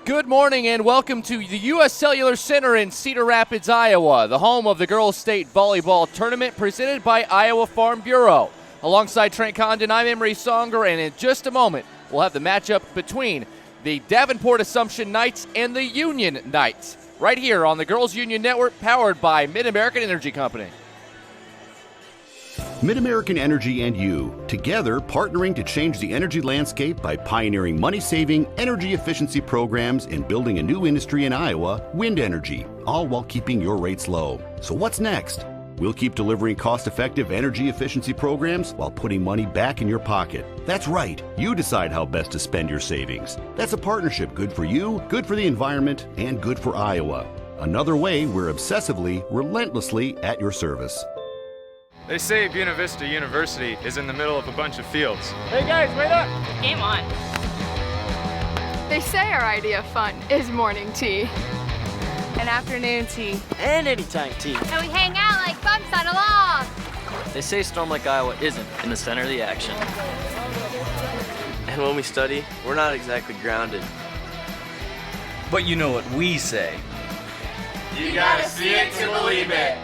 Good morning and welcome to the U.S. Cellular Center in Cedar Rapids, Iowa, the home of the Girls State Volleyball Tournament presented by Iowa Farm Bureau. Alongside Trent Condon, I'm Emery Songer, and in just a moment, we'll have the matchup between the Davenport Assumption Knights and the Union Knights, right here on the Girls Union Network, powered by Mid-American Energy Company. Mid-American Energy and you, together partnering to change the energy landscape by pioneering money-saving, energy efficiency programs and building a new industry in Iowa, wind energy, all while keeping your rates low. So what's next? We'll keep delivering cost-effective energy efficiency programs while putting money back in your pocket. That's right, you decide how best to spend your savings. That's a partnership good for you, good for the environment, and good for Iowa. Another way we're obsessively, relentlessly at your service. They say Buena Vista University is in the middle of a bunch of fields. Hey guys, wait up! Game on. They say our idea of fun is morning tea, and afternoon tea, and anytime tea. And we hang out like bumps on a log. They say Storm Lake, Iowa isn't in the center of the action. And when we study, we're not exactly grounded. But you know what we say. You gotta see it to believe it.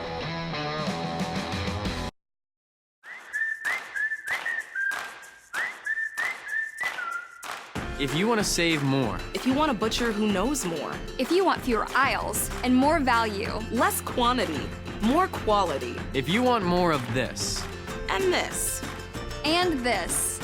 If you want to save more. If you want a butcher who knows more. if you want fewer aisles and more value, Less quantity, more quality. If you want more of this. And this. and this.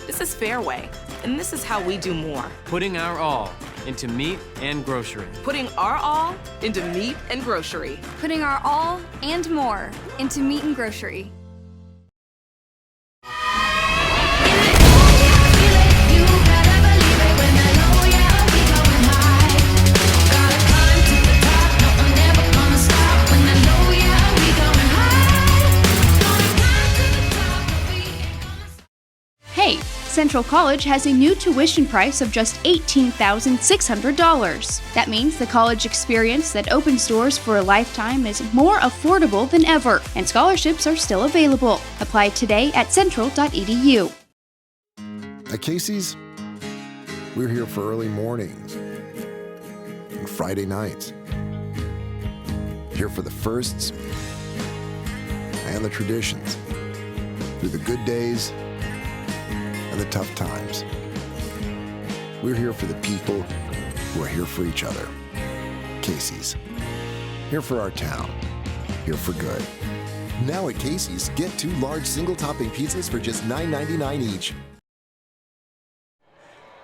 This is Fairway, and this is how we do more. Putting our all into meat and grocery. Putting our all into meat and grocery. Putting our all and more into meat and grocery. Hey, Central College has a new tuition price of just $18,600. That means the college experience that opens doors for a lifetime is more affordable than ever, and scholarships are still available. Apply today at central.edu. At Casey's, we're here for early mornings and Friday nights. Here for the firsts and the traditions, through the good days and the tough times. We're here for the people who are here for each other. Casey's. Here for our town. Here for good. Now at Casey's, get 2 large single-topping pizzas for just $9.99 each.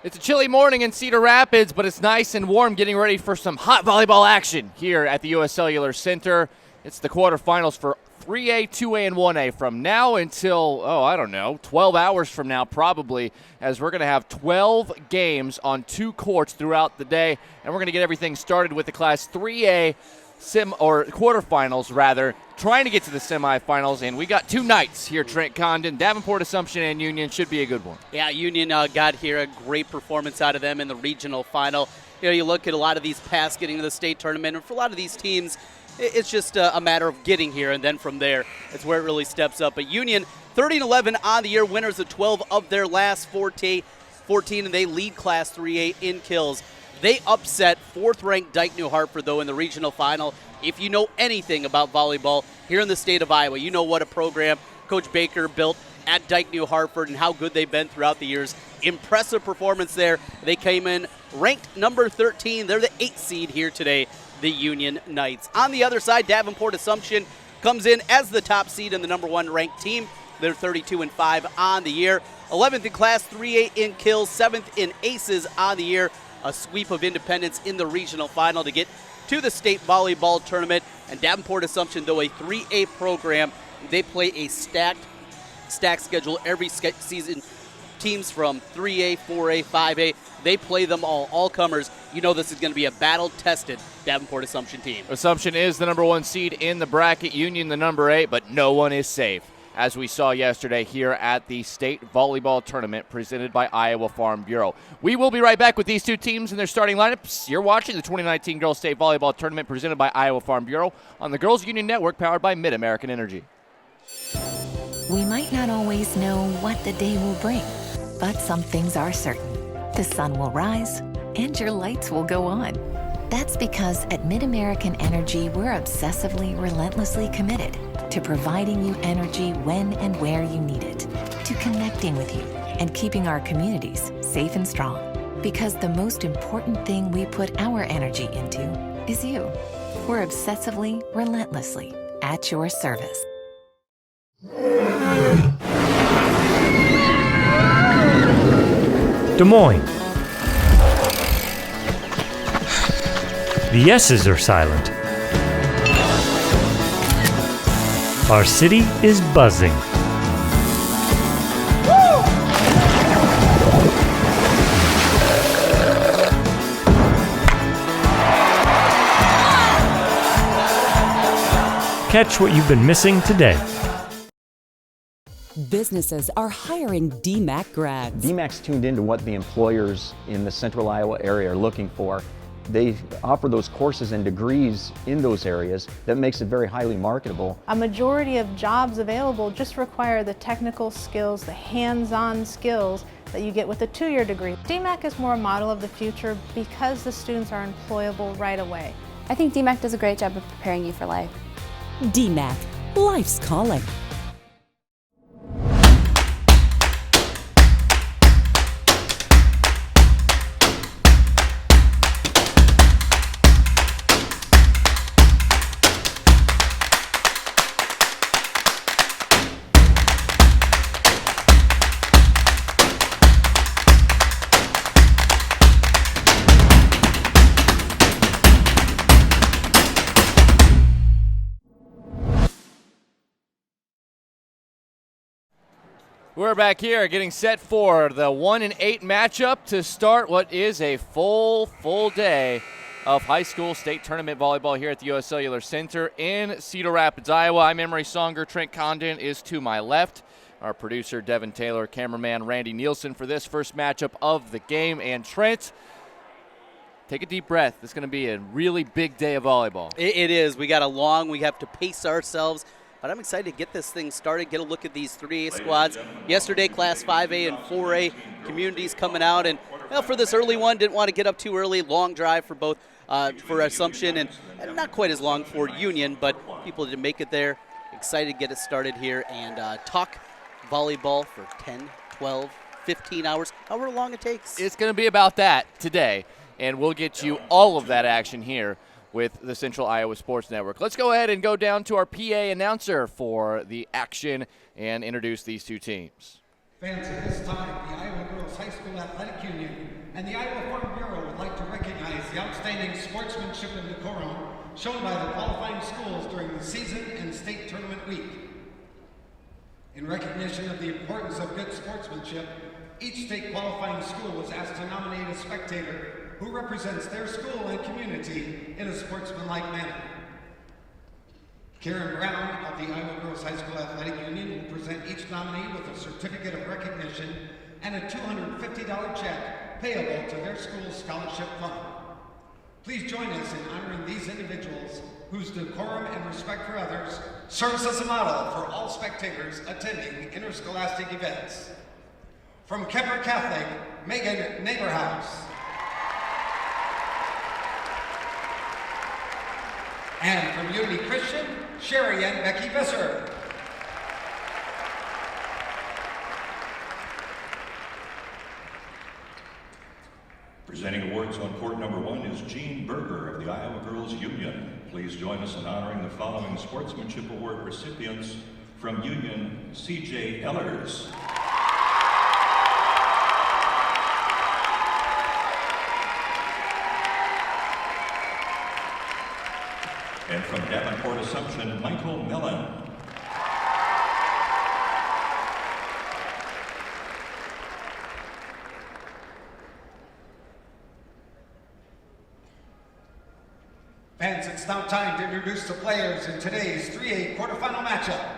It's a chilly morning in Cedar Rapids, but it's nice and warm, getting ready for some hot volleyball action here at the U.S. Cellular Center. It's the quarterfinals for 3A, 2A, and 1A from now until, 12 hours from now probably, as we're going to have 12 games on 2 courts throughout the day, and we're going to get everything started with the Class 3A quarterfinals, rather, trying to get to the semifinals, and we got 2 nights here, Trent Condon. Davenport, Assumption, and Union should be a good one. Yeah, Union got here a great performance out of them in the regional final. You look at a lot of these past getting to the state tournament, and for a lot of these teams, it's just a matter of getting here, and then from there, it's where it really steps up. But Union, 30-11 on the year, winners of 12 of their last 14, and they lead Class 3A in kills. They upset 4th-ranked Dike New Hartford, though, in the regional final. If you know anything about volleyball here in the state of Iowa, you know what a program Coach Baker built at Dike New Hartford and how good they've been throughout the years. Impressive performance there. They came in ranked number 13. They're the 8th seed here today, the Union Knights. On the other side, Davenport Assumption comes in as the top seed and the number 1 ranked team. They're 32-5 on the year. 11th in Class 3A in kills, 7th in aces on the year. A sweep of Independence in the regional final to get to the state volleyball tournament. And Davenport Assumption, though a 3A program, they play a stacked schedule every season. Teams from 3A, 4A, 5A, they play them all comers. You know this is going to be a battle-tested Davenport Assumption team. Assumption is the number 1 seed in the bracket, Union the number 8, but no one is safe, as we saw yesterday here at the state volleyball tournament presented by Iowa Farm Bureau. We will be right back with these 2 teams and their starting lineups. You're watching the 2019 Girls State Volleyball Tournament presented by Iowa Farm Bureau on the Girls Union Network, powered by Mid-American Energy. We might not always know what the day will bring, but some things are certain. The sun will rise and your lights will go on. That's because at MidAmerican Energy, we're obsessively, relentlessly committed to providing you energy when and where you need it, to connecting with you and keeping our communities safe and strong. Because the most important thing we put our energy into is you. We're obsessively, relentlessly at your service. Des Moines. The S's are silent. Our city is buzzing. Catch what you've been missing today. Businesses are hiring DMAC grads. DMAC's tuned into what the employers in the central Iowa area are looking for. They offer those courses and degrees in those areas that makes it very highly marketable. A majority of jobs available just require the technical skills, the hands-on skills that you get with a 2-year degree. DMAC is more a model of the future because the students are employable right away. I think DMAC does a great job of preparing you for life. DMAC, life's calling. We're back here getting set for the 1 and 8 matchup to start what is a full day of high school state tournament volleyball here at the U.S. Cellular Center in Cedar Rapids, Iowa. I'm Emery Songer. Trent Condon is to my left. Our producer, Devin Taylor, cameraman, Randy Nielsen for this first matchup of the game. And Trent, take a deep breath. It's going to be a really big day of volleyball. It is. We have to pace ourselves. But I'm excited to get this thing started, get a look at these 3A squads. Yesterday, Class 5A and 4A communities coming out. And for this early one, didn't want to get up too early. Long drive for both, for Assumption, and not quite as long for Union, but people did make it there. Excited to get it started here and talk volleyball for 10, 12, 15 hours, however long it takes. It's going to be about that today, and we'll get you all of that action here with the Central Iowa Sports Network. Let's go ahead and go down to our PA announcer for the action and introduce these two teams. Fans, at this time, the Iowa Girls High School Athletic Union and the Iowa Farm Bureau would like to recognize the outstanding sportsmanship and decorum shown by the qualifying schools during the season and state tournament week. In recognition of the importance of good sportsmanship, each state qualifying school was asked to nominate a spectator who represents their school and community in a sportsmanlike manner. Karen Brown of the Iowa Girls High School Athletic Union will present each nominee with a certificate of recognition and a $250 check payable to their school's scholarship fund. Please join us in honoring these individuals whose decorum and respect for others serves as a model for all spectators attending interscholastic events. From Kemper Catholic, Megan Neighborhouse. And from Unity Christian, Sherry and Becky Visser. Presenting awards on court number 1 is Jean Berger of the Iowa Girls Union. Please join us in honoring the following Sportsmanship Award recipients from Union: C.J. Ellers, and from Davenport Assumption, Michael Mellon. Fans, it's now time to introduce the players in today's 3A quarterfinal matchup.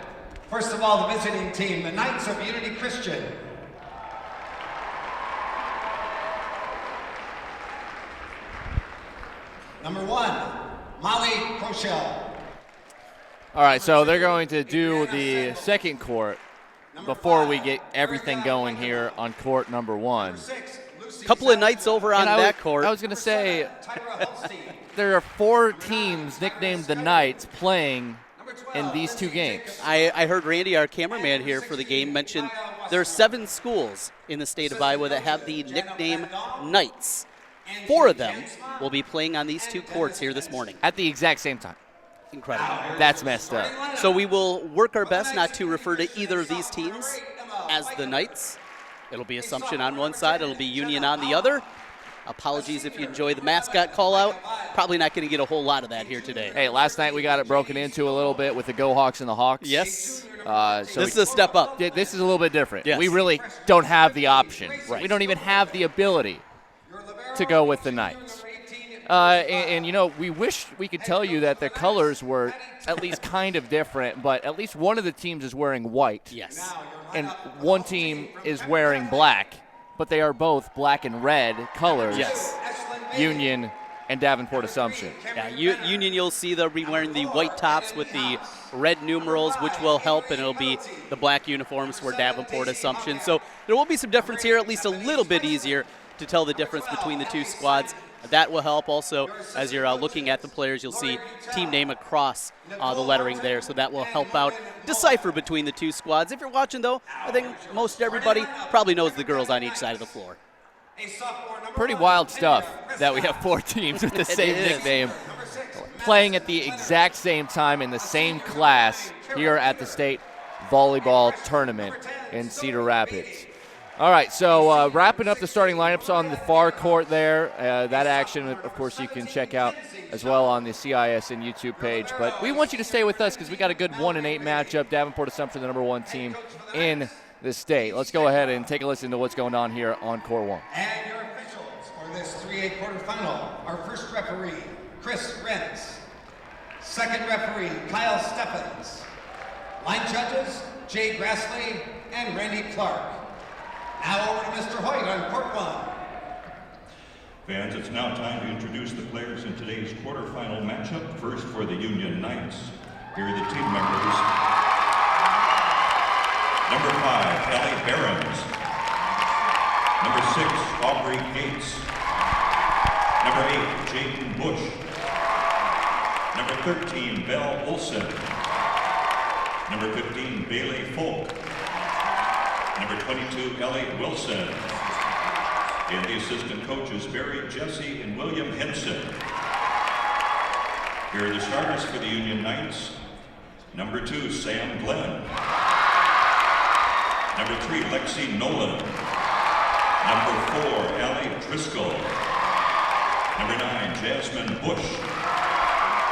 First of all, the visiting team, the Knights of Unity Christian. Number 1, Molly Crochelle. All right, so they're going to do the second court before we get everything going here on court number 1. Couple of nights over on that court. I was going to say, there are 4 teams nicknamed the Knights playing in these 2 games. I heard Randy, our cameraman here for the game, mention there are 7 schools in the state of Iowa that have the nickname Knights. 4 of them will be playing on these 2 courts here this morning. At the exact same time. Incredible. That's messed up. So we will work our best not to refer to either of these teams as the Knights. It'll be Assumption on one side, it'll be Union on the other. Apologies if you enjoy the mascot call out. Probably not going to get a whole lot of that here today. Hey, last night we got it broken into a little bit with the Go Hawks and the Hawks. Yes. So this is a step up. This is a little bit different. Yes. We really don't have the option. Right. We don't even have the ability to go with the Knights. And, you know, we wish we could tell you that the colors were at least kind of different, but at least one of the teams is wearing white. Yes. And one team is wearing black, but they are both black and red colors. Yes. Union and Davenport Assumption. Yeah, Union, you'll see they'll be wearing the white tops with the red numerals, which will help, and it'll be the black uniforms for Davenport Assumption. So there will be some difference here, at least a little bit easier to tell the difference between the 2 squads. That will help. Also, as you're looking at the players, you'll see team name across the lettering there, so that will help out decipher between the 2 squads. If you're watching, though, I think most everybody probably knows the girls on each side of the floor. Pretty wild stuff that we have 4 teams with the same nickname playing at the exact same time in the same class here at the state volleyball tournament in Cedar Rapids. All right, so wrapping up the starting lineups on the far court there. That action, of course, you can check out as well on the CISN YouTube page. But we want you to stay with us because we got a good 1-8 matchup. Davenport Assumption, the #1 team in the state. Let's go ahead and take a listen to what's going on here on Court 1. And your officials for this 3A quarterfinal, our first referee, Chris Rentz. Second referee, Kyle Stephens. Line judges, Jay Grassley and Randy Clark. Now over to Mr. Hoyt on Court 1. Fans, it's now time to introduce the players in today's quarterfinal matchup. First for the Union Knights. Here are the team members. Number 5, Ellie Behrens. Number 6, Aubrey Gates. Number 8, Jaden Bush. Number 13, Belle Olson. Number 15, Bailey Folk. Number 22, Ellie Wilson. And the assistant coaches, Barry Jesse and William Henson. Here are the starters for the Union Knights. Number 2, Sam Glenn. Number 3, Lexi Nolan. Number 4, Allie Driscoll. Number 9, Jasmine Bush.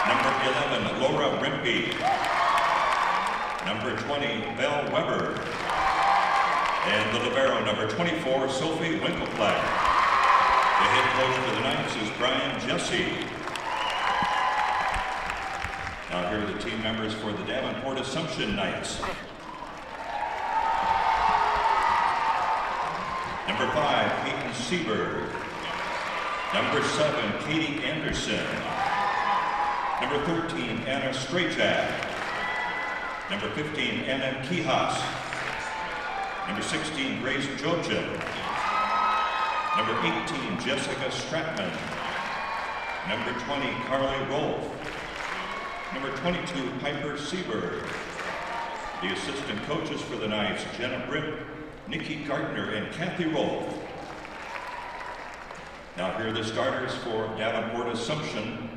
Number 11, Laura Rimpey. Number 20, Belle Weber. And the libero, number 24, Sophie Winkelplatt. The head coach for the Knights is Brian Jesse. Now here are the team members for the Davenport Assumption Knights. Number 5, Peyton Seberg. Number 7, Katie Anderson. Number 13, Anna Strachak. Number 15, Anna Kihas. Number 16, Grace Jochum. Number 18, Jessica Stratman. Number 20, Carly Rolfe. Number 22, Piper Seberg. The assistant coaches for the Knights, Jenna Britt, Nikki Gardner, and Kathy Rolfe. Now here are the starters for Davenport Assumption.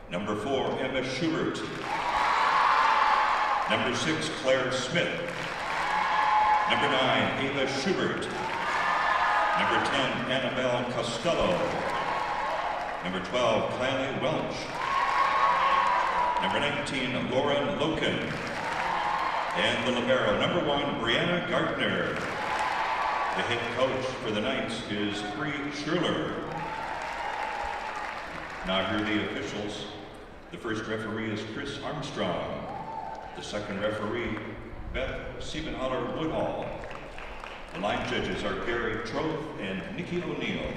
Number 4, Emma Schubert. Number 6, Claire Smith. Number 9, Ava Schubert. Number 10, Annabelle Costello. Number 12, Kylie Welch. Number 19, Lauren Loken. And the libero, number 1, Brianna Gardner. The head coach for the Knights is Bree Schuler. Now here are the officials. The first referee is Chris Armstrong. The second referee, Beth Siebenhaller Woodhall. The line judges are Gary Troth and Nikki O'Neill.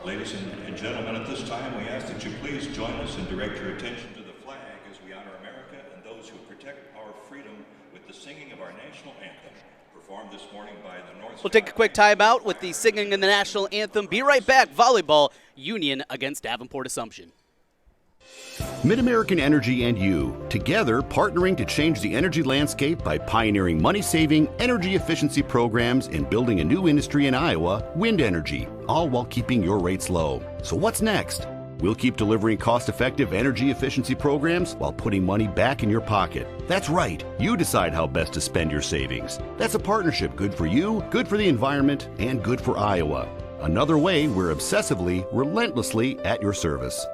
Ladies and gentlemen, at this time we ask that you please join us and direct your attention to the flag as we honor America and those who protect our freedom with the singing of our national anthem, performed this morning by the North. We'll take a quick timeout with the singing of the national anthem. Be right back. Volleyball, Union against Davenport Assumption. Mid-American Energy and you, together partnering to change the energy landscape by pioneering money-saving, energy efficiency programs and building a new industry in Iowa, wind energy, all while keeping your rates low. So what's next? We'll keep delivering cost-effective energy efficiency programs while putting money back in your pocket. That's right. You decide how best to spend your savings. That's a partnership good for you, good for the environment, and good for Iowa. Another way we're obsessively, relentlessly at your service.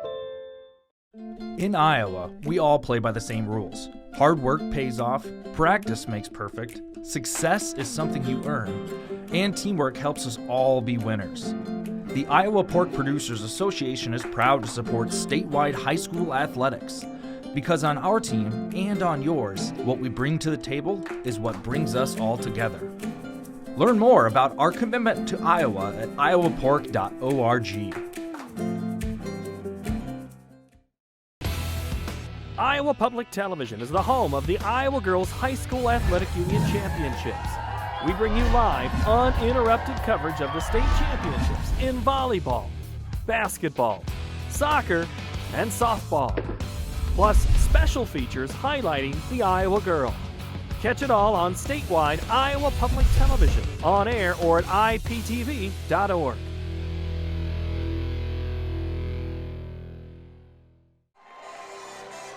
In Iowa, we all play by the same rules. Hard work pays off, practice makes perfect, success is something you earn, and teamwork helps us all be winners. The Iowa Pork Producers Association is proud to support statewide high school athletics, because on our team and on yours, what we bring to the table is what brings us all together. Learn more about our commitment to Iowa at iowapork.org. Iowa Public Television is the home of the Iowa Girls High School Athletic Union Championships. We bring you live, uninterrupted coverage of the state championships in volleyball, basketball, soccer, and softball. Plus, special features highlighting the Iowa girl. Catch it all on statewide Iowa Public Television, on air or at iptv.org.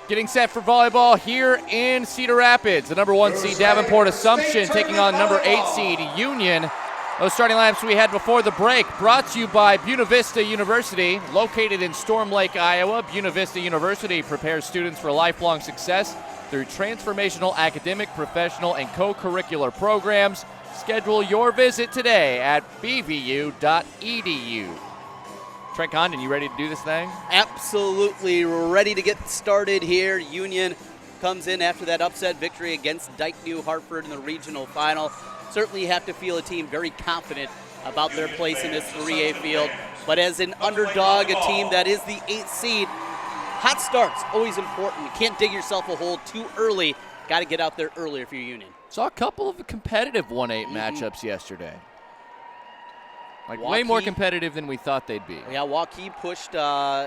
Getting set for volleyball here in Cedar Rapids. The number 1 seed Davenport Assumption taking on number 8 seed Union. Those starting lineups we had before the break brought to you by Buena Vista University. Located in Storm Lake, Iowa, Buena Vista University prepares students for lifelong success through transformational academic, professional, and co-curricular programs. Schedule your visit today at bvu.edu. Trent Condon, you ready to do this thing? Absolutely ready to get started here. Union comes in after that upset victory against Dyke New Hartford in the regional final. Certainly you have to feel a team very confident about their place in this 3A field. But as an underdog, a team that is the 8th seed, hot starts, always important. You can't dig yourself a hole too early. Got to get out there earlier for your Union. Saw a couple of competitive 1-8 matchups yesterday. Way more competitive than we thought they'd be. Yeah, Waukee pushed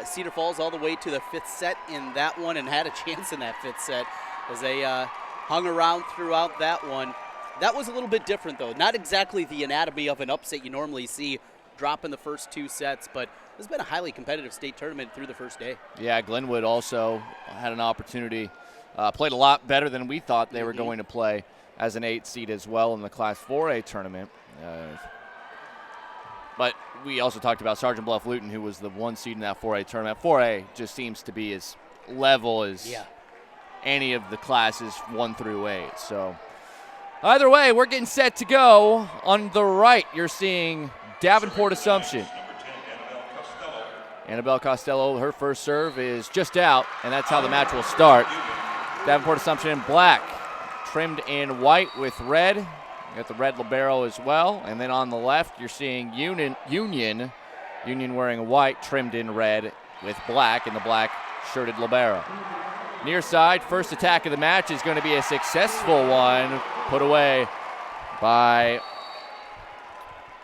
Cedar Falls all the way to the 5th set in that one and had a chance in that 5th set as they hung around throughout that one. That was a little bit different, though. Not exactly the anatomy of an upset you normally see drop in the first 2 sets, but this has been a highly competitive state tournament through the first day. Yeah, Glenwood also had an opportunity, played a lot better than we thought they were going to play as an 8 seed as well in the Class 4A tournament. But we also talked about Sergeant Bluff Luton, who was the 1 seed in that 4A tournament. 4A just seems to be as level as any of the classes 1 through 8. So either way, we're getting set to go. On the right, you're seeing Davenport Assumption. Annabelle Costello, her first serve is just out, and that's how the match will start. Davenport Assumption in black, trimmed in white with red. You got the red libero as well. And then on the left, you're seeing Union wearing white, trimmed in red with black, and the black shirted libero. Near side, first attack of the match is going to be a successful one, put away by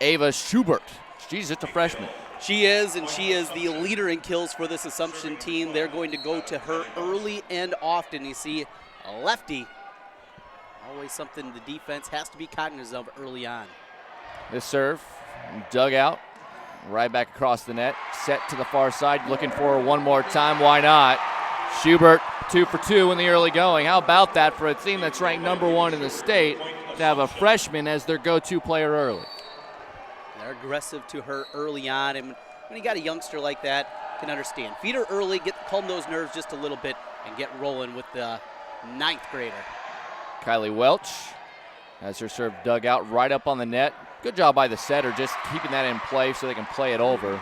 Ava Schubert. She's just a freshman. She is, and she is the leader in kills for this Assumption team. They're going to go to her early and often. You see a lefty. Always something the defense has to be cognizant of early on. This serve, dug out, right back across the net, set to the far side, looking for her one more time. Why not? Schubert 2 for 2 in the early going. How about that for a team that's ranked number 1 in the state to have a freshman as their go-to player early? They're aggressive to her early on, and when you got a youngster like that, you can understand. Feed her early, calm those nerves just a little bit, and get rolling with the 9th grader. Kylie Welch has her serve dug out right up on the net. Good job by the setter, just keeping that in play so they can play it over.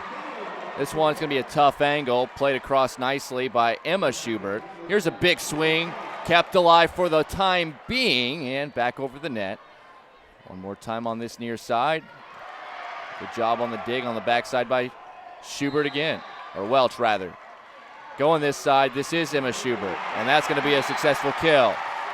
This one's going to be a tough angle, played across nicely by Emma Schubert. Here's a big swing, kept alive for the time being, and back over the net. One more time on this near side. Good job on the dig on the backside by Schubert again, or Welch rather. Going this side, this is Emma Schubert, and that's going to be a successful kill.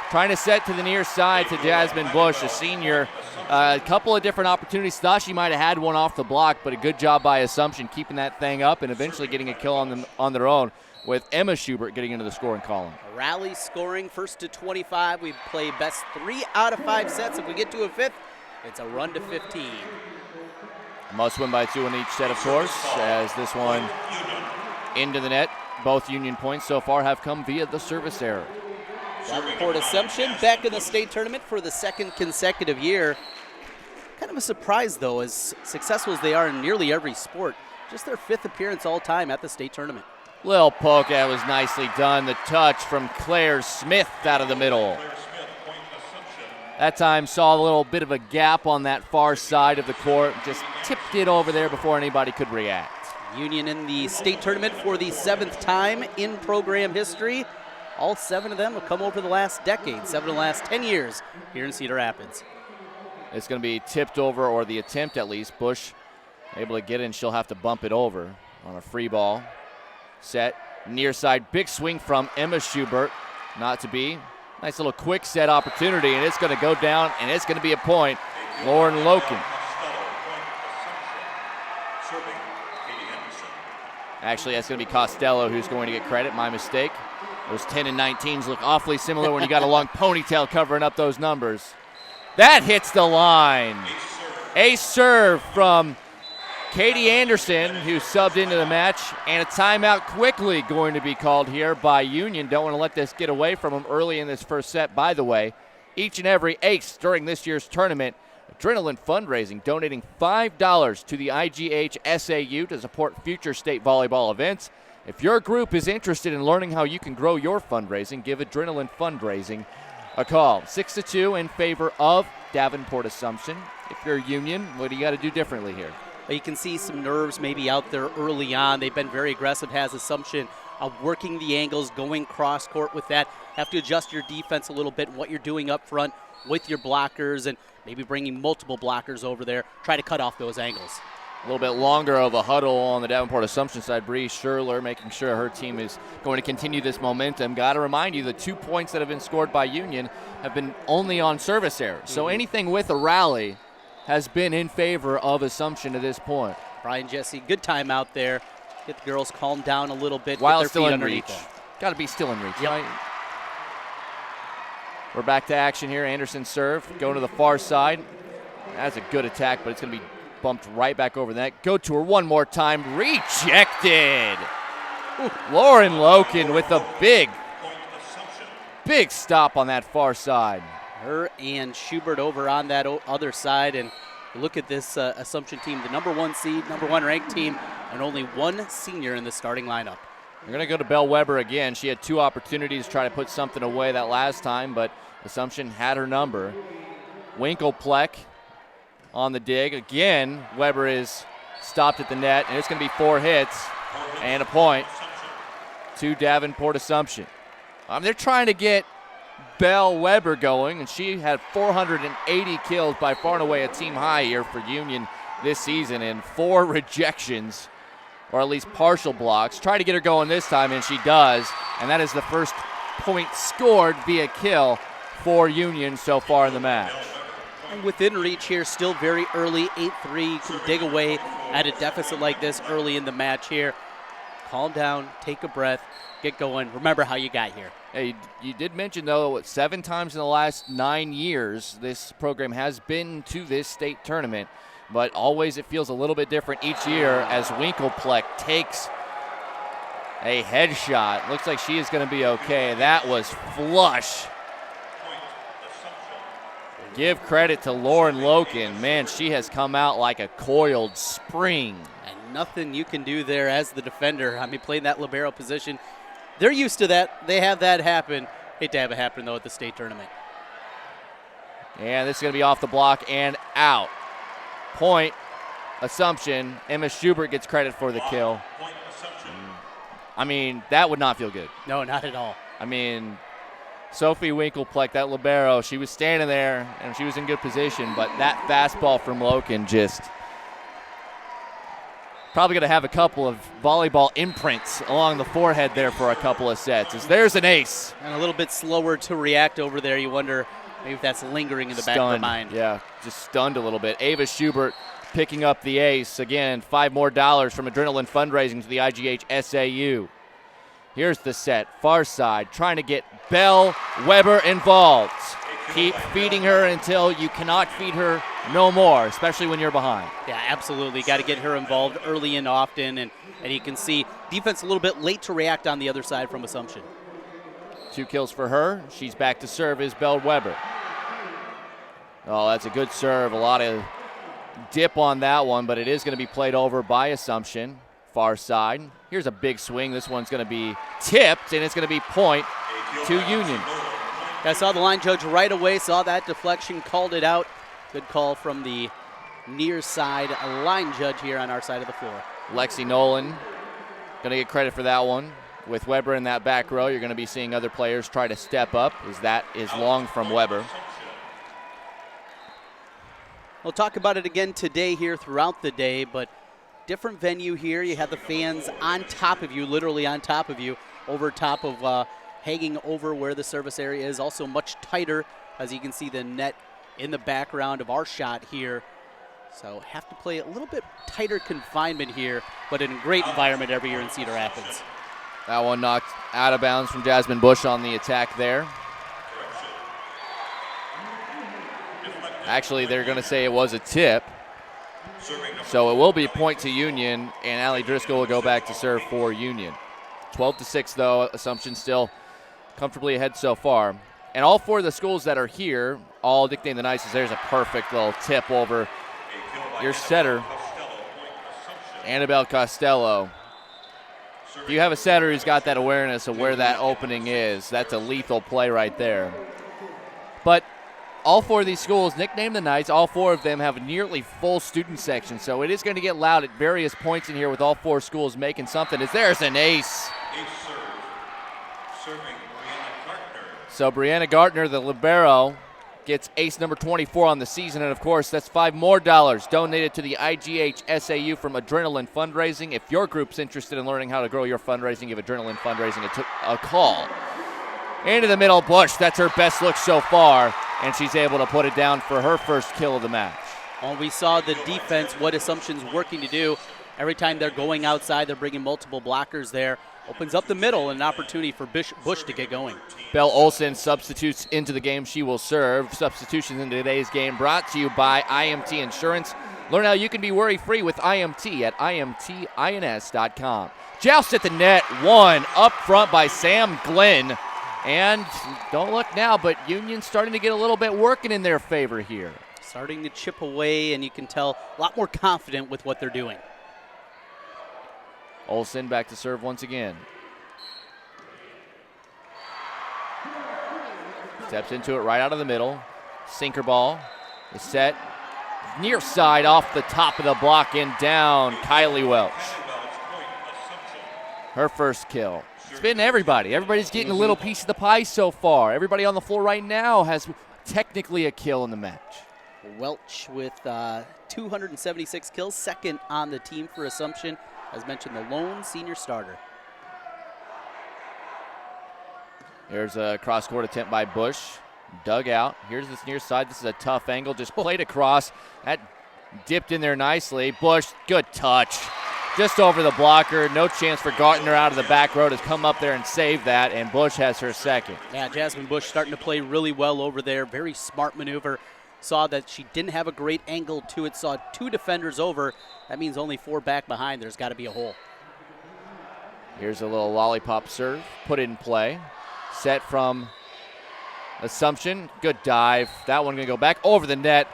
Trying to set to the near side to Jasmine Bush, a senior. A couple of different opportunities. Thought she might have had one off the block, but a good job by Assumption keeping that thing up and eventually getting a kill on their own, with Emma Schubert getting into the scoring column. A rally scoring, first to 25. We play best 3 out of 5 sets. If we get to a 5th, it's a run to 15. Must win by 2 on each set, of course, as this one into the net. Both Union points so far have come via the service error. Davenport Assumption back in the state tournament for the 2nd consecutive year. Kind of a surprise, though, as successful as they are in nearly every sport. Just their 5th appearance all time at the state tournament. Little poke, that was nicely done. The touch from Claire Smith out of the middle. That time saw a little bit of a gap on that far side of the court. Just tipped it over there before anybody could react. Union in the state tournament for the 7th time in program history. All 7 of them have come over the last decade, 7 of the last 10 years here in Cedar Rapids. It's going to be tipped over, or the attempt at least. Bush able to get in. She'll have to bump it over on a free ball. Set, near side, big swing from Emma Schubert. Not to be. Nice little quick set opportunity, and it's going to go down, and it's going to be a point. Lauren Loken. Actually, that's going to be Costello who's going to get credit. My mistake. Those 10 and 19s look awfully similar when you got a long ponytail covering up those numbers. That hits the line. Ace serve from Katie Anderson, who subbed into the match, and a timeout quickly going to be called here by Union. Don't want to let this get away from them early in this first set. By the way, each and every ace during this year's tournament, Adrenaline Fundraising, donating $5 to the IGHSAU to support future state volleyball events. If your group is interested in learning how you can grow your fundraising, give Adrenaline Fundraising a call. 6-2 in favor of Davenport Assumption. If you're Union, what do you got to do differently here? Well, you can see some nerves maybe out there early on. They've been very aggressive, has Assumption, working the angles, going cross court with that. Have to adjust your defense a little bit, what you're doing up front with your blockers, and maybe bringing multiple blockers over there. Try to cut off those angles. A little bit longer of a huddle on the Davenport Assumption side. Bree Scherler making sure her team is going to continue this momentum. Got to remind you, the 2 points that have been scored by Union have been only on service errors. So anything with a rally has been in favor of Assumption to this point. Brian Jesse, good time out there. Get the girls calmed down a little bit. While their still feet in reach. Got to be still in reach, right? We're back to action here. Anderson serve, going to the far side. That's a good attack, but it's going to be bumped right back over the net. Go to her one more time. Rejected. Lauren Loken with a big stop on that far side. Her and Schubert over on that other side. And look at this Assumption team, the number 1 seed, number 1 ranked team, and only 1 senior in the starting lineup. We're going to go to Belle Weber again. She had 2 opportunities to try to put something away that last time, but Assumption had her number. Winklepleck on the dig. Again, Weber is stopped at the net, and it's going to be 4 hits and a point to Davenport Assumption. They're trying to get Belle Weber going, and she had 480 kills, by far and away a team high here for Union this season, and 4 rejections, or at least partial blocks. Try to get her going this time, and she does, and that is the first point scored via kill for Union so far in the match. And within reach here, still very early, 8-3. You can dig away at a deficit like this early in the match here. Calm down, take a breath, get going. Remember how you got here. Hey, you did mention, though, 7 times in the last 9 years this program has been to this state tournament, but always it feels a little bit different each year as Winklepleck takes a headshot. Looks like she is going to be okay. That was flush. Give credit to Lauren Loken. Man, she has come out like a coiled spring. And nothing you can do there as the defender. I mean, playing that libero position, they're used to that. They have that happen. Hate to have it happen, though, at the state tournament. And this is going to be off the block and out. Point Assumption. Emma Schubert gets credit for the kill. I mean, that would not feel good. No, not at all. I mean, Sophie Winklepleck, that libero, she was standing there and she was in good position, but that fastball from Loken just Probably going to have a couple of volleyball imprints along the forehead there for a couple of sets. As there's an ace. And a little bit slower to react over there. You wonder maybe if that's lingering in the back of her mind. Yeah, just stunned a little bit. Ava Schubert picking up the ace. Again, $5 more from Adrenaline Fundraising to the IGHSAU. Here's the set. Far side, trying to get Belle Weber involved. Keep feeding her until you cannot feed her no more, especially when you're behind. Yeah, absolutely. Got to get her involved early and often, and you can see defense a little bit late to react on the other side from Assumption. 2 kills for her. She's back to serve is Belle Weber. Oh, that's a good serve. A lot of dip on that one, but it is going to be played over by Assumption. Far side. Here's a big swing. This one's going to be tipped, and it's going to be point to Union. I saw the line judge right away, saw that deflection, called it out. Good call from the near side line judge here on our side of the floor. Lexi Nolan going to get credit for that one. With Weber in that back row, you're going to be seeing other players try to step up, as that is long from Weber. We'll talk about it again today here throughout the day, but different venue here. You have the fans on top of you, literally on top of you, over top of hanging over where the service area is. Also much tighter, as you can see the net in the background of our shot here. So have to play a little bit tighter confinement here, but in a great environment every year in Cedar Rapids. That one knocked out of bounds from Jasmine Bush on the attack there. Actually, they're going to say it was a tip. So it will be a point to Union, and Allie Driscoll will go back to serve for Union. 12-6, though. Assumption still comfortably ahead so far. And all 4 of the schools that are here all nicknamed the nicest. There's a perfect little tip over your setter, Annabelle Costello. If you have a setter who's got that awareness of where that opening is, that's a lethal play right there. But all 4 of these schools nicknamed the Knights. All 4 of them have a nearly full student section, so it is going to get loud at various points in here with all 4 schools making something. As there's an ace. So Brianna Gartner, the libero, gets ace number 24 on the season, and of course that's $5 more donated to the IGHSAU from Adrenaline Fundraising. If your group's interested in learning how to grow your fundraising, give Adrenaline Fundraising a call. Into the middle, Bush. That's her best look so far, and she's able to put it down for her first kill of the match. Well, we saw the defense, what Assumption's working to do. Every time they're going outside, they're bringing multiple blockers there. Opens up the middle and an opportunity for Bush to get going. Belle Olson substitutes into the game. She will serve. Substitutions in today's game brought to you by IMT Insurance. Learn how you can be worry-free with IMT at imtins.com. Joust at the net. One up front by Sam Glenn. And don't look now, but Union's starting to get a little bit working in their favor here. Starting to chip away, and you can tell a lot more confident with what they're doing. Olsen back to serve once again. Steps into it right out of the middle. Sinker ball is set. Near side off the top of the block and down. Kylie Welch. Her first kill. It's been everybody. Everybody's getting a little piece of the pie so far. Everybody on the floor right now has technically a kill in the match. Welch with 276 kills, second on the team for Assumption. As mentioned, the lone senior starter. There's a cross-court attempt by Bush. Dug out. Here's this near side. This is a tough angle. Just played across. That dipped in there nicely. Bush, good touch. Just over the blocker. No chance for Gartner out of the back row to come up there and save that, and Bush has her second. Yeah, Jasmine Bush starting to play really well over there. Very smart maneuver. Saw that she didn't have a great angle to it. Saw two defenders over. That means only four back behind. There's got to be a hole. Here's a little lollipop serve. Put in play. Set from Assumption. Good dive. That one going to go back over the net.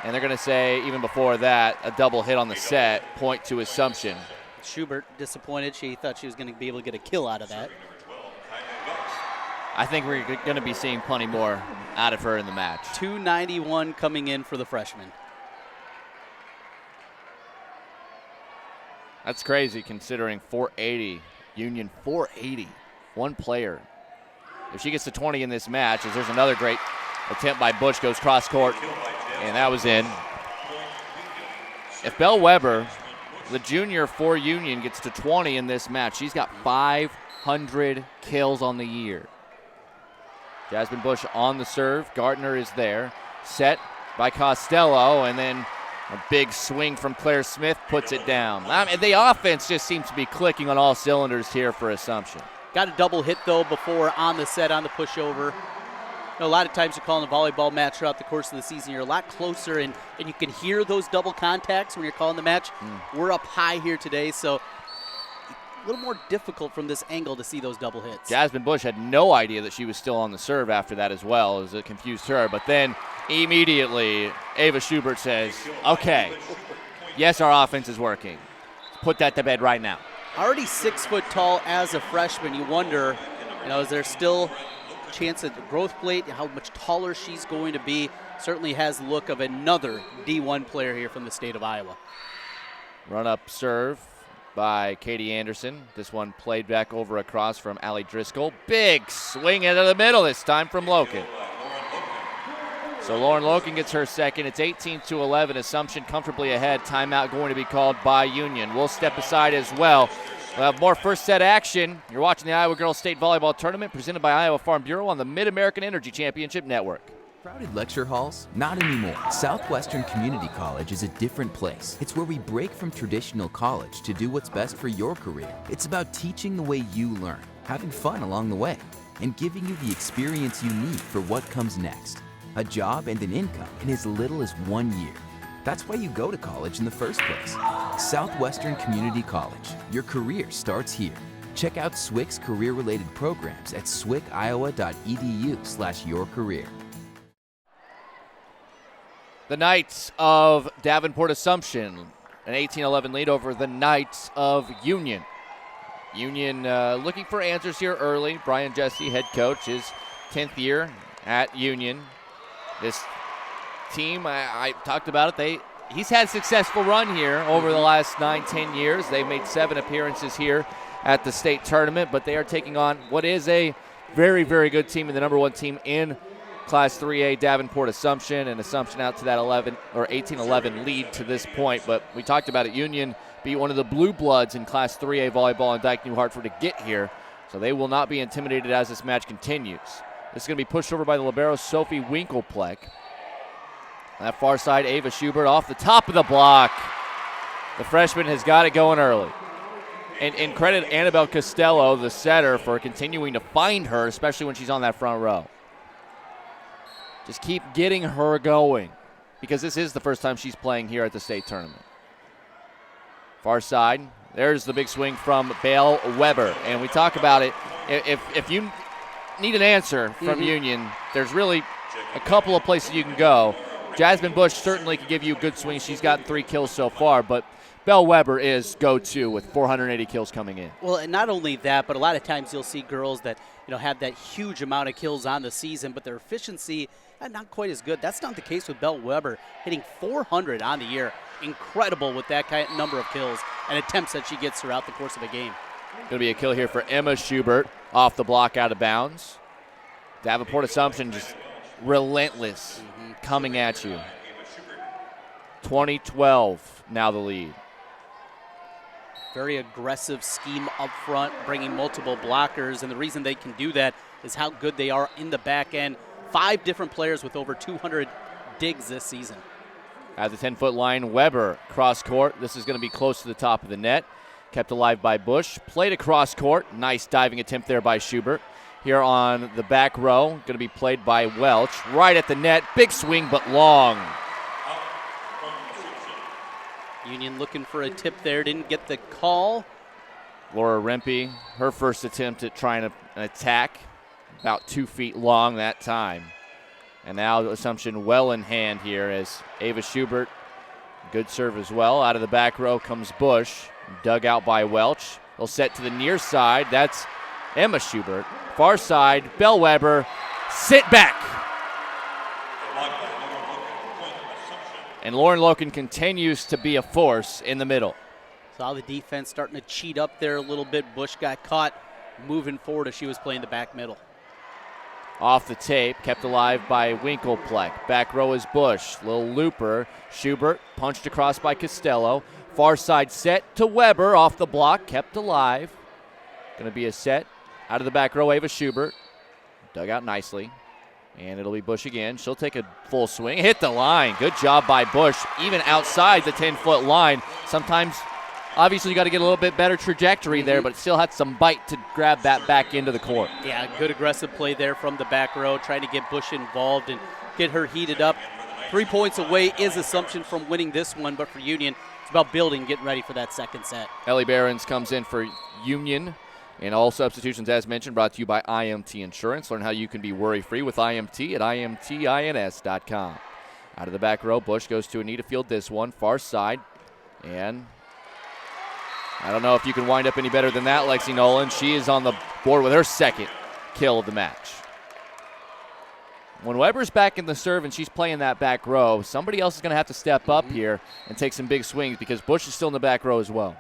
And they're going to say, even before that, a double hit on the set. Point to Assumption. Schubert disappointed. She thought she was going to be able to get a kill out of that. I think we're going to be seeing plenty more out of her in the match. 291 coming in for the freshman. That's crazy considering 480. Union 480. One player. If she gets to 20 in this match, as there's another great attempt by Bush, goes cross court, and that was in. If Belle Weber the junior for Union, gets to 20 in this match. She's got 500 kills on the year. Jasmine Bush on the serve. Gardner is there. Set by Costello, and then a big swing from Claire Smith puts it down. I mean, the offense just seems to be clicking on all cylinders here for Assumption. Got a double hit, though, before on the set, on the pushover. A lot of times you're calling a volleyball match throughout the course of the season. You're a lot closer, and you can hear those double contacts when you're calling the match. We're up high here today, so a little more difficult from this angle to see those double hits. Jasmine Bush had no idea that she was still on the serve after that as well, as it confused her. But then immediately Ava Schubert says, okay, yes, our offense is working. Put that to bed right now. Already 6 foot tall as a freshman. You wonder, is there still a chance at the growth plate, how much taller she's going to be? Certainly has the look of another D1 player here from the state of Iowa. Run up serve by Katie Anderson. This one played back over across from Allie Driscoll. Big swing into the middle this time from Loken. So Lauren Loken gets her second. It's 18-11. Assumption comfortably ahead. Timeout going to be called by Union. We'll step aside as well. We'll have more first set action. You're watching the Iowa Girls State Volleyball Tournament presented by Iowa Farm Bureau on the Mid-American Energy Championship Network. Crowded lecture halls? Not anymore. Southwestern Community College is a different place. It's where we break from traditional college to do what's best for your career. It's about teaching the way you learn, having fun along the way, and giving you the experience you need for what comes next. A job and an income in as little as 1 year. That's why you go to college in the first place. Southwestern Community College. Your career starts here. Check out SWIC's career-related programs at swiciowa.edu/yourcareer. The Knights of Davenport Assumption, an 18-11 lead over the Knights of Union. Union looking for answers here early. Brian Jesse, head coach, his 10th year at Union. This team, I talked about it, he's had a successful run here over the last 9-10 years. They've made 7 appearances here at the state tournament, but they are taking on what is a very, very good team and the number 1 team in Class 3A, Davenport Assumption, and Assumption out to that 18-11 lead to this point. But we talked about it. Union beat one of the Blue Bloods in Class 3A volleyball in Dyke New Hartford to get here, so they will not be intimidated as this match continues. This is going to be pushed over by the libero, Sophie Winkelpleck. On that far side, Ava Schubert off the top of the block. The freshman has got it going early. And credit Annabelle Costello, the setter, for continuing to find her, especially when she's on that front row. Just keep getting her going, because this is the first time she's playing here at the state tournament. Far side, there's the big swing from Belle Weber. And we talk about it. If you need an answer from Union, there's really a couple of places you can go. Jasmine Bush certainly can give you a good swing. She's gotten 3 kills so far, but Belle Weber is go-to with 480 kills coming in. Well, and not only that, but a lot of times you'll see girls that have that huge amount of kills on the season, but their efficiency not quite as good. That's not the case with Belle Weber, hitting 400 on the year. Incredible with that kind of number of kills and attempts that she gets throughout the course of a game. Going to be a kill here for Emma Schubert off the block out of bounds. Davenport Assumption just relentless coming at you. 20-12 now the lead. Very aggressive scheme up front, bringing multiple blockers, and the reason they can do that is how good they are in the back end. 5 different players with over 200 digs this season. At the 10-foot line, Weber cross court. This is going to be close to the top of the net. Kept alive by Bush. Played across court. Nice diving attempt there by Schubert. Here on the back row, going to be played by Welch. Right at the net. Big swing, but long. Union looking for a tip there. Didn't get the call. Laura Rempe, her first attempt at trying to attack. About 2 feet long that time. And now Assumption well in hand here as Ava Schubert, good serve as well. Out of the back row comes Bush, dug out by Welch. They'll set to the near side. That's Emma Schubert. Far side, Belle Weber, sit back. And Lauren Loken continues to be a force in the middle. Saw the defense starting to cheat up there a little bit. Bush got caught moving forward as she was playing the back middle. Off the tape, kept alive by Winkelpleck. Back row is Bush. Little looper. Schubert punched across by Costello. Far side set to Weber off the block, kept alive. Going to be a set out of the back row, Ava Schubert. Dug out nicely. And it'll be Bush again. She'll take a full swing. Hit the line. Good job by Bush, even outside the 10-foot line. Sometimes, obviously, you got to get a little bit better trajectory there, but it still had some bite to grab that back into the court. Yeah, good aggressive play there from the back row, trying to get Bush involved and get her heated up. 3 points away is Assumption from winning this one, but for Union, it's about building, getting ready for that second set. Ellie Behrens comes in for Union. And all substitutions, as mentioned, brought to you by IMT Insurance. Learn how you can be worry-free with IMT at IMTINS.com. Out of the back row, Bush goes to Anita Field this one, far side. And I don't know if you can wind up any better than that, Lexi Nolan. She is on the board with her second kill of the match. When Weber's back in the serve and she's playing that back row, somebody else is going to have to step up here and take some big swings because Bush is still in the back row as well.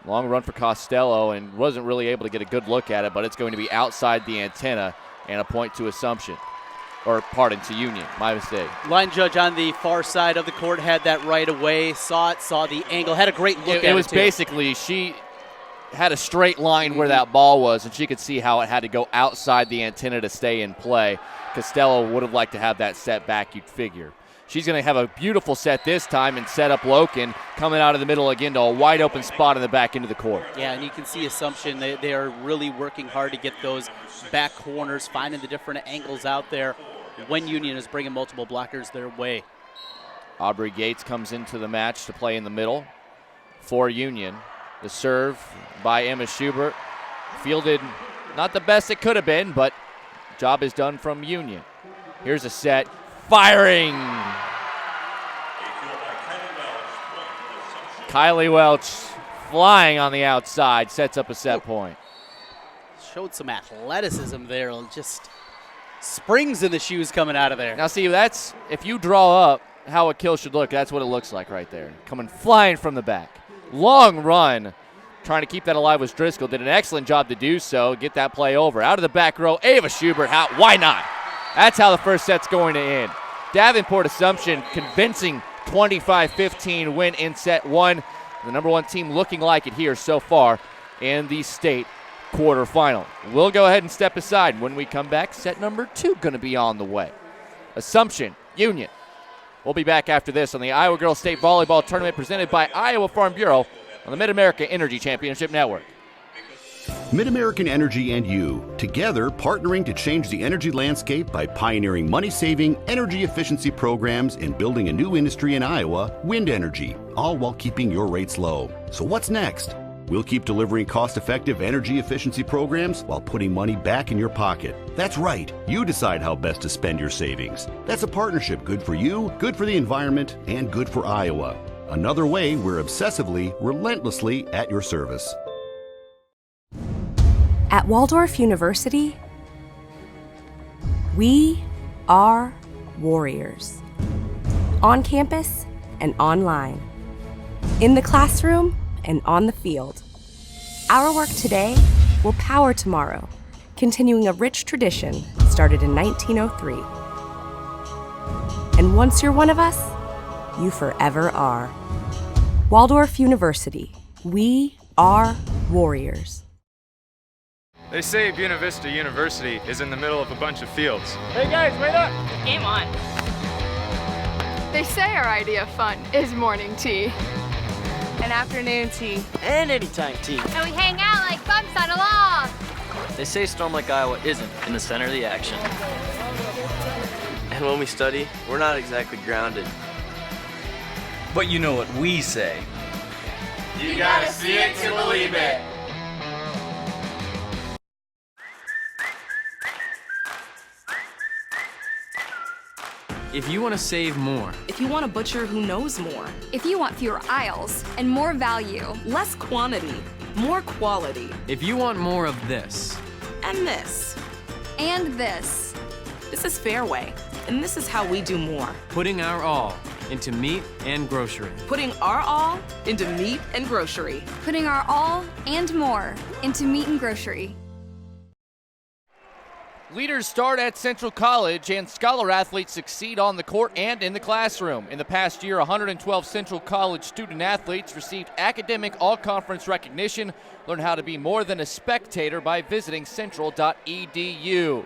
Long run for Costello and wasn't really able to get a good look at it, but it's going to be outside the antenna and a point to Assumption. Or, pardon, to Union. My mistake. Line judge on the far side of the court had that right away. Saw it, saw the angle, had a great look at it. It was basically, she had a straight line where that ball was, and she could see how it had to go outside the antenna to stay in play. Costello would have liked to have that set back, you'd figure. She's going to have a beautiful set this time and set up Loken coming out of the middle again to a wide open spot in the back end of the court. Yeah, and you can see Assumption, they are really working hard to get those back corners, finding the different angles out there when Union is bringing multiple blockers their way. Aubrey Gates comes into the match to play in the middle for Union. The serve by Emma Schubert. Fielded not the best it could have been, but job is done from Union. Here's a set. Firing! Kylie Welch flying on the outside, sets up a set point. Showed some athleticism there, just springs in the shoes coming out of there. Now see, that's, if you draw up how a kill should look, that's what it looks like right there. Coming flying from the back. Long run, trying to keep that alive was Driscoll. Did an excellent job to do so, get that play over. Out of the back row, Ava Schubert, why not? That's how the first set's going to end. Davenport Assumption convincing 25-15 win in set one. The number one team looking like it here so far in the state quarterfinal. We'll go ahead and step aside. When we come back, set number two going to be on the way. Assumption, Union. We'll be back after this on the Iowa Girls State Volleyball Tournament presented by Iowa Farm Bureau on the Mid-America Energy Championship Network. Mid-American Energy and you, together partnering to change the energy landscape by pioneering money-saving, energy efficiency programs and building a new industry in Iowa, wind energy, all while keeping your rates low. So what's next? We'll keep delivering cost-effective energy efficiency programs while putting money back in your pocket. That's right. You decide how best to spend your savings. That's a partnership good for you, good for the environment, and good for Iowa. Another way we're obsessively, relentlessly at your service. At Waldorf University, we are warriors. On campus and online. In the classroom and on the field. Our work today will power tomorrow, continuing a rich tradition started in 1903. And once you're one of us, you forever are. Waldorf University, we are warriors. They say Buena Vista University is in the middle of a bunch of fields. Hey guys, wait up! Game on. They say our idea of fun is morning tea. And afternoon tea. And anytime tea. And we hang out like bumps on a log. They say Storm Lake, Iowa isn't in the center of the action. And when we study, we're not exactly grounded. But you know what we say. You gotta see it to believe it. If you want to save more. If you want a butcher who knows more. If you want fewer aisles and more value. Less quantity, more quality. If you want more of this. And this. And this. This is Fairway, and this is how we do more. Putting our all into meat and grocery. Putting our all into meat and grocery. Putting our all and more into meat and grocery. Leaders start at Central College, and scholar athletes succeed on the court and in the classroom. In the past year, 112 Central College student athletes received academic all-conference recognition. Learn how to be more than a spectator by visiting central.edu.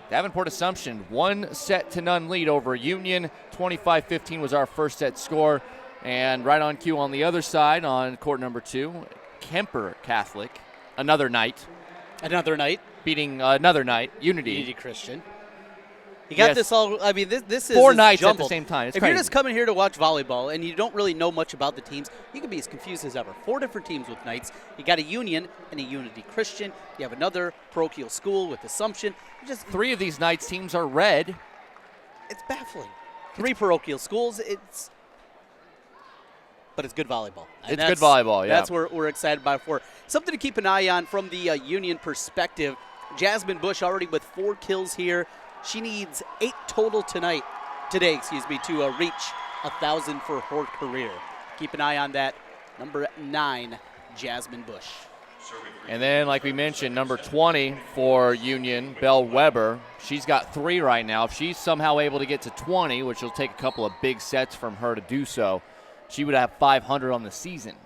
Davenport Assumption, 1-0 lead over Union. 25-15 was our first set score. And right on cue on the other side on court number 2, Kemper Catholic, another night. Beating another night, Unity Christian. You got this all. I mean, this is 4 nights jumbled. at the same time. It's if crazy. You're just coming here to watch volleyball and you don't really know much about the teams, you can be as confused as ever. 4 different teams with nights. You got a Union and a Unity Christian. You have another parochial school with Assumption. Just 3 of these nights teams are red. It's baffling. 3 parochial schools. But it's good volleyball. And it's good volleyball, yeah. That's what we're excited about for. Something to keep an eye on from the Union perspective. Jasmine Bush already with 4 kills here. She needs 8 total today, to reach 1,000 for her career. Keep an eye on that. Number 9, Jasmine Bush. And then, like we mentioned, number 20 for Union, Belle Weber. She's got 3 right now. If she's somehow able to get to 20, which will take a couple of big sets from her to do so, she would have 500 on the season.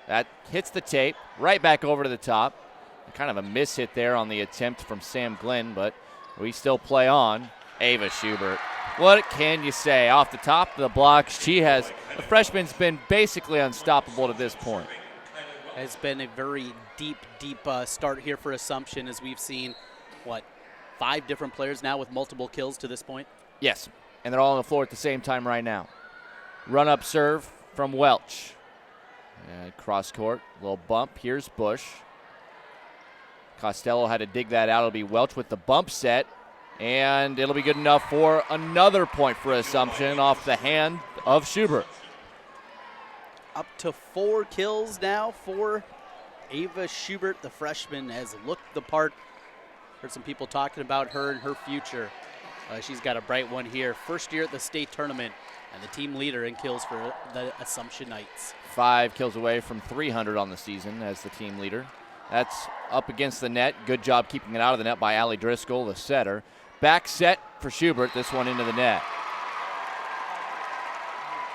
That hits the tape, right back over to the top. Kind of a miss hit there on the attempt from Sam Glenn, but we still play on. Ava Schubert. What can you say? Off the top of the block, the freshman's been basically unstoppable to this point. It's been a very deep start here for Assumption, as we've seen, 5 different players now with multiple kills to this point? Yes, and they're all on the floor at the same time right now. Run-up serve from Welch. And cross court, little bump. Here's Bush. Costello had to dig that out. It'll be Welch with the bump set, and it'll be good enough for another point for Assumption off the hand of Schubert. Up to 4 kills now for Ava Schubert. The freshman has looked the part. Heard some people talking about her and her future. She's got a bright one here. First year at the state tournament, and the team leader in kills for the Assumption Knights. 5 kills away from 300 on the season as the team leader. That's up against the net. Good job keeping it out of the net by Allie Driscoll, the setter. Back set for Schubert, this one into the net.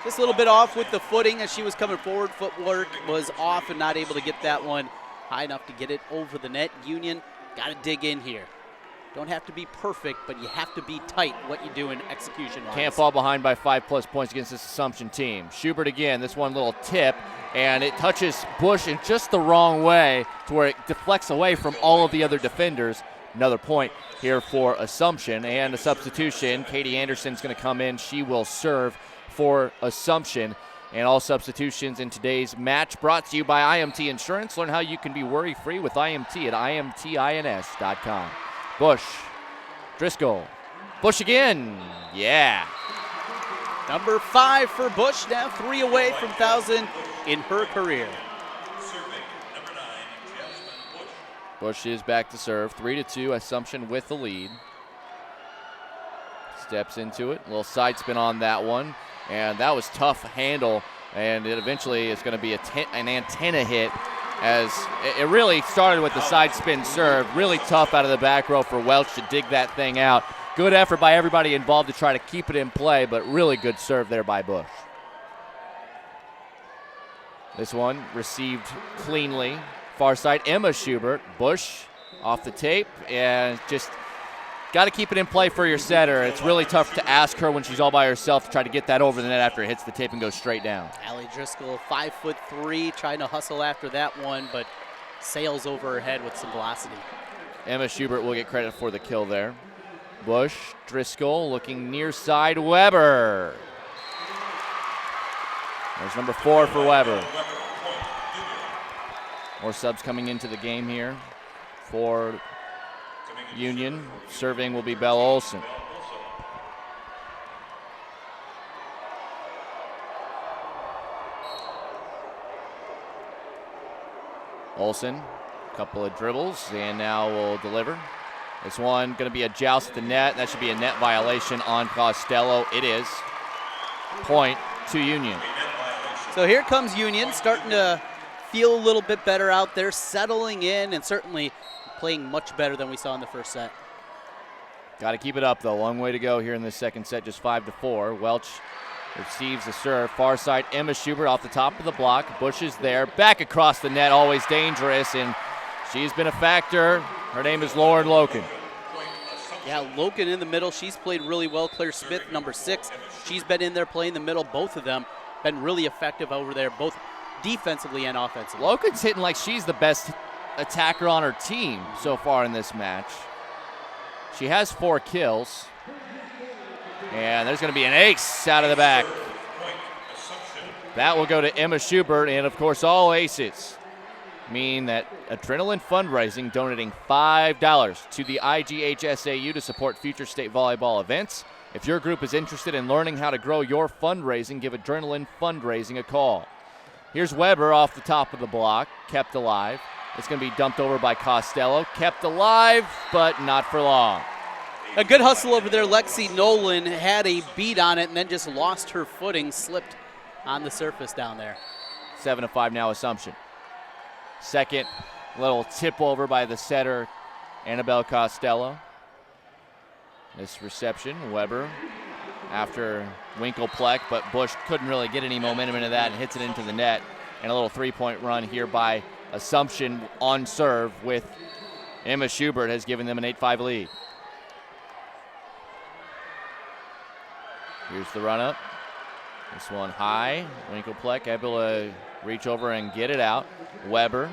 Just a little bit off with the footing as she was coming forward. Footwork was off and not able to get that one high enough to get it over the net. Union got to dig in here. Don't have to be perfect, but you have to be tight what you do in execution-wise. Can't fall behind by 5+ points against this Assumption team. Schubert again, this one little tip, and it touches Bush in just the wrong way to where it deflects away from all of the other defenders. Another point here for Assumption, and a substitution. Katie Anderson's going to come in. She will serve for Assumption. And all substitutions in today's match brought to you by IMT Insurance. Learn how you can be worry-free with IMT at imtins.com. Bush, Driscoll, Bush again, yeah. Number 5 for Bush, now 3 away from 1,000 in her career. Bush is back to serve, 3-2, Assumption with the lead. Steps into it, a little side spin on that one, and that was tough handle, and it eventually is going to be an antenna hit, as it really started with the side spin serve. Really tough out of the back row for Welch to dig that thing out. Good effort by everybody involved to try to keep it in play, but really good serve there by Bush. This one received cleanly. Far side, Emma Schubert. Bush off the tape, and just got to keep it in play for your setter. It's really tough to ask her when she's all by herself to try to get that over the net after it hits the tape and goes straight down. Allie Driscoll, 5'3", trying to hustle after that one, but sails over her head with some velocity. Emma Schubert will get credit for the kill there. Bush, Driscoll looking near side, Weber. There's number 4 for Weber. More subs coming into the game here for Union. Serving will be Belle Olson. Olson, a couple of dribbles, and now will deliver. This one going to be a joust at the net. That should be a net violation on Costello. It is. Point to Union. So here comes Union, starting to feel a little bit better out there, settling in, and certainly playing much better than we saw in the first set. Got to keep it up, though. Long way to go here in this second set, just 5-4. Welch receives the serve. Far side, Emma Schubert off the top of the block. Bush is there. Back across the net, always dangerous, and she's been a factor. Her name is Lauren Loken. Yeah, Loken in the middle. She's played really well. Claire Smith, number 6. She's been in there playing the middle. Both of them been really effective over there, both defensively and offensively. Loken's hitting like she's the best attacker on her team so far in this match. She has 4 kills. And there's going to be an ace out of the back. That will go to Emma Schubert, and of course all aces mean that Adrenaline Fundraising donating $5 to the IGHSAU to support future state volleyball events. If your group is interested in learning how to grow your fundraising, give Adrenaline Fundraising a call. Here's Weber off the top of the block, kept alive. It's going to be dumped over by Costello, kept alive, but not for long. A good hustle over there. Lexi Nolan had a beat on it and then just lost her footing, slipped on the surface down there. 7-5 now, Assumption. Second little tip over by the setter, Annabelle Costello. This reception, Weber after Winklepleck, but Bush couldn't really get any momentum into that and hits it into the net. And a little 3-point run here by Assumption on serve with Emma Schubert has given them an 8-5 lead. Here's the run up. This one high. Winklepleck able to reach over and get it out. Weber.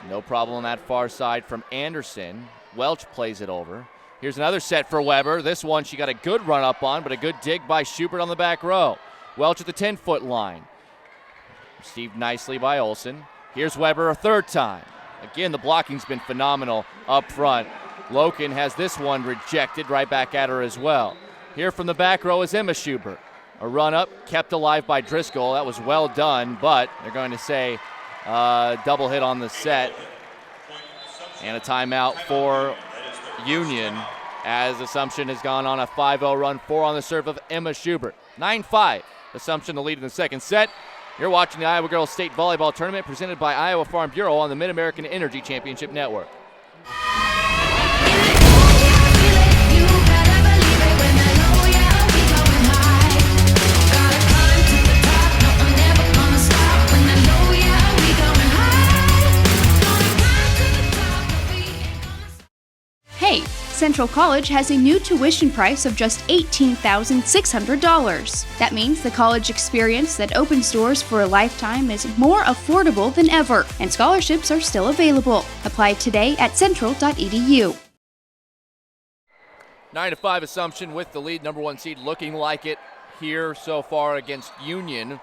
No problem on that far side from Anderson. Welch plays it over. Here's another set for Weber. This one she got a good run up on, but a good dig by Schubert on the back row. Welch at the 10-foot line. Received nicely by Olsen. Here's Weber a third time. Again, the blocking's been phenomenal up front. Loken has this one rejected right back at her as well. Here from the back row is Emma Schubert. A run up, kept alive by Driscoll. That was well done, but they're going to say double hit on the set. And a timeout for Union as Assumption has gone on a 5-0 run, 4 on the serve of Emma Schubert. 9-5, Assumption the lead in the second set. You're watching the Iowa Girls State Volleyball Tournament presented by Iowa Farm Bureau on the Mid-American Energy Championship Network. Hey, Central College has a new tuition price of just $18,600. That means the college experience that opens doors for a lifetime is more affordable than ever, and scholarships are still available. Apply today at central.edu. 9-5 Assumption with the lead, number 1 seed looking like it here so far against Union.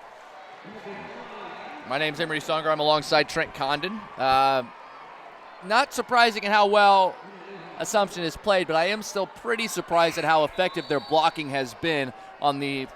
My name's Emery Songer. I'm alongside Trent Condon. Not surprising at how well Assumption has played, but I am still pretty surprised at how effective their blocking has been on the,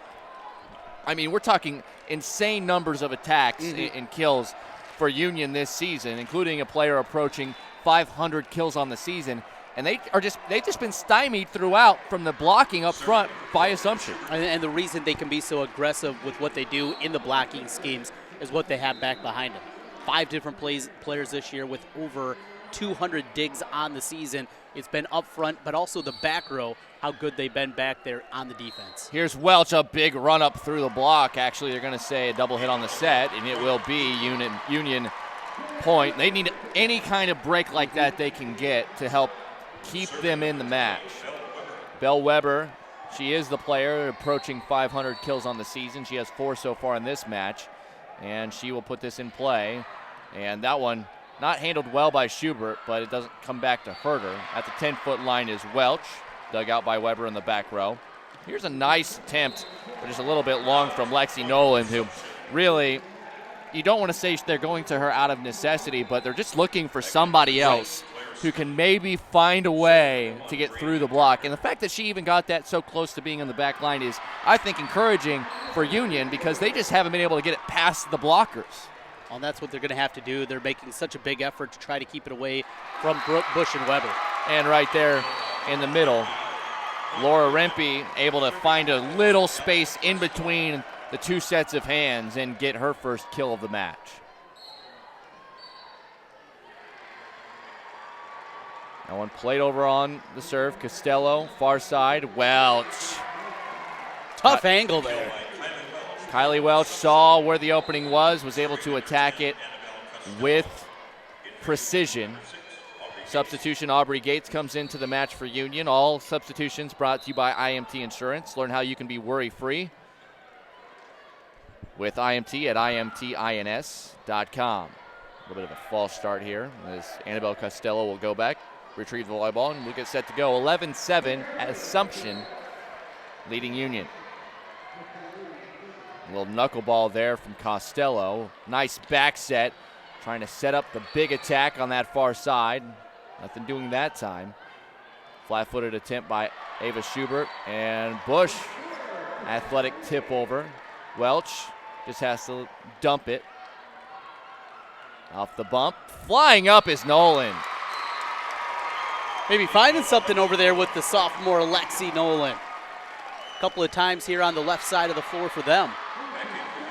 I mean, we're talking insane numbers of attacks and kills for Union this season, including a player approaching 500 kills on the season. And they've just been stymied throughout from the blocking up front by Assumption. And the reason they can be so aggressive with what they do in the blocking schemes is what they have back behind them. 5 different players this year with over 200 digs on the season. It's been up front, but also the back row, how good they've been back there on the defense. Here's Welch, a big run up through the block. Actually, they're going to say a double hit on the set, and it will be Union point. They need any kind of break like that they can get to help keep them in the match. Belle Weber, she is the player approaching 500 kills on the season. She has 4 so far in this match, and she will put this in play. And that one not handled well by Schubert, but it doesn't come back to hurt her. At the 10-foot line is Welch, dug out by Weber in the back row. Here's a nice attempt, but just a little bit long from Lexi Nolan, who really, you don't want to say they're going to her out of necessity, but they're just looking for somebody else who can maybe find a way to get through the block. And the fact that she even got that so close to being on the back line is, I think, encouraging for Union because they just haven't been able to get it past the blockers. Well, that's what they're going to have to do. They're making such a big effort to try to keep it away from Bush and Weber. And right there in the middle, Laura Rempe able to find a little space in between the 2 sets of hands and get her first kill of the match. That one played over on the serve. Costello, far side. Welch. Tough angle there. Kylie Welch saw where the opening was able to attack it with precision. Substitution, Aubrey Gates comes into the match for Union. All substitutions brought to you by IMT Insurance. Learn how you can be worry-free with IMT at imtins.com. A little bit of a false start here as Annabelle Costello will go back, retrieve the volleyball, and we'll get set to go. 11-7, Assumption leading Union. A little knuckleball there from Costello. Nice back set, trying to set up the big attack on that far side. Nothing doing that time. Flat-footed attempt by Ava Schubert, and Bush. Athletic tip over. Welch just has to dump it. Off the bump. Flying up is Nolan. Maybe finding something over there with the sophomore Lexi Nolan. A couple of times here on the left side of the floor for them.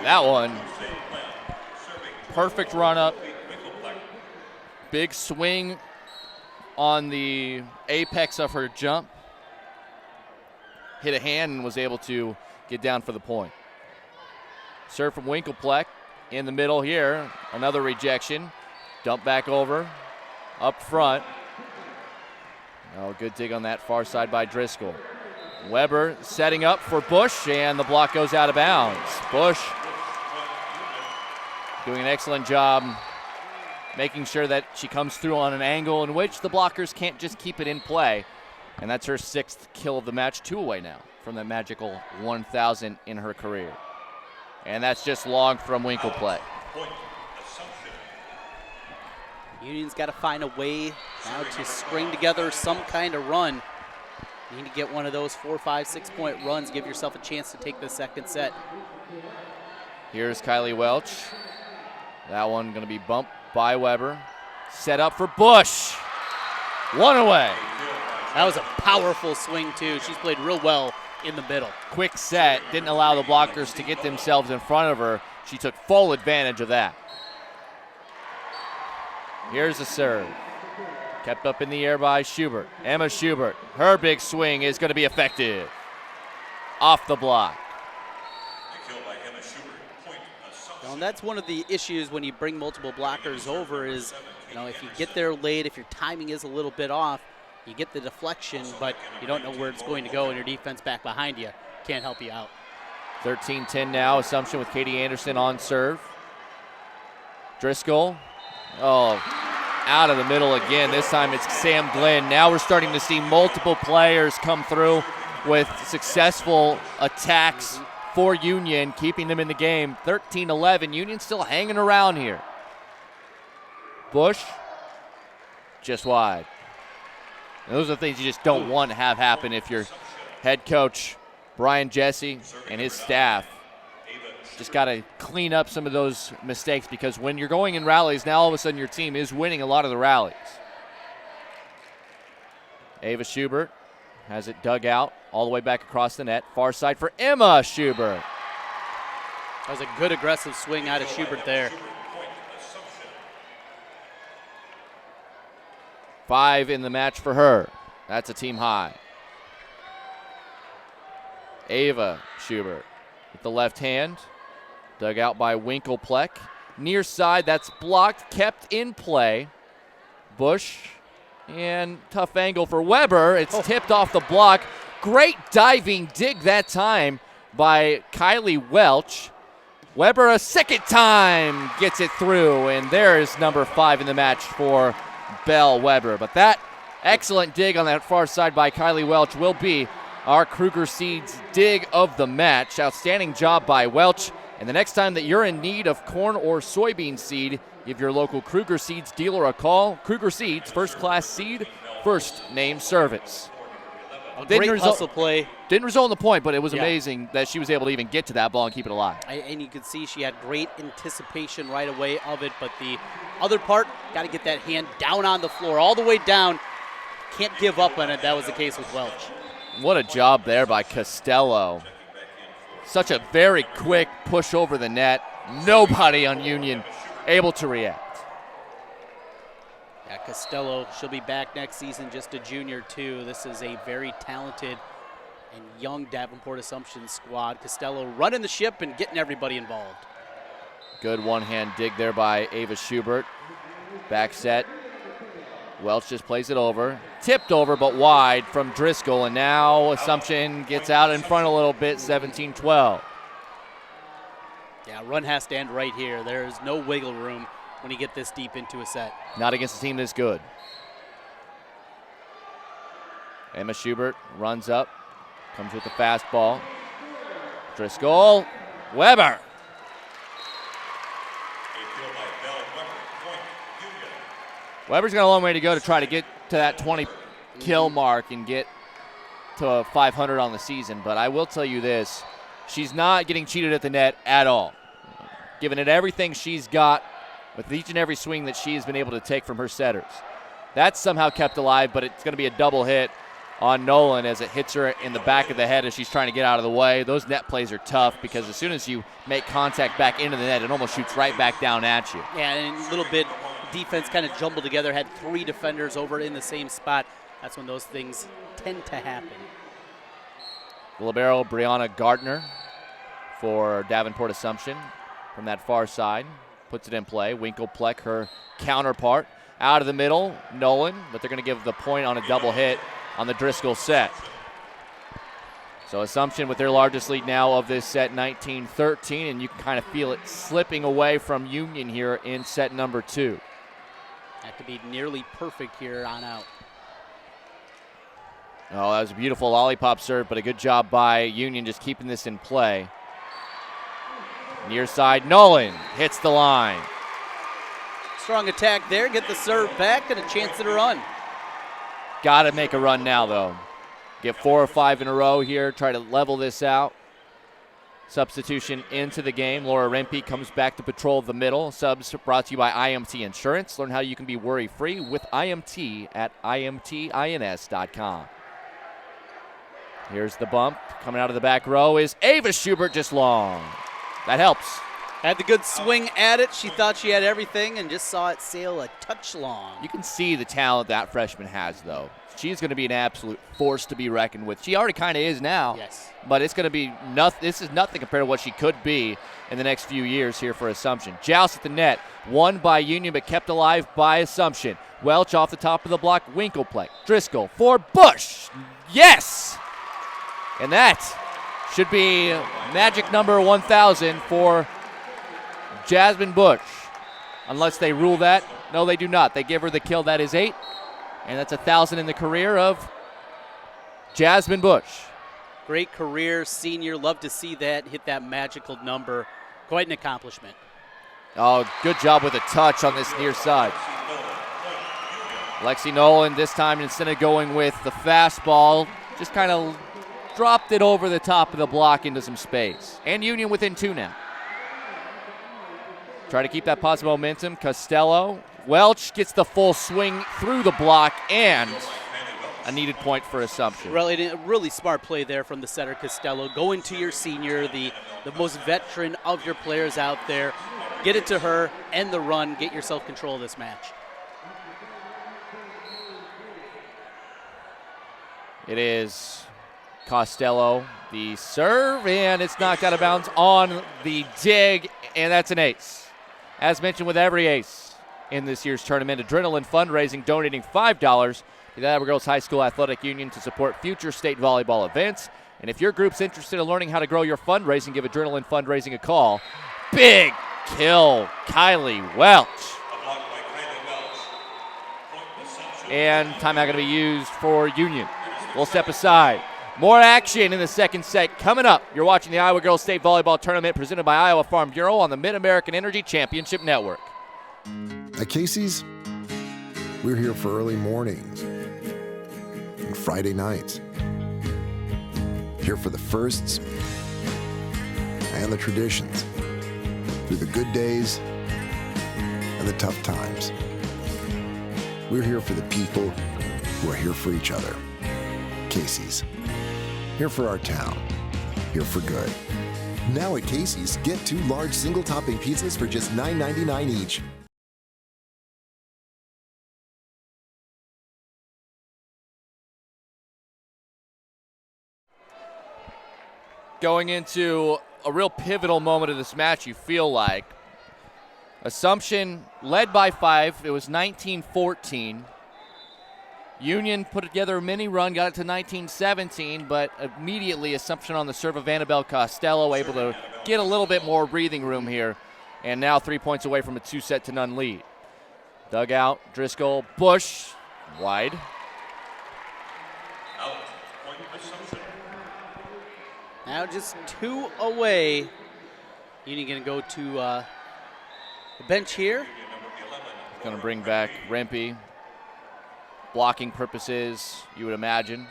That one. Perfect run up. Big swing on the apex of her jump. Hit a hand and was able to get down for the point. Serve from Winkelpleck in the middle here. Another rejection. Dump back over. Up front. Oh, good dig on that far side by Driscoll. Weber setting up for Bush, and the block goes out of bounds. Bush doing an excellent job making sure that she comes through on an angle in which the blockers can't just keep it in play. And that's her 6th kill of the match, 2 away now from that magical 1,000 in her career. And that's just long from Winkelpleck. Union's got to find a way now to string together some kind of run. You need to get one of those 4, 5, 6-point runs, give yourself a chance to take the second set. Here's Kylie Welch. That one going to be bumped by Weber. Set up for Bush. 1 away. That was a powerful swing, too. She's played real well in the middle. Quick set. Didn't allow the blockers to get themselves in front of her. She took full advantage of that. Here's the serve. Kept up in the air by Schubert. Emma Schubert. Her big swing is going to be effective. Off the block. And that's one of the issues when you bring multiple blockers over is, if you get there late, if your timing is a little bit off, you get the deflection, but you don't know where it's going to go, and your defense back behind you can't help you out. 13-10 now. Assumption with Katie Anderson on serve. Driscoll. Oh, out of the middle again. This time it's Sam Glenn. Now we're starting to see multiple players come through with successful attacks for Union, keeping them in the game. 13-11. Union still hanging around here. Bush, just wide. Those are the things you just don't want to have happen if you're head coach Brian Jesse and his staff. Just got to clean up some of those mistakes, because when you're going in rallies, now all of a sudden your team is winning a lot of the rallies. Ava Schubert has it dug out all the way back across the net. Far side for Emma Schubert. That was a good aggressive swing out of Schubert there. 5 in the match for her. That's a team high. Ava Schubert with the left hand. Dug out by Winkelpleck. Near side, that's blocked, kept in play. Bush, and tough angle for Weber. It's tipped off the block. Great diving dig that time by Kylie Welch. Weber a second time gets it through, and there's number 5 in the match for Belle Weber. But that excellent dig on that far side by Kylie Welch will be our Kruger Seeds dig of the match. Outstanding job by Welch. And the next time that you're in need of corn or soybean seed, give your local Kruger Seeds dealer a call. Kruger Seeds, first-class seed, first name service. Great hustle play. Didn't result in the point, but it was amazing that she was able to even get to that ball and keep it alive. And you could see she had great anticipation right away of it, but the other part, got to get that hand down on the floor, all the way down. Can't give up on it. That was the case with Welch. What a job there by Costello. Such a very quick push over the net. Nobody on Union able to react. Yeah, Costello, she'll be back next season, just a junior too. This is a very talented and young Davenport Assumption squad. Costello running the ship and getting everybody involved. Good one-hand dig there by Ava Schubert. Back set. Welch just plays it over. Tipped over, but wide from Driscoll. And now Assumption gets out in front a little bit, 17-12. Yeah, run has to end right here. There's no wiggle room when you get this deep into a set. Not against a team this good. Emma Schubert runs up, comes with the fastball. Driscoll, Weber. Weber's got a long way to go to try to get to that 20 kill mark and get to 500 on the season. But I will tell you this, she's not getting cheated at the net at all. Giving it everything she's got with each and every swing that she has been able to take from her setters. That's somehow kept alive, but it's going to be a double hit on Nolan as it hits her in the back of the head as she's trying to get out of the way. Those net plays are tough because as soon as you make contact back into the net, it almost shoots right back down at you. Yeah, and a little bit defense kind of jumbled together, had 3 defenders over in the same spot. That's when those things tend to happen. Libero Brianna Gardner for Davenport Assumption from that far side. Puts it in play. Winklepleck, her counterpart. Out of the middle, Nolan, but they're going to give the point on a double hit on the Driscoll set. So Assumption with their largest lead now of this set, 19-13, and you can kind of feel it slipping away from Union here in set number 2. Have to be nearly perfect here on out. Oh, that was a beautiful lollipop serve, but a good job by Union just keeping this in play. Near side, Nolan hits the line. Strong attack there, get the serve back and a chance at a run. Got to make a run now, though. Get 4 or 5 in a row here, try to level this out. Substitution into the game. Laura Rempe comes back to patrol the middle. Subs brought to you by IMT Insurance. Learn how you can be worry-free with IMT at imtins.com. Here's the bump. Coming out of the back row is Ava Schubert, just long. That helps. Had the good swing at it. She thought she had everything and just saw it sail a touch long. You can see the talent that freshman has, though. She's going to be an absolute force to be reckoned with. She already kind of is now. Yes. But it's going to be nothing. This is nothing compared to what she could be in the next few years here for Assumption. Joust at the net. Won by Union, but kept alive by Assumption. Welch off the top of the block. Winklepleck. Driscoll for Bush. Yes! And that should be magic number 1,000 for Jasmine Bush. Unless they rule that. No, they do not. They give her the kill. That is 8. And that's 1,000 in the career of Jasmine Bush. Great career, senior. Love to see that hit that magical number. Quite an accomplishment. Oh, good job with a touch on this near side. Lexi Nolan this time, instead of going with the fastball, just kind of dropped it over the top of the block into some space. And Union within 2 now. Try to keep that positive momentum. Costello. Welch gets the full swing through the block and a needed point for Assumption. Really smart play there from the setter Costello. Going to your senior, the most veteran of your players out there. Get it to her, end the run, get yourself control of this match. It is Costello, the serve, and it's knocked out of bounds on the dig, and that's an ace. As mentioned with every ace in this year's tournament, Adrenaline Fundraising donating $5 to the Iowa Girls High School Athletic Union to support future state volleyball events. And if your group's interested in learning how to grow your fundraising, give Adrenaline Fundraising a call. Big kill, Kylie Welch. And timeout going to be used for Union. We'll step aside. More action in the second set coming up. You're watching the Iowa Girls State Volleyball Tournament presented by Iowa Farm Bureau on the Mid-American Energy Championship Network. At Casey's, we're here for early mornings and Friday nights. Here for the firsts and the traditions, through the good days and the tough times. We're here for the people who are here for each other. Casey's, here for our town, here for good. Now at Casey's, get 2 large single topping pizzas for just $9.99 each. going into a real pivotal moment of this match, you feel like. Assumption led by 5. It was 19-14. Union put together a mini run, got it to 19-17, but immediately Assumption on the serve of Annabelle Costello, able to get a little bit more breathing room here, and now 3 points away from a 2-0 lead. Dugout, Driscoll, Bush, wide. Now just 2 away. Union going to go to the bench here. Going to bring back Rempe. Blocking purposes, you would imagine.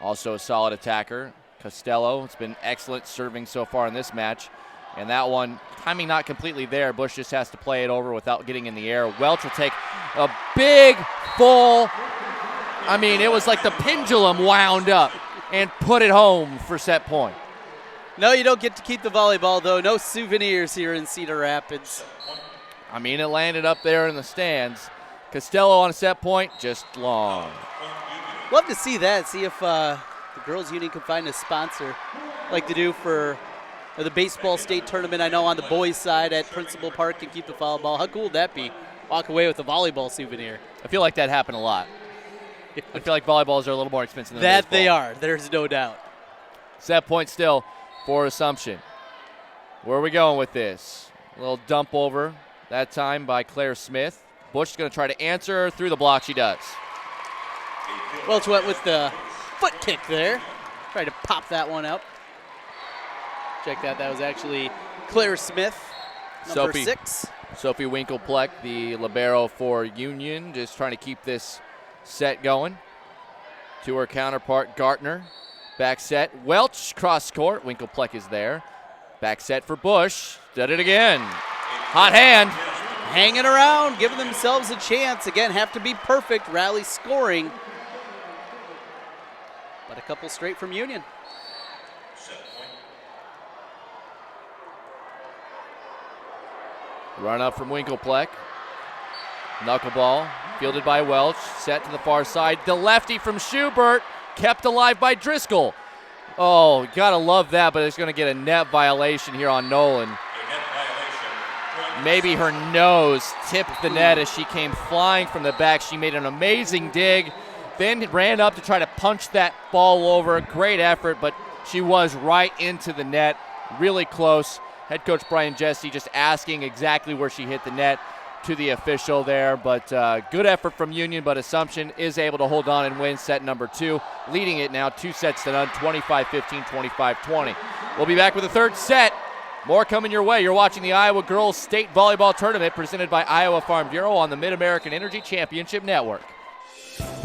Also a solid attacker. Costello, it's been excellent serving so far in this match. And that one, timing not completely there. Bush just has to play it over without getting in the air. Welch will take a big, full, I mean, it was like the pendulum wound up and put it home for set point. No, you don't get to keep the volleyball, though. No souvenirs here in Cedar Rapids. I mean, it landed up there in the stands. Costello on a set point, just long. Love to see that. See if the girls' union can find a sponsor like they do for the baseball state tournament. I know on the boys' side at Principal Park can keep the volleyball. How cool would that be? Walk away with a volleyball souvenir. I feel like that happened a lot. I feel like volleyballs are a little more expensive than that baseball. They are. There's no doubt. Set point still for Assumption. Where are we going with this? A little dump over that time by Claire Smith. Bush is going to try to answer through the block. She does. Welch went with the foot kick there. Tried to pop that one up. Check that. That was actually Claire Smith, number 6. Sophie Winklepleck, the libero for Union, just trying to keep this set going. To her counterpart, Gartner. Back set. Welch cross court. Winklepleck is there. Back set for Bush. Did it again. Hot hand. Hanging around, giving themselves a chance. Again, have to be perfect. Rally scoring. But a couple straight from Union. Run up from Winklepleck. Knuckleball fielded by Welch. Set to the far side. The lefty from Schubert. Kept alive by Driscoll. Oh, gotta love that, but it's going to get a net violation here on Nolan. Maybe her nose tipped the net as she came flying from the back. She made an amazing dig, then ran up to try to punch that ball over. Great effort, but she was right into the net, really close. Head coach Brian Jesse just asking exactly where she hit the net to the official there, but good effort from Union, but Assumption is able to hold on and win set number 2, leading it now 2-0, 25-15, 25-20. We'll be back with the third set. More coming your way. You're watching the Iowa Girls State Volleyball Tournament presented by Iowa Farm Bureau on the Mid-American Energy Championship Network.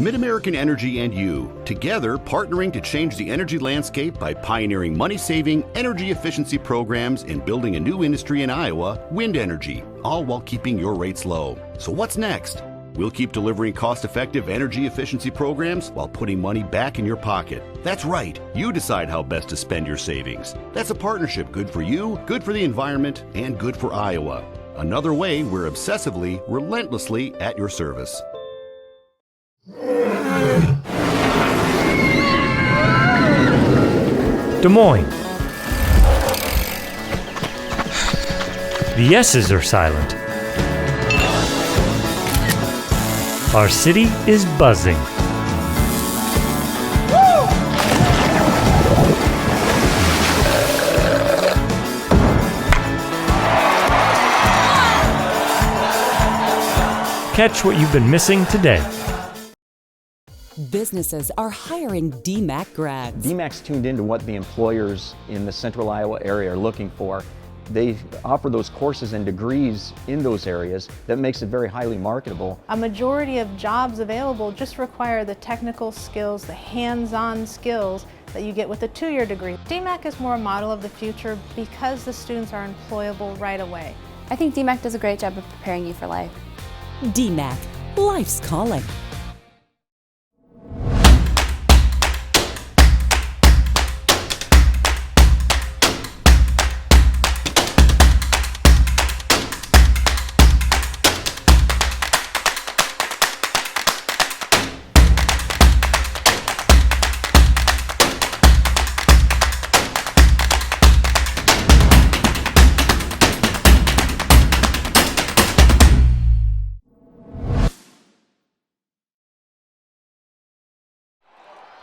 Mid-American Energy and you, together partnering to change the energy landscape by pioneering money-saving, energy efficiency programs and building a new industry in Iowa, wind energy, all while keeping your rates low. So what's next? We'll keep delivering cost-effective energy efficiency programs while putting money back in your pocket. That's right. You decide how best to spend your savings. That's a partnership good for you, good for the environment, and good for Iowa. Another way we're obsessively, relentlessly at your service. Des Moines. The S's are silent. Our city is buzzing. Catch what you've been missing today. Businesses are hiring DMAC grads. DMAC's tuned into what the employers in the central Iowa area are looking for. They offer those courses and degrees in those areas that makes it very highly marketable. A majority of jobs available just require the technical skills, the hands-on skills that you get with a 2-year degree. DMAC is more a model of the future because the students are employable right away. I think DMAC does a great job of preparing you for life. DMAC, life's calling.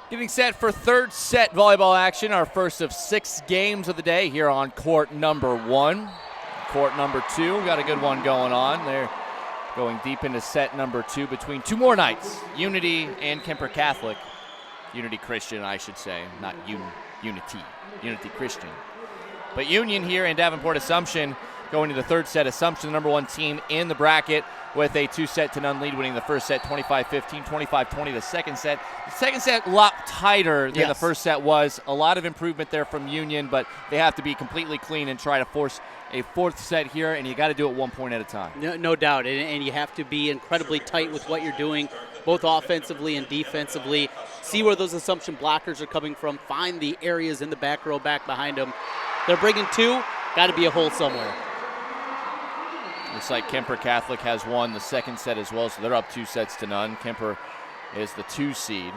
Getting set for third set volleyball action, our first of 6 games of the day here on court number 1. Court number 2, got a good one going on. They're going deep into set number 2 between 2 more nights, Unity and Kemper Catholic. Unity Christian, I should say, not Unity Christian. But Union here and Davenport Assumption going to the third set. Assumption, the number 1 team in the bracket, with a 2-0 lead, winning the first set 25-15, 25-20 the second set. The second set a lot tighter than the first set was. A lot of improvement there from Union, but they have to be completely clean and try to force a fourth set here, and you got to do it 1 point at a time. No doubt, and you have to be incredibly tight with what you're doing, both offensively and defensively. See where those Assumption blockers are coming from. Find the areas in the back row back behind them. They're bringing 2. Got to be a hole somewhere. Looks like Kemper Catholic has won the second set as well, so they're up 2-0. Kemper is the 2 seed.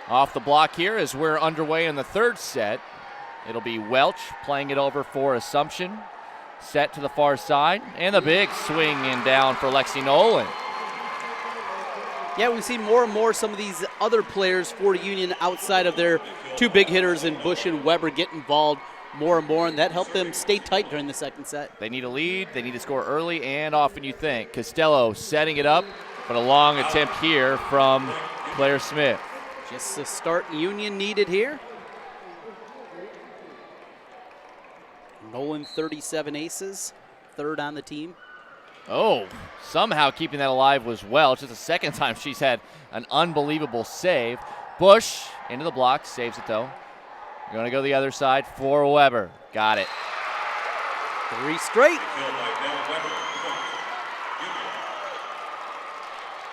Off the block here as we're underway in the third set. It'll be Welch playing it over for Assumption. Set to the far side, and the big swing and down for Lexi Nolan. Yeah, we've seen more and more some of these other players for Union outside of their 2 big hitters in Bush and Weber get involved more and more, and that helped them stay tight during the second set. They need a lead, they need to score early and often, you think. Costello setting it up, but a long attempt here from Claire Smith. Just the start Union needed here. Nolan 37 aces, 3rd on the team. Oh, somehow keeping that alive was Welch. It's the second time she's had an unbelievable save. Bush into the block, saves it though. Going to go the other side for Weber. Got it. 3 straight.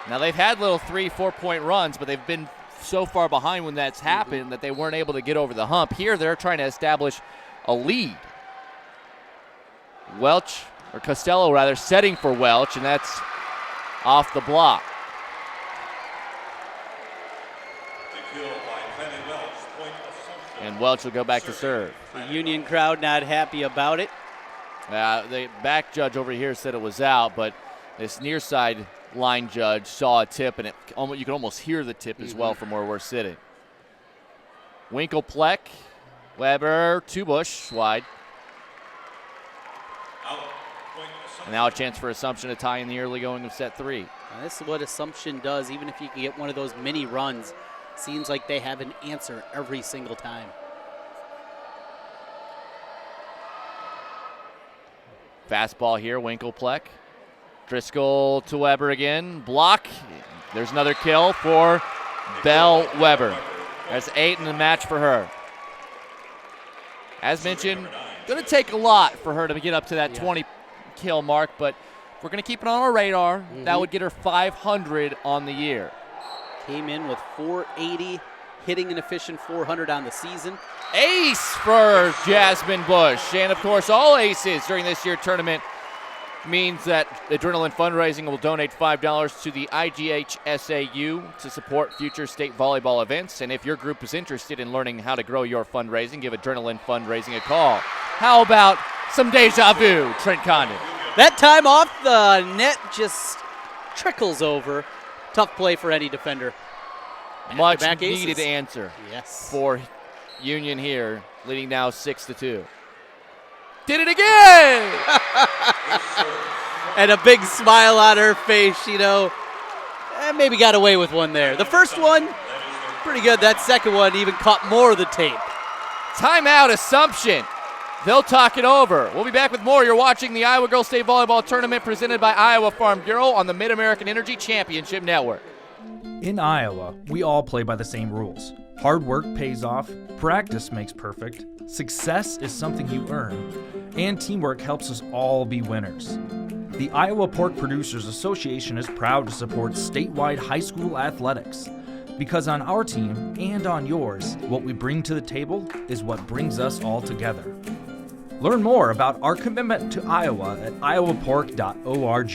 Now they've had little 3-4 point runs, but they've been so far behind when that's happened that they weren't able to get over the hump. Here they're trying to establish a lead. Welch, or Costello rather, setting for Welch, and that's off the block. And Welch will go back to serve. The Union crowd not happy about it. The back judge over here said it was out, but this near side line judge saw a tip, and you can almost hear the tip as well from where we're sitting. Winklepleck, Weber to Bush, wide. And now a chance for Assumption to tie in the early going of set 3. Now this is what Assumption does, even if you can get one of those mini runs. Seems like they have an answer every single time. Fastball here, Winklepleck. Driscoll to Weber again. Block. There's another kill for Belle Weber. That's 8 in the match for her. As mentioned, going to take a lot for her to get up to that 20 kill mark, but if we're going to keep it on our radar, that would get her 500 on the year. Came in with 480, hitting an efficient 400 on the season. Ace for Jasmine Bush. And, of course, all aces during this year's tournament means that Adrenaline Fundraising will donate $5 to the IGHSAU to support future state volleyball events. And if your group is interested in learning how to grow your fundraising, give Adrenaline Fundraising a call. How about some deja vu, Trent Condon? That time off the net just trickles over. Tough play for any defender. Much needed answer. Yes. For Union here, leading now 6-2. Did it again! And a big smile on her face, you know. Maybe got away with one there. The first one, pretty good. That second one even caught more of the tape. Timeout, Assumption. They'll talk it over. We'll be back with more. You're watching the Iowa Girls State Volleyball Tournament presented by Iowa Farm Bureau on the Mid-American Energy Championship Network. In Iowa, we all play by the same rules. Hard work pays off, practice makes perfect, success is something you earn, and teamwork helps us all be winners. The Iowa Pork Producers Association is proud to support statewide high school athletics. Because on our team and on yours, what we bring to the table is what brings us all together. Learn more about our commitment to Iowa at iowapork.org.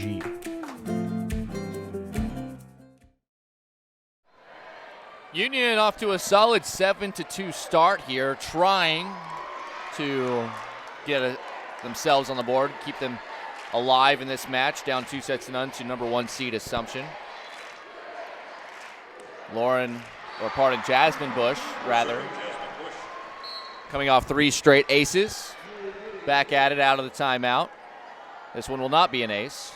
Union off to a solid 7-2 start here, trying to get themselves on the board, keep them alive in this match, down 2-0 to number 1 seed Assumption. Lauren Jasmine Bush, rather. Coming off 3 straight aces. Back at it out of the timeout. This one will not be an ace.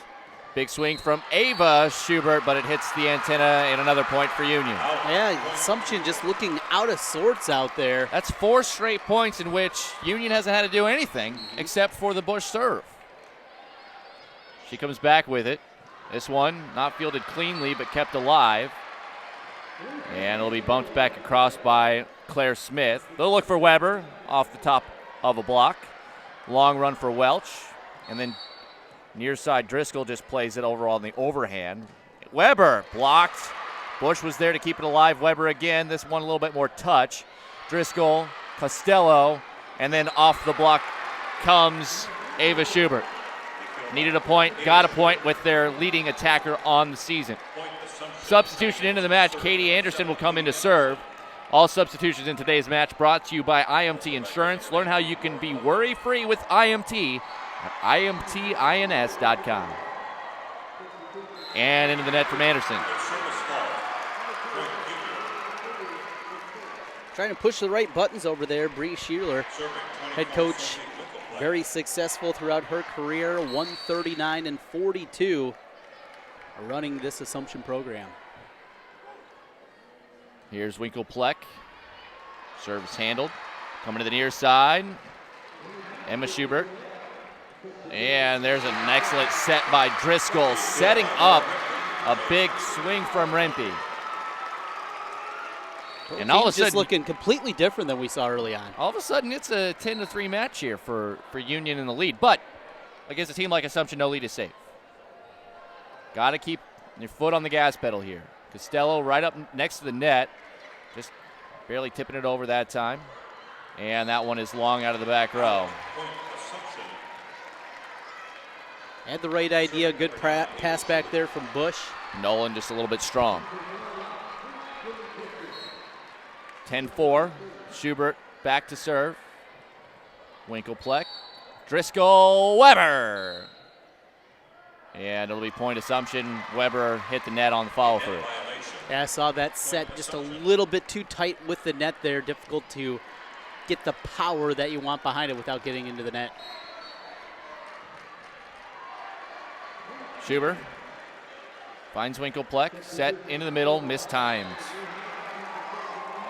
Big swing from Ava Schubert, but it hits the antenna and another point for Union. Yeah, Assumption just looking out of sorts out there. That's 4 straight points in which Union hasn't had to do anything except for the Bush serve. She comes back with it. This one not fielded cleanly but kept alive. And it'll be bumped back across by Claire Smith. They'll look for Weber off the top of a block. Long run for Welch. And then near side Driscoll just plays it over on the overhand. Weber blocked. Bush was there to keep it alive. Weber again. This one a little bit more touch. Driscoll, Costello, and then off the block comes Ava Schubert. Needed a point, got a point with their leading attacker on the season. Substitution into the match, Katie Anderson will come in to serve. All substitutions in today's match brought to you by IMT Insurance. Learn how you can be worry-free with IMT at IMTINS.com. And into the net from Anderson. Trying to push the right buttons over there, Bree Shearer, head coach, very successful throughout her career, 139-42, running this Assumption program. Here's Winkle-Pleck. Service handled. Coming to the near side. Emma Schubert. And there's an excellent set by Driscoll, setting up a big swing from Rempe. And all of a sudden, just looking completely different than we saw early on. All of a sudden, it's a 10-3 match here for Union in the lead. But against a team like Assumption, no lead is safe. Got to keep your foot on the gas pedal here. Costello right up next to the net, just barely tipping it over that time. And that one is long out of the back row. Had the right idea, good pass back there from Bush. Nolan just a little bit strong. 10-4, Schubert back to serve. Winkle-Pleck, Driscoll, Weber. And it'll be point Assumption. Weber hit the net on the follow-through. Yeah, I saw that set just a little bit too tight with the net there. Difficult to get the power that you want behind it without getting into the net. Schubert finds Winkle-Pleck, set into the middle, mistimed.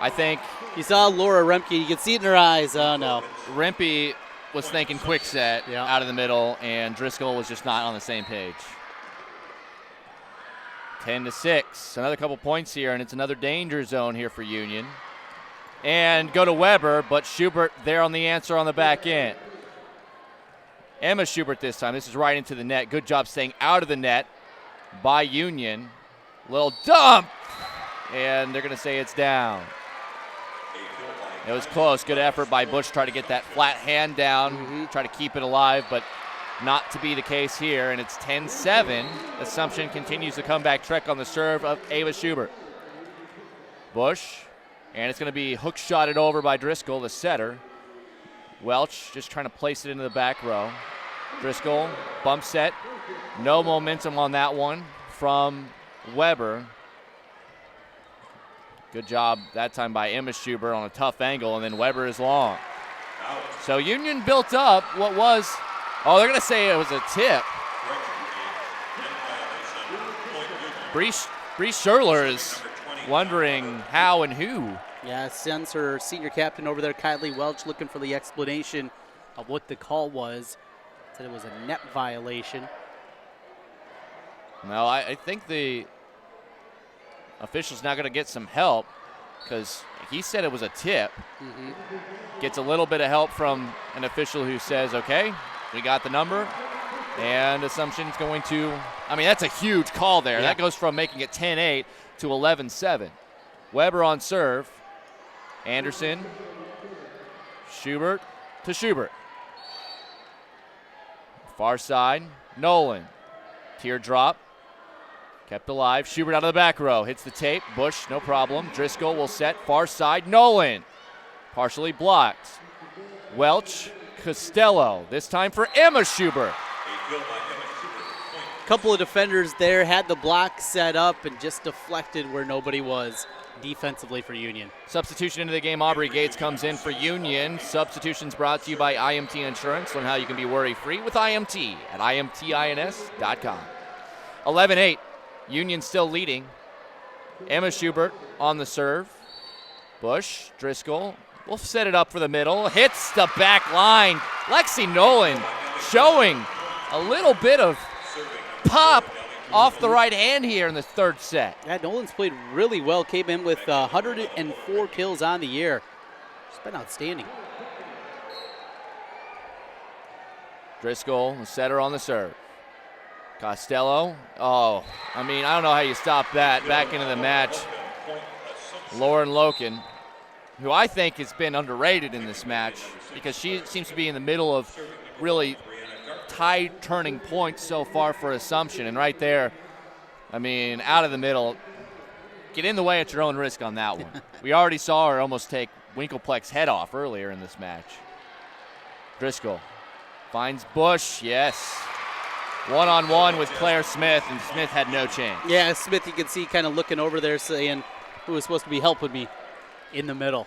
I think you saw Laura Remke. You could see it in her eyes. Oh, no. Rempe was thinking quick set out of the middle, and Driscoll was just not on the same page. 10-6. Another couple points here, and it's another danger zone here for Union. And go to Weber, but Schubert there on the answer on the back end. Emma Schubert this time. This is right into the net. Good job staying out of the net by Union. Little dump, and they're going to say it's down. It was close. Good effort by Bush. Try to get that flat hand down, try to keep it alive, but not to be the case here. And it's 10-7. Assumption continues the comeback trek on the serve of Ava Schubert. Bush, and it's going to be hook shotted over by Driscoll, the setter. Welch just trying to place it into the back row. Driscoll, bump set. No momentum on that one from Weber. Good job that time by Emma Schubert on a tough angle, and then Weber is long. So Union built up what was, they're going to say it was a tip. Bree Scherler is wondering how and who. Yeah, sends her senior captain over there, Kylie Welch, looking for the explanation of what the call was. Said it was a net violation. No, I think the official's now going to get some help because he said it was a tip. Gets a little bit of help from an official who says, okay, we got the number. And Assumption's going to, that's a huge call there. Yeah. That goes from making it 10-8 to 11-7. Weber on serve. Anderson, Schubert to Schubert. Far side, Nolan. Teardrop, kept alive. Schubert out of the back row, hits the tape. Bush, no problem. Driscoll will set, far side, Nolan. Partially blocked. Welch, Costello, this time for Emma Schubert. couple of defenders there, had the block set up and just deflected where nobody was defensively for Union. Substitution into the game, Aubrey Gates comes in for Union. Substitutions brought to you by IMT Insurance. Learn how you can be worry-free with IMT at imtins.com. 11-8, Union still leading. Emma Schubert on the serve. Bush, Driscoll, will set it up for the middle. Hits the back line. Lexi Nolan showing a little bit of pop off the right hand here in the third set. Yeah, Nolan's played really well. Came in with 104 kills on the year. She's been outstanding. Driscoll, the setter on the serve. Costello. Oh, I mean, I don't know how you stop that. Back into the match. Lauren Loken, who I think has been underrated in this match because she seems to be in the middle of really tide turning points so far for Assumption. And right there, I mean, out of the middle, get in the way at your own risk on that one. We already saw her almost take Winkleplex head off earlier in this match. Driscoll finds Bush, yes. One-on-one with Claire Smith, and Smith had no chance. Yeah, Smith you can see kind of looking over there saying, who was supposed to be helping me in the middle.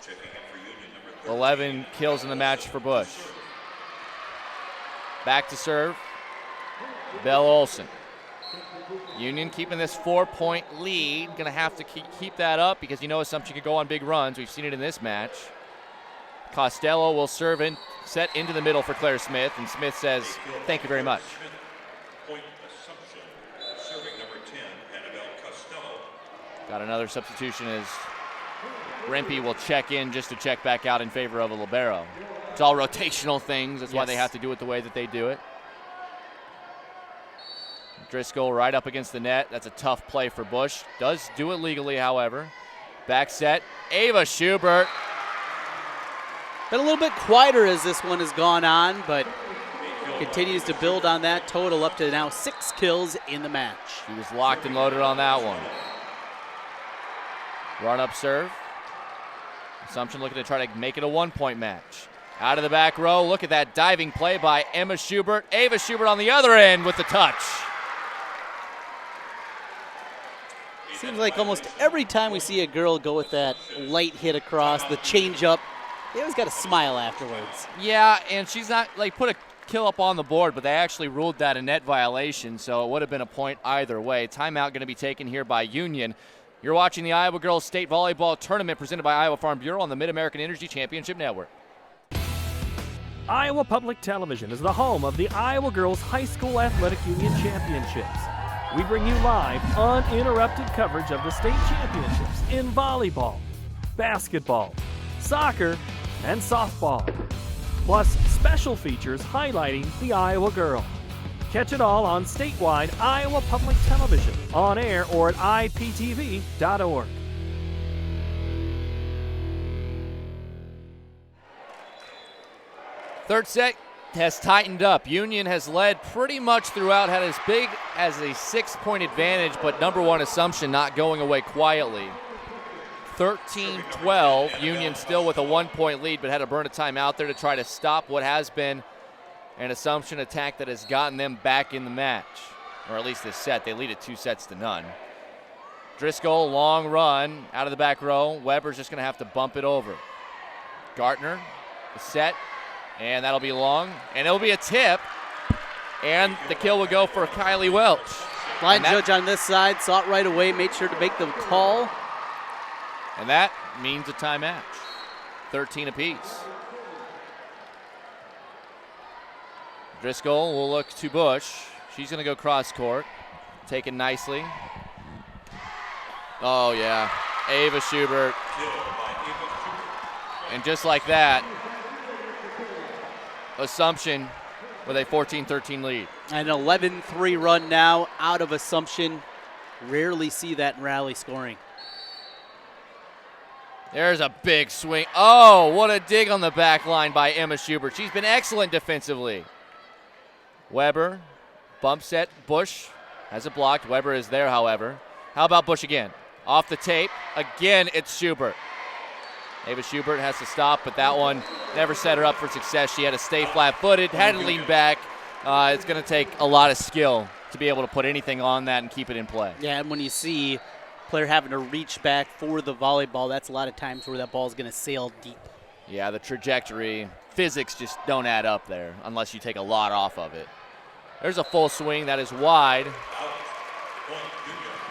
11 kills in the match for Bush. Back to serve, Belle Olson. Union keeping this 4-point lead. Going to have to keep that up because you know Assumption could go on big runs. We've seen it in this match. Costello will serve in, set into the middle for Claire Smith, and Smith says, thank you very much. Got another substitution as Rempe will check in just to check back out in favor of a libero. It's all rotational things. That's why they have to do it the way that they do it. Driscoll right up against the net. That's a tough play for Bush. Does do it legally, however. Back set, Ava Schubert. Been a little bit quieter as this one has gone on, but continues to build on that total up to now 6 kills in the match. He was locked and loaded on that one. Run up serve. Assumption looking to try to make it a 1-point match. Out of the back row, look at that diving play by Emma Schubert. Ava Schubert on the other end with the touch. Seems like almost every time we see a girl go with that light hit across, the change up, they always got a smile afterwards. Yeah, and she's not, like, put a kill up on the board, but they actually ruled that a net violation, so it would have been a point either way. Timeout going to be taken here by Union. You're watching the Iowa Girls State Volleyball Tournament presented by Iowa Farm Bureau on the Mid-American Energy Championship Network. Iowa Public Television is the home of the Iowa Girls High School Athletic Union Championships. We bring you live, uninterrupted coverage of the state championships in volleyball, basketball, soccer, and softball. Plus special features highlighting the Iowa Girl. Catch it all on statewide Iowa Public Television, on air or at iptv.org. Third set has tightened up. Union has led pretty much throughout, had as big as a 6-point advantage, but number one Assumption not going away quietly. 13-12, Union still with a 1-point lead, but had to burn a timeout there to try to stop what has been an Assumption attack that has gotten them back in the match, or at least this set. They lead it 2-0. Driscoll, long run out of the back row. Weber's just going to have to bump it over. Gartner, the set, and that'll be long, and it'll be a tip, and the kill will go for Kylie Welch. Line judge on this side saw it right away, made sure to make the call. And that means a tie match. 13 apiece. Driscoll will look to Bush. She's going to go cross court. Taken nicely. Oh, yeah. Ava Schubert. And just like that, Assumption with a 14-13 lead. An 11-3 run now out of Assumption. Rarely see that in rally scoring. There's a big swing. Oh, what a dig on the back line by Emma Schubert. She's been excellent defensively. Weber, bump set. Bush has it blocked. Weber is there, however. How about Bush again? Off the tape. Again, it's Schubert. Ava Schubert has to stop, but that one never set her up for success. She had to stay flat-footed, had to lean back. It's going to take a lot of skill to be able to put anything on that and keep it in play. Yeah, and when you see player having to reach back for the volleyball, that's a lot of times where that ball is going to sail deep. Yeah, the trajectory, physics just don't add up there unless you take a lot off of it. There's a full swing that is wide.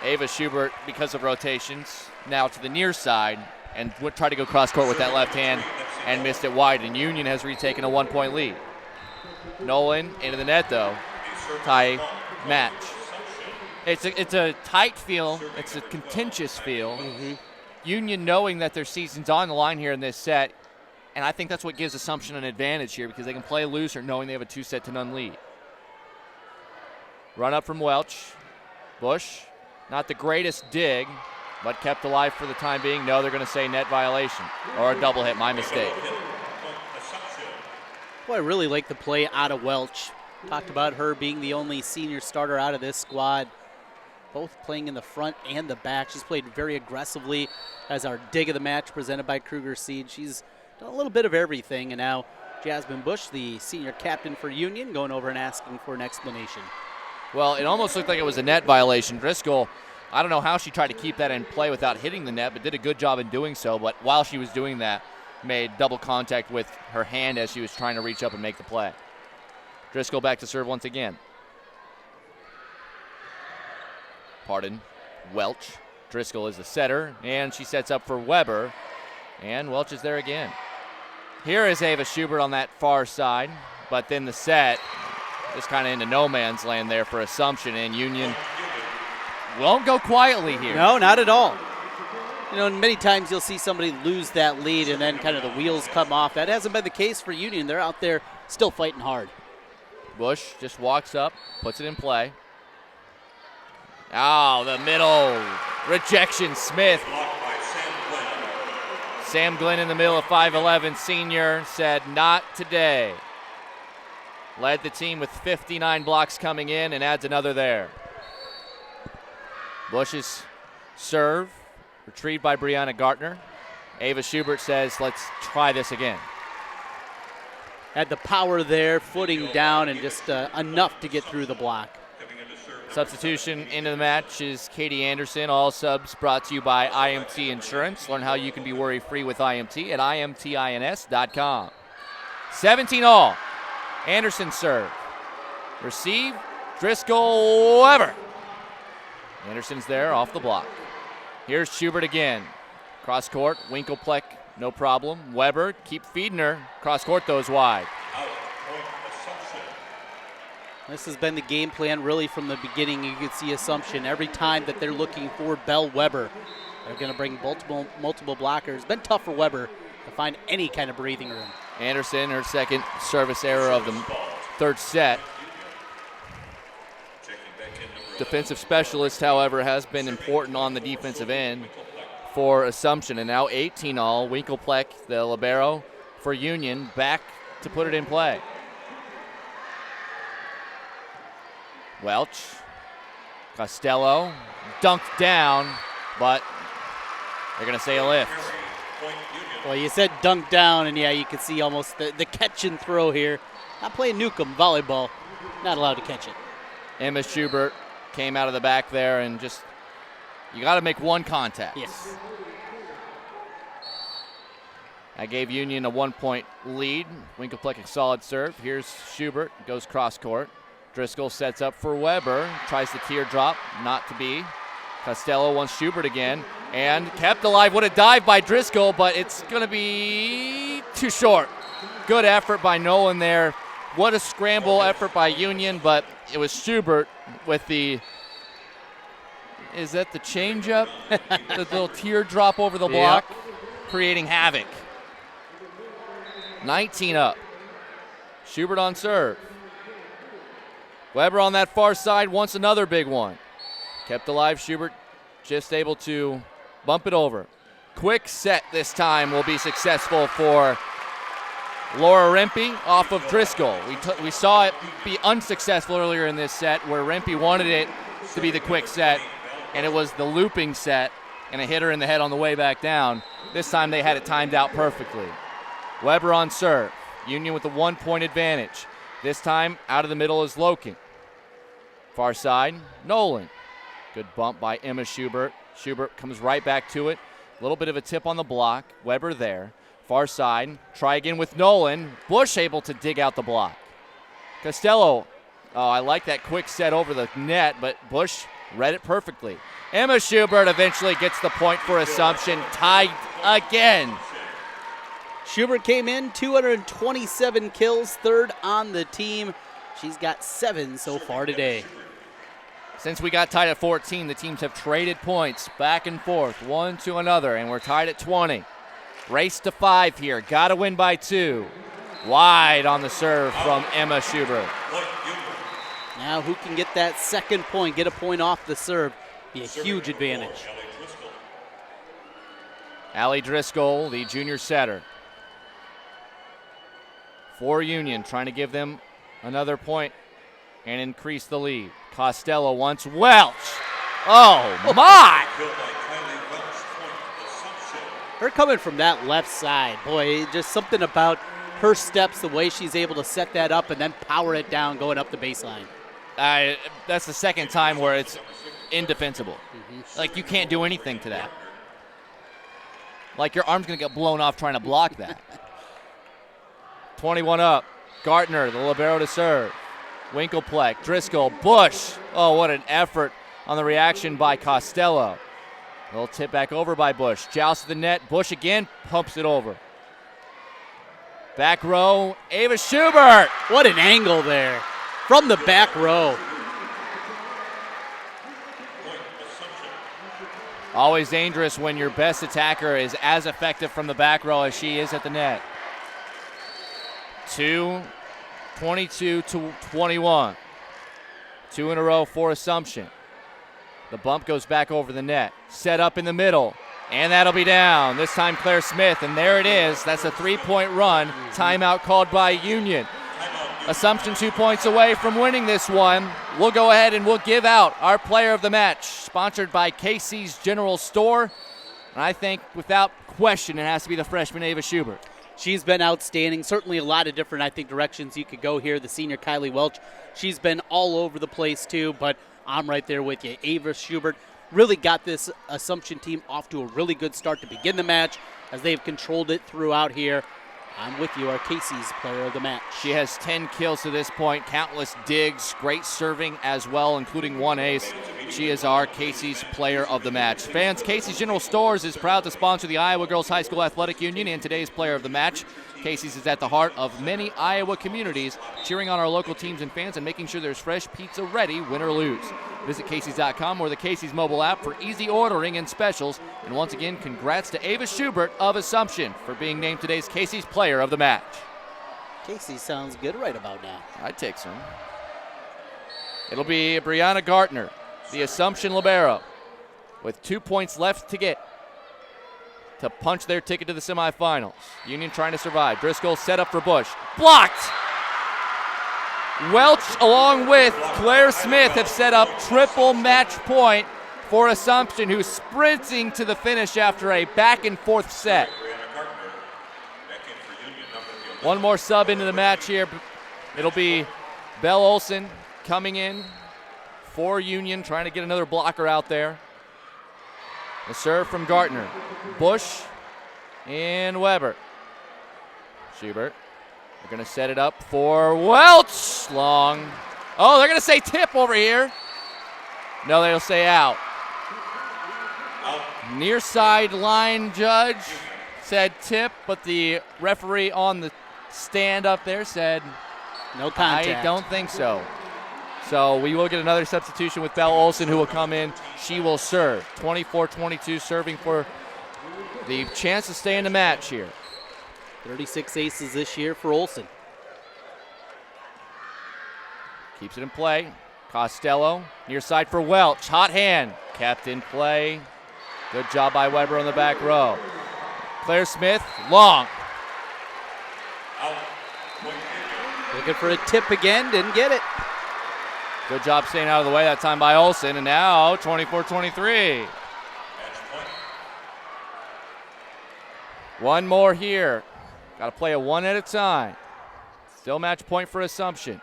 Ava Schubert, because of rotations, now to the near side and would try to go cross court with that left hand and missed it wide. And Union has retaken a 1-point lead. Nolan into the net though. Tie match. It's a tight feel. It's a contentious feel. Union knowing that their season's on the line here in this set. And I think that's what gives Assumption an advantage here because they can play looser knowing they have a 2-set-0 lead. Run up from Welch. Bush, not the greatest dig, but kept alive for the time being. No, they're going to say net violation or a double hit. My mistake. Boy, I really like the play out of Welch. Talked about her being the only senior starter out of this squad. Both playing in the front and the back. She's played very aggressively as our dig of the match presented by Kruger Seed. She's done a little bit of everything, and now Jasmine Bush, the senior captain for Union, going over and asking for an explanation. Well, it almost looked like it was a net violation. Driscoll, I don't know how she tried to keep that in play without hitting the net, but did a good job in doing so. But while she was doing that, made double contact with her hand as she was trying to reach up and make the play. Driscoll back to serve once again. Welch. Driscoll is the setter, and she sets up for Weber. And Welch is there again. Here is Ava Schubert on that far side, but then the set is kind of into no man's land there for Assumption, and Union won't go quietly here. No, not at all. You know, many times you'll see somebody lose that lead and then kind of the wheels come off. That hasn't been the case for Union. They're out there still fighting hard. Bush just walks up, puts it in play. Oh, the middle. Rejection, Smith. Sam Glenn in the middle of 5'11", senior, said not today. Led the team with 59 blocks coming in and adds another there. Bush's serve, retrieved by Brianna Gartner. Ava Schubert says, let's try this again. Had the power there, footing down, and just enough to get through the block. Substitution into the match is Katie Anderson. All subs brought to you by IMT Insurance. Learn how you can be worry-free with IMT at imtins.com. 17 all. Anderson serve. Receive. Driscoll Weber. Anderson's there off the block. Here's Schubert again. Cross court. Winkelpleck, no problem. Weber, keep feeding her. Cross court though is wide. This has been the game plan really from the beginning. You can see Assumption every time that they're looking for Belle Weber. They're going to bring multiple blockers. It's been tough for Weber to find any kind of breathing room. Anderson, her second service error of the third set. Defensive specialist, however, has been important on the defensive end for Assumption. And now 18 all. Winkelpleck, the libero for Union, back to put it in play. Welch, Costello, dunked down, but they're going to say a lift. Well, you said dunked down, and yeah, you can see almost the catch and throw here. Not playing Newcomb volleyball, not allowed to catch it. Emma Schubert came out of the back there and just, you got to make one contact. Yes. I gave Union a 1-point lead. Winkelpleck a solid serve. Here's Schubert, goes cross court. Driscoll sets up for Weber, tries the teardrop, not to be. Costello wants Schubert again, and kept alive. What a dive by Driscoll, but it's going to be too short. Good effort by Nolan there. What a scramble effort by Union, but it was Schubert with the, is that the changeup? The little teardrop over the block, creating havoc. 19 up. Schubert on serve. Weber on that far side wants another big one. Kept alive, Schubert just able to bump it over. Quick set this time will be successful for Laura Rempe off of Driscoll. We saw it be unsuccessful earlier in this set where Rempe wanted it to be the quick set, and it was the looping set and a hitter in the head on the way back down. This time they had it timed out perfectly. Weber on serve. Union with a 1-point advantage. This time out of the middle is Loken. Far side, Nolan. Good bump by Emma Schubert. Schubert comes right back to it. A little bit of a tip on the block. Weber there. Far side, try again with Nolan. Bush able to dig out the block. Costello, oh, I like that quick set over the net, but Bush read it perfectly. Emma Schubert eventually gets the point for Assumption, tied again. Schubert came in, 227 kills, third on the team. She's got 7 so far today. Since we got tied at 14, the teams have traded points back and forth, one to another, and we're tied at 20. Race to 5 here. Got to win by 2. Wide on the serve from Emma Schubert. Now who can get that second point, get a point off the serve, be a huge advantage. Allie Driscoll, the junior setter. For Union, trying to give them another point and increase the lead. Costello wants Welch. Oh, my! Her coming from that left side, boy, just something about her steps, the way she's able to set that up and then power it down going up the baseline. That's the second time where it's indefensible. Like, you can't do anything to that. Like, your arm's going to get blown off trying to block that. 21 up. Gartner, the libero to serve. Winkelpleck, Driscoll, Bush. Oh, what an effort on the reaction by Costello. A little tip back over by Bush. Joust to the net. Bush again pumps it over. Back row, Ava Schubert. What an angle there from the back row. Always dangerous when your best attacker is as effective from the back row as she is at the net. 22 to 21. 2 in a row for Assumption. The bump goes back over the net. Set up in the middle. And that'll be down. This time Claire Smith. And there it is. That's a 3-point run. Timeout called by Union. Assumption 2 points away from winning this one. We'll go ahead and we'll give out our player of the match. Sponsored by Casey's General Store. And I think without question it has to be the freshman Ava Schubert. She's been outstanding. Certainly a lot of different, directions you could go here. The senior Kylie Welch, she's been all over the place too, but I'm right there with you. Ava Schubert really got this Assumption team off to a really good start to begin the match as they've controlled it throughout here. I'm with you, our Casey's player of the match. She has 10 kills to this point, countless digs, great serving as well, including 1 ace. She is our Casey's player of the match. Fans, Casey's General Stores is proud to sponsor the Iowa Girls High School Athletic Union and today's player of the match. Casey's is at the heart of many Iowa communities, cheering on our local teams and fans and making sure there's fresh pizza ready, win or lose. Visit Casey's.com or the Casey's mobile app for easy ordering and specials. And once again, congrats to Ava Schubert of Assumption for being named today's Casey's player of the match. Casey sounds good right about now. I'd take some. It'll be Brianna Gartner, the Assumption libero, with 2 points left to get to punch their ticket to the semifinals. Union trying to survive. Driscoll set up for Bush. Blocked! Welch, along with Claire Smith, have set up triple match point for Assumption, who's sprinting to the finish after a back-and-forth set. One more sub into the match here. It'll be Belle Olson coming in for Union, trying to get another blocker out there. The serve from Gartner. Bush and Weber. Schubert. They're going to set it up for Welch. Long. Oh, they're going to say tip over here. No, they'll say out. Near side line judge said tip, but the referee on the stand up there said no contact. I don't think so. So we will get another substitution with Belle Olson, who will come in. She will serve. 24-22 serving for the chance to stay in the match here. 36 aces this year for Olson. Keeps it in play. Costello near side for Welch. Hot hand. Kept in play. Good job by Weber on the back row. Claire Smith, long. Looking for a tip again, didn't get it. Good job staying out of the way that time by Olson, and now 24-23. One more here. Got to play it one at a time. Still match point for Assumption.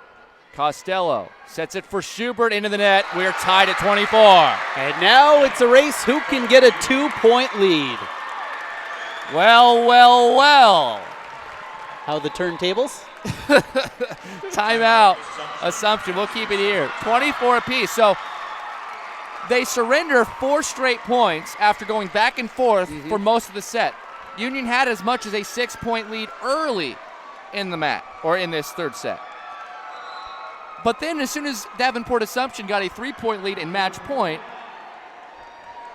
Costello sets it for Schubert into the net. We're tied at 24. And now it's a race who can get a 2-point lead. Well, well, well. How the turntables? Timeout. Assumption. We'll keep it here. 24 apiece. So they surrender 4 straight points after going back and forth for most of the set. Union had as much as a 6-point lead early in the match, or in this third set. But then as soon as Davenport Assumption got a 3-point lead in match point,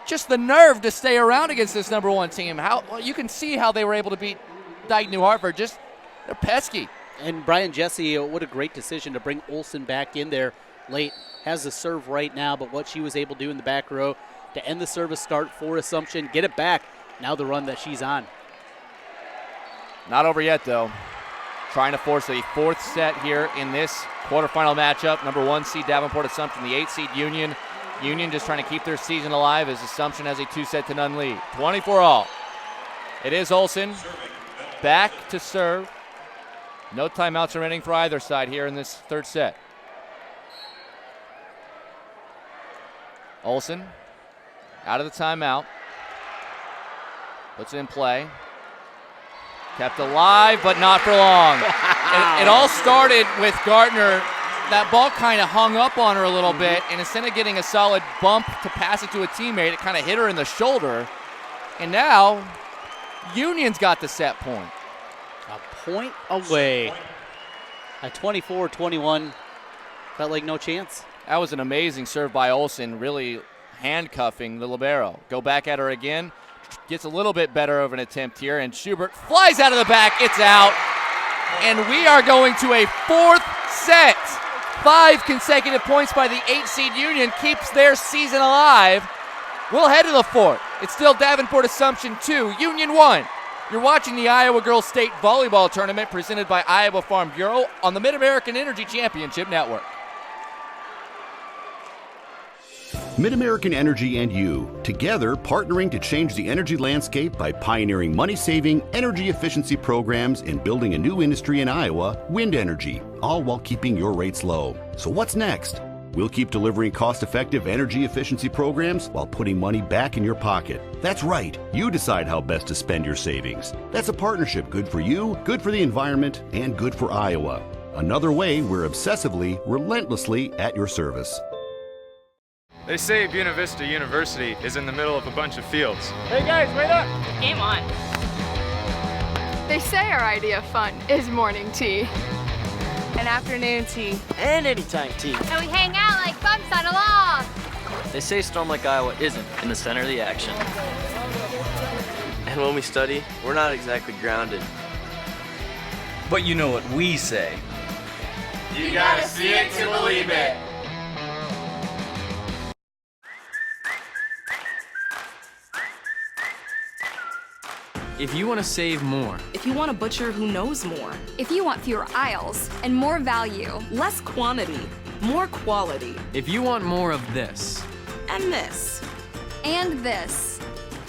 just the nerve to stay around against this number 1 team. You can see how they were able to beat Dyke New Hartford. Just, they're pesky. And Brian Jesse, what a great decision to bring Olsen back in there late. Has the serve right now, but what she was able to do in the back row to end the service start for Assumption, get it back. Now the run that she's on. Not over yet, though. Trying to force a 4th set here in this quarterfinal matchup. Number 1 seed Davenport Assumption, the 8 seed Union. Union just trying to keep their season alive as Assumption has a 2-0 lead. 24-all. It is Olsen back to serve. No timeouts remaining for either side here in this third set. Olsen out of the timeout. Puts it in play. Kept alive, but not for long. It all started with Gardner. That ball kind of hung up on her a little bit, and instead of getting a solid bump to pass it to a teammate, it kind of hit her in the shoulder. And now, Union's got the set point. A point away. At 24-21, felt like no chance. That was an amazing serve by Olsen, really handcuffing the libero. Go back at her again. Gets a little bit better of an attempt here, and Schubert flies out of the back. It's out. And we are going to a 4th set. 5 consecutive points by the 8 seed Union keeps their season alive. We'll head to the 4th. It's still Davenport Assumption 2, Union 1. You're watching the Iowa Girls State Volleyball Tournament presented by Iowa Farm Bureau on the Mid-American Energy Championship Network. Mid-American Energy and you, together partnering to change the energy landscape by pioneering money-saving, energy efficiency programs and building a new industry in Iowa, wind energy, all while keeping your rates low. So what's next? We'll keep delivering cost-effective energy efficiency programs while putting money back in your pocket. That's right. You decide how best to spend your savings. That's a partnership good for you, good for the environment, and good for Iowa. Another way we're obsessively, relentlessly at your service. They say Buena Vista University is in the middle of a bunch of fields. Hey guys, wait up! Game on. They say our idea of fun is morning tea. And afternoon tea. And anytime tea. And we hang out like bumps on a log. They say Storm Lake, Iowa isn't in the center of the action. And when we study, we're not exactly grounded. But you know what we say. You gotta see it to believe it. If you want to save more, If you want a butcher who knows more, If you want fewer aisles and more value, less quantity, more quality, if you want more of this, and this. and this,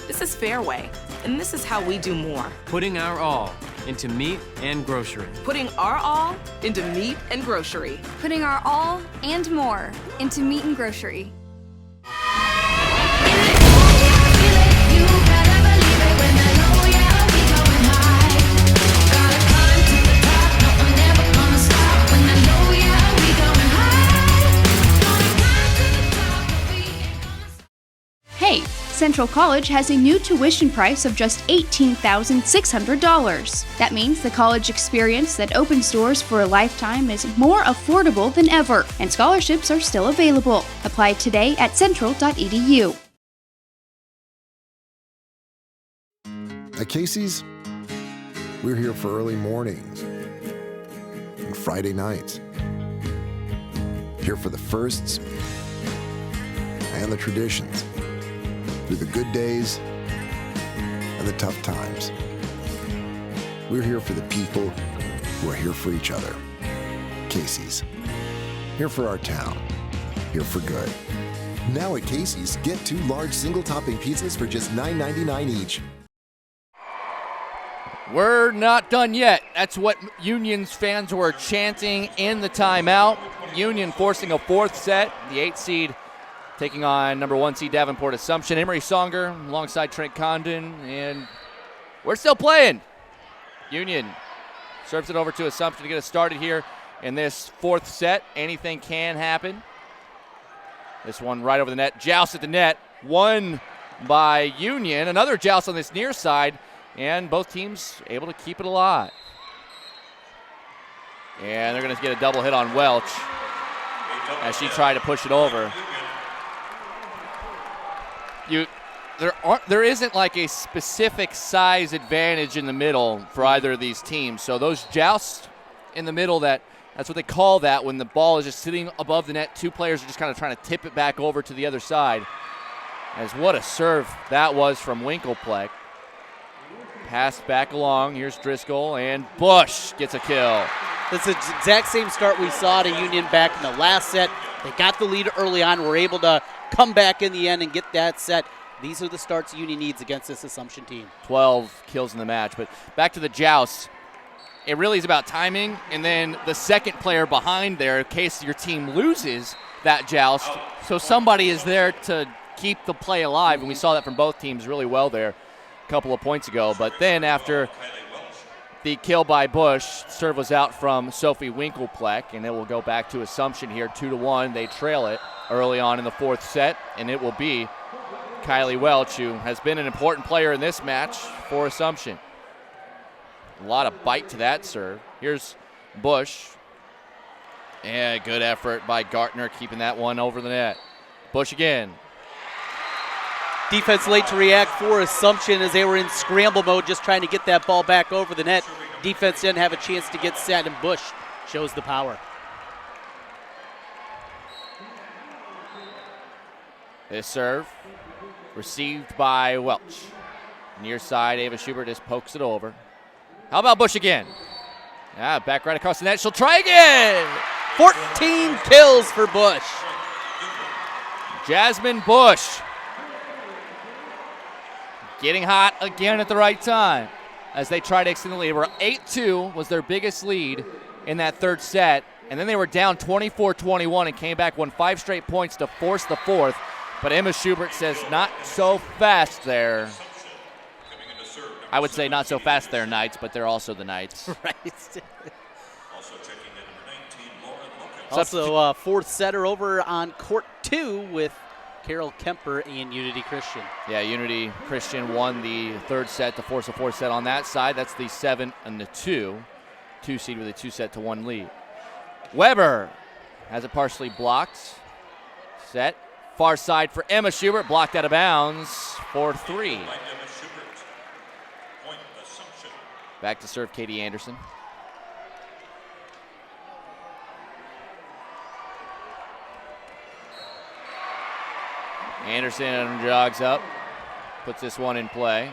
This is Fairway, and this is how we do more. putting our all into meat and grocery. Putting our all into meat and grocery. putting our all and more into meat and grocery. Hey, Central College has a new tuition price of just $18,600. That means the college experience that opens doors for a lifetime is more affordable than ever, and scholarships are still available. Apply today at central.edu. At Casey's, we're here for early mornings and Friday nights. Here for the firsts and the traditions, through the good days and the tough times. We're here for the people who are here for each other. Casey's, here for our town, here for good. Now at Casey's, get 2 large single-topping pizzas for just $9.99 each. We're not done yet. That's what Union's fans were chanting in the timeout. Union forcing a fourth set. The 8 seed taking on number 1 seed Davenport Assumption. Emery Songer alongside Trent Condon, and we're still playing. Union serves it over to Assumption to get us started here in this fourth set. Anything can happen. This one right over the net. Joust at the net. Won by Union. Another joust on this near side, and both teams able to keep it alive. And they're going to get a double hit on Welch as she tried to push it over. There isn't like a specific size advantage in the middle for either of these teams. So those jousts in the middle, that's what they call that when the ball is just sitting above the net. Two players are just kind of trying to tip it back over to the other side. As what a serve that was from Winklepleck. Passed back along. Here's Driscoll, and Bush gets a kill. That's the exact same start we saw to Union back in the last set. They got the lead early on, were able to come back in the end and get that set. These are the starts Union needs against this Assumption team. 12 kills in the match. But back to the joust. It really is about timing, and then the second player behind there in case your team loses that joust. So somebody is there to keep the play alive, and we saw that from both teams really well there a couple of points ago. But then after the kill by Bush, serve was out from Sophie Winklepleck, and it will go back to Assumption here, 2-1. They trail it early on in the fourth set, and it will be Kylie Welch, who has been an important player in this match for Assumption. A lot of bite to that serve. Here's Bush. And good effort by Gartner, keeping that one over the net. Bush again. Defense late to react for Assumption as they were in scramble mode, just trying to get that ball back over the net. Defense didn't have a chance to get set, and Bush shows the power. This serve received by Welch. Near side, Ava Schubert just pokes it over. How about Bush again? Back right across the net. She'll try again. 14 kills for Bush. Jasmine Bush getting hot again at the right time as they try to extend the lead. 8-2 was their biggest lead in that third set, and then they were down 24-21 and came back, won 5 straight points to force the fourth. But Emma Schubert says not so fast there. I would say not so fast there, Knights, but they're also the Knights. Right. Also, fourth setter over on court 2 with Carol Kemper and Unity Christian. Yeah, Unity Christian won the third set to force a fourth set on that side. That's the 7 and the 2. 2 seed with a 2-1 lead. Weber has it partially blocked. Set. Far side for Emma Schubert, blocked out of bounds for 3. Back to serve Katie Anderson. Anderson jogs up, puts this one in play.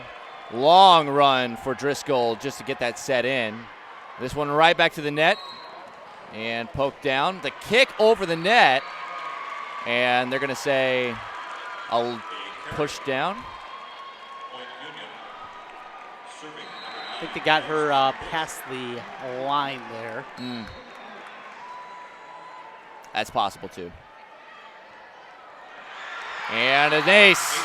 Long run for Driscoll just to get that set in. This one right back to the net and poked down. The kick over the net, and they're going to say a push down. I think they got her past the line there. That's possible, too. And an ace.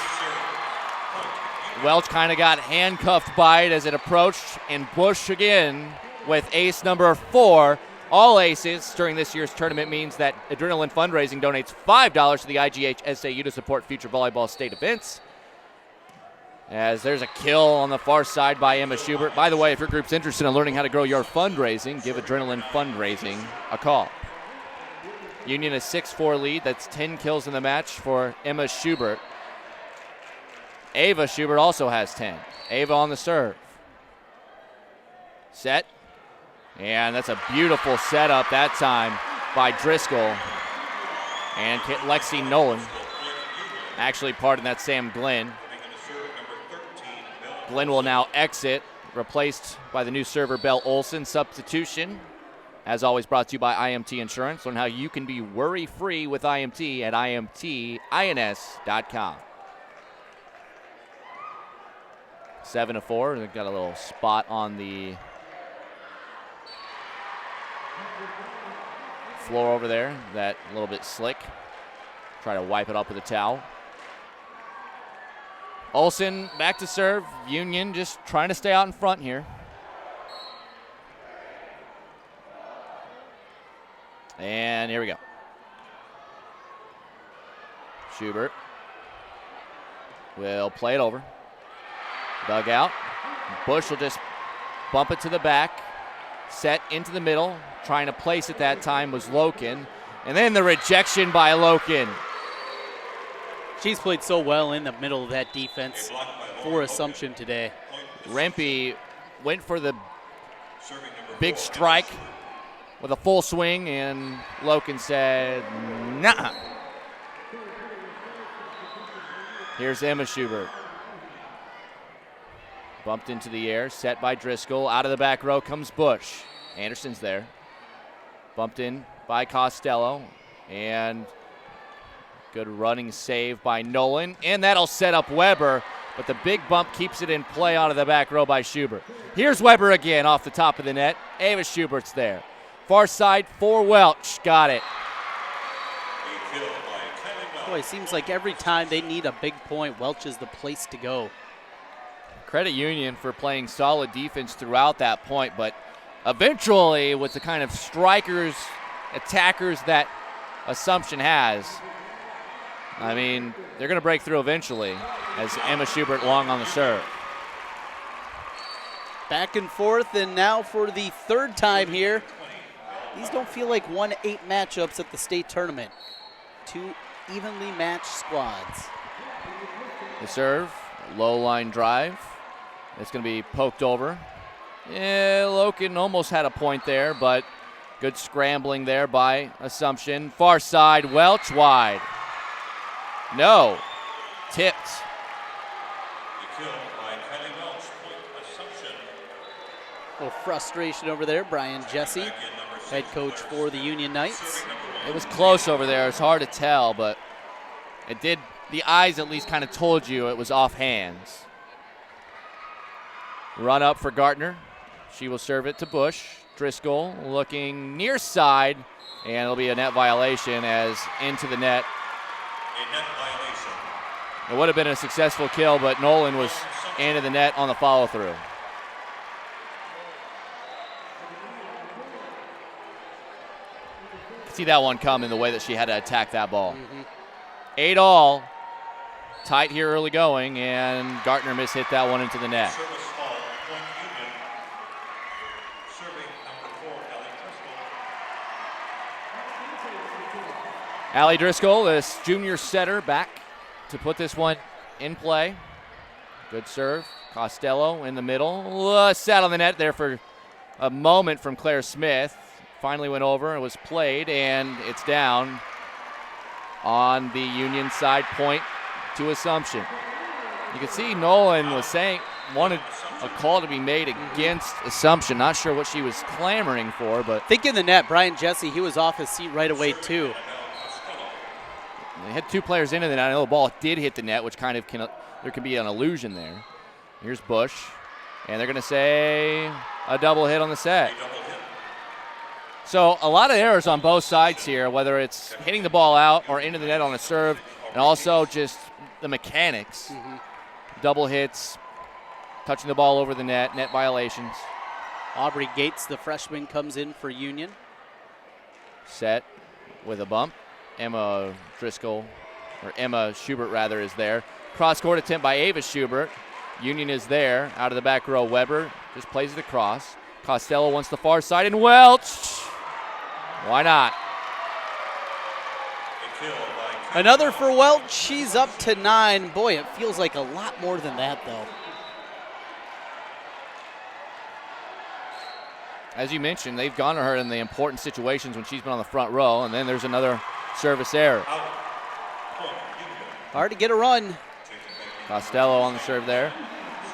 Welch kind of got handcuffed by it as it approached, and Bush again with ace number 4. All aces during this year's tournament means that Adrenaline Fundraising donates $5 to the IGHSAU to support future volleyball state events. As there's a kill on the far side by Emma Schubert. By the way, if your group's interested in learning how to grow your fundraising, give Adrenaline Fundraising a call. Union a 6-4 lead. That's 10 kills in the match for Emma Schubert. Ava Schubert also has 10. Ava on the serve. Set. And that's a beautiful setup that time by Driscoll. And Lexi Nolan. Actually part in that Sam Glenn. Glenn will now exit, replaced by the new server Belle Olson. Substitution, as always, brought to you by IMT Insurance. Learn how you can be worry-free with IMT at imtins.com. 7-4. They've got a little spot on the floor over there, that a little bit slick. Try to wipe it up with a towel. Olsen back to serve. Union just trying to stay out in front here. And here we go. Schubert will play it over. Dug out. Bush will just bump it to the back. Set into the middle. Trying to place it that time was Loken. And then the rejection by Loken. She's played so well in the middle of that defense for Assumption today. Rempe went for the big strike with a full swing, and Loken said, nah. Here's Emma Schubert. Bumped into the air, set by Driscoll. Out of the back row comes Bush. Anderson's there. Bumped in by Costello, and good running save by Nolan, and that'll set up Weber, but the big bump keeps it in play out of the back row by Schubert. Here's Weber again off the top of the net. Ava Schubert's there. Far side for Welch. Got it. Boy, it seems like every time they need a big point, Welch is the place to go. Credit Union for playing solid defense throughout that point, but eventually with the kind of strikers, attackers that Assumption has, I mean, they're going to break through eventually as Emma Schubert long on the serve. Back and forth, and now for the third time here. These don't feel like 1-8 matchups at the state tournament. Two evenly matched squads. The serve, low line drive. It's going to be poked over. Yeah, Loken almost had a point there, but good scrambling there by Assumption. Far side, Welch wide. No, tipped. A little frustration over there. Brian Jesse, head coach for the Union Knights. It was close over there. It's hard to tell, but it did. The eyes at least kind of told you it was off hands. Run up for Gartner. She will serve it to Bush. Driscoll looking near side, and it'll be a net violation as into the net. A net violation. It would have been a successful kill, but Nolan was into the net on the follow-through. See that one come in the way that she had to attack that ball. 8-all. Tight here early going, and Gartner mishit that one into the net. Service foul, point Union. Serving number 4, Allie Driscoll, this junior setter, back to put this one in play. Good serve. Costello in the middle. Sat on the net there for a moment from Claire Smith. Finally went over and was played, and it's down on the Union side, point to Assumption. You can see Nolan was saying wanted a call to be made against Assumption. Not sure what she was clamoring for, but think in the net, Brian Jesse, he was off his seat right away too. They had two players into the net. I know the ball did hit the net, which kind of there can be an illusion there. Here's Bush, and they're going to say a double hit on the set. So a lot of errors on both sides here, whether it's hitting the ball out or into the net on a serve, and also just the mechanics. Double hits, touching the ball over the net, net violations. Aubrey Gates, the freshman, comes in for Union. Set with a bump. Emma Schubert rather is there. Cross-court attempt by Ava Schubert. Union is there. Out of the back row, Weber just plays it across. Costello wants the far side, and Welch. Why not? Another for Welch. She's up to 9. Boy, it feels like a lot more than that, though. As you mentioned, they've gone to her in the important situations when she's been on the front row, and then there's another service error. Hard to get a run. Costello on the serve there.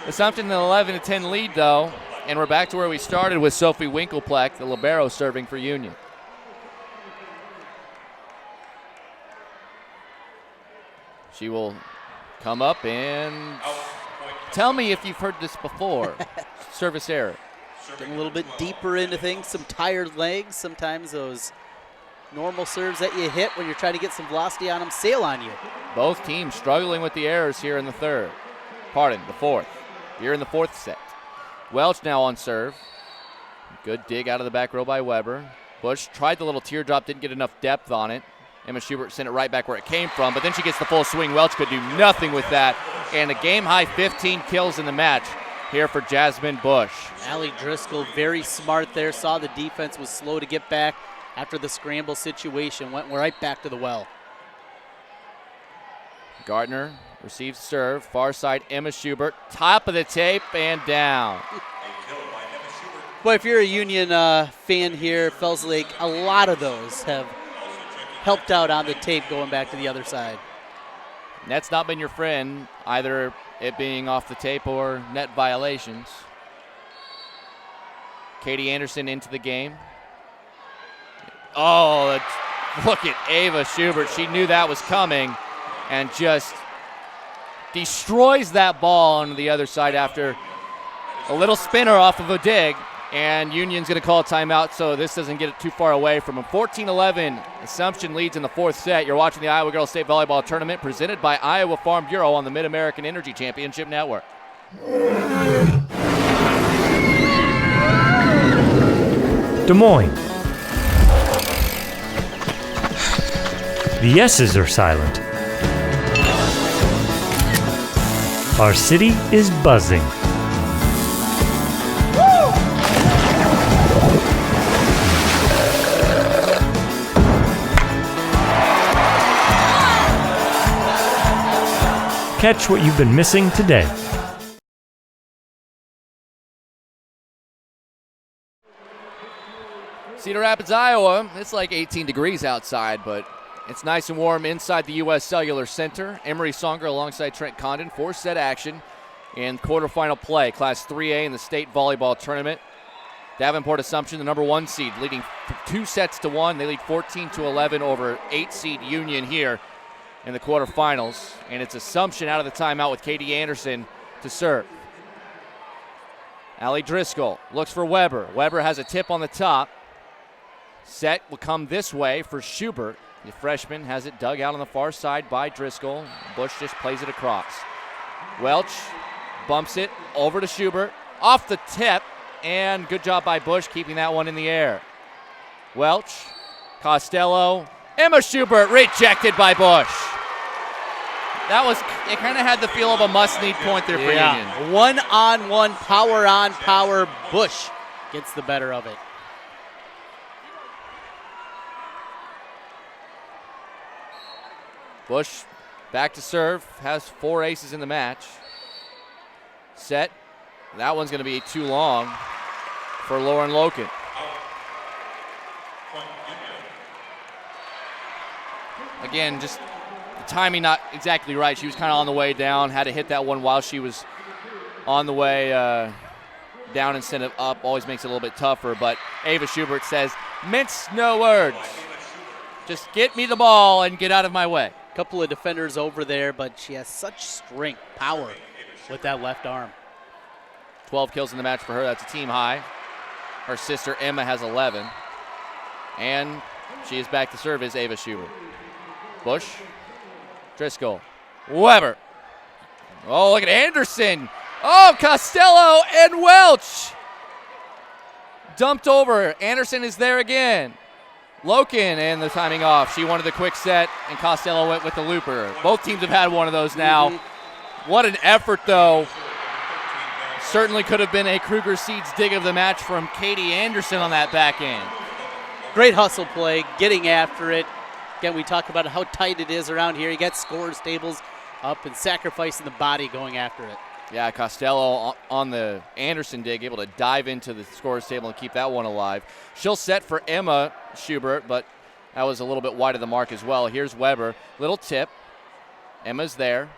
Assumption an 11-10 lead, though, and we're back to where we started with Sophie Winkelpleck, the libero, serving for Union. She will come up and Tell me if you've heard this before. Service error. Getting a little bit deeper into things, some tired legs. Sometimes those normal serves that you hit when you're trying to get some velocity on them sail on you. Both teams struggling with the errors here in the third. Pardon, the fourth. Here in the fourth set. Welch now on serve. Good dig out of the back row by Weber. Bush tried the little teardrop, didn't get enough depth on it. Emma Schubert sent it right back where it came from, but then she gets the full swing. Welch could do nothing with that. And a game-high 15 kills in the match here for Jasmine Bush. Allie Driscoll very smart there, saw the defense was slow to get back after the scramble situation, went right back to the well. Gardner receives serve, far side Emma Schubert, top of the tape and down. Boy, if you're a Union fan here, feels like a lot of those have helped out on the tape going back to the other side. Net's not been your friend, either it being off the tape or net violations. Katie Anderson into the game. Oh, look at Ava Schubert. She knew that was coming and just destroys that ball on the other side after a little spinner off of a dig. And Union's going to call a timeout, so this doesn't get it too far away from them. 14-11, Assumption leads in the fourth set. You're watching the Iowa Girls State Volleyball Tournament presented by Iowa Farm Bureau on the Mid-American Energy Championship Network. Des Moines. The S's are silent. Our city is buzzing. Catch what you've been missing today. Cedar Rapids, Iowa. It's like 18 degrees outside, but it's nice and warm inside the U.S. Cellular Center. Emery Songer alongside Trent Condon. Four-set action in quarterfinal play. Class 3A in the state volleyball tournament. Davenport Assumption, the number 1 seed, leading 2-1. They lead 14-11 over 8-seed Union here in the quarterfinals. And it's Assumption out of the timeout with Katie Anderson to serve. Allie Driscoll looks for Weber. Weber has a tip on the top. Set will come this way for Schubert. The freshman has it dug out on the far side by Driscoll. Bush just plays it across. Welch bumps it over to Schubert. Off the tip, and good job by Bush keeping that one in the air. Welch, Costello, Emma Schubert rejected by Bush. That was, it kind of had the feel of a must-need point there for Union. One-on-one, power. Bush gets the better of it. Bush back to serve, has 4 aces in the match. Set, that one's going to be too long for Lauren Loken. Again, just the timing not exactly right. She was kind of on the way down, had to hit that one while she was on the way down instead of up. Always makes it a little bit tougher, but Ava Schubert says, mince no words. Just get me the ball and get out of my way. Couple of defenders over there, but she has such strength, power with that left arm. 12 kills in the match for her. That's a team high. Her sister Emma has 11. And she is back to serve is Ava Schubert. Bush, Driscoll, Weber. Oh, look at Anderson. Oh, Costello and Welch. Dumped over. Anderson is there again. Loken and the timing off. She wanted the quick set, and Costello went with the looper. Both teams have had one of those now. What an effort, though. Certainly could have been a Kruger Seeds dig of the match from Katie Anderson on that back end. Great hustle play, getting after it. Again, we talk about how tight it is around here. You got scores tables up and sacrificing the body going after it. Yeah, Costello on the Anderson dig, able to dive into the scores table and keep that one alive. She'll set for Emma Schubert, but that was a little bit wide of the mark as well. Here's Weber, little tip. Emma's there,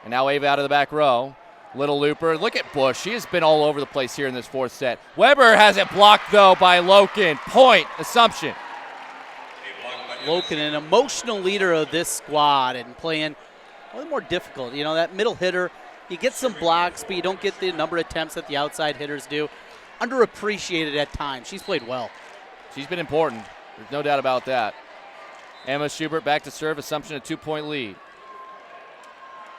and now Ava out of the back row. Little looper. Look at Bush. She has been all over the place here in this fourth set. Weber has it blocked, though, by Loken. Point, Assumption. Loken, an emotional leader of this squad and playing a little more difficult. You know, that middle hitter You get some blocks, but you don't get the number of attempts that the outside hitters do. Underappreciated at times. She's played well. She's been important. There's no doubt about that. Emma Schubert back to serve. Assumption a 2-point lead.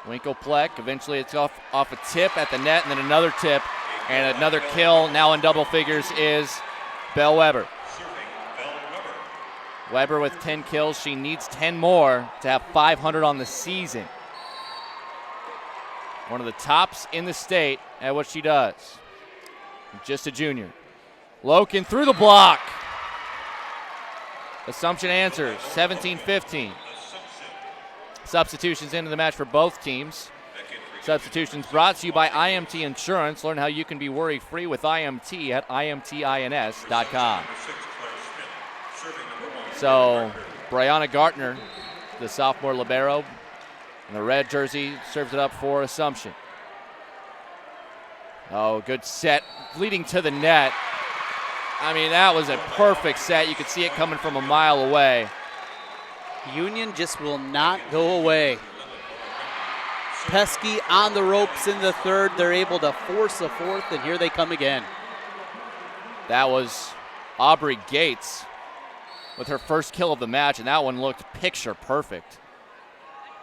Winkle-Pleck. Eventually it's off a tip at the net, and then another tip, and another kill. Now in double figures is Belle Weber. Weber with 10 kills. She needs 10 more to have 500 on the season. One of the tops in the state at what she does. Just a junior. Loken through the block. Assumption answers, 17-15. Substitutions into the match for both teams. Substitutions brought to you by IMT Insurance. Learn how you can be worry-free with IMT at imtins.com. So, Brianna Gartner, the sophomore libero, in the red jersey, serves it up for Assumption. Oh, good set, leading to the net. I mean, that was a perfect set. You could see it coming from a mile away. Union just will not go away. Pesky on the ropes in the third. They're able to force a fourth, and here they come again. That was Aubrey Gates with her first kill of the match, and that one looked picture perfect.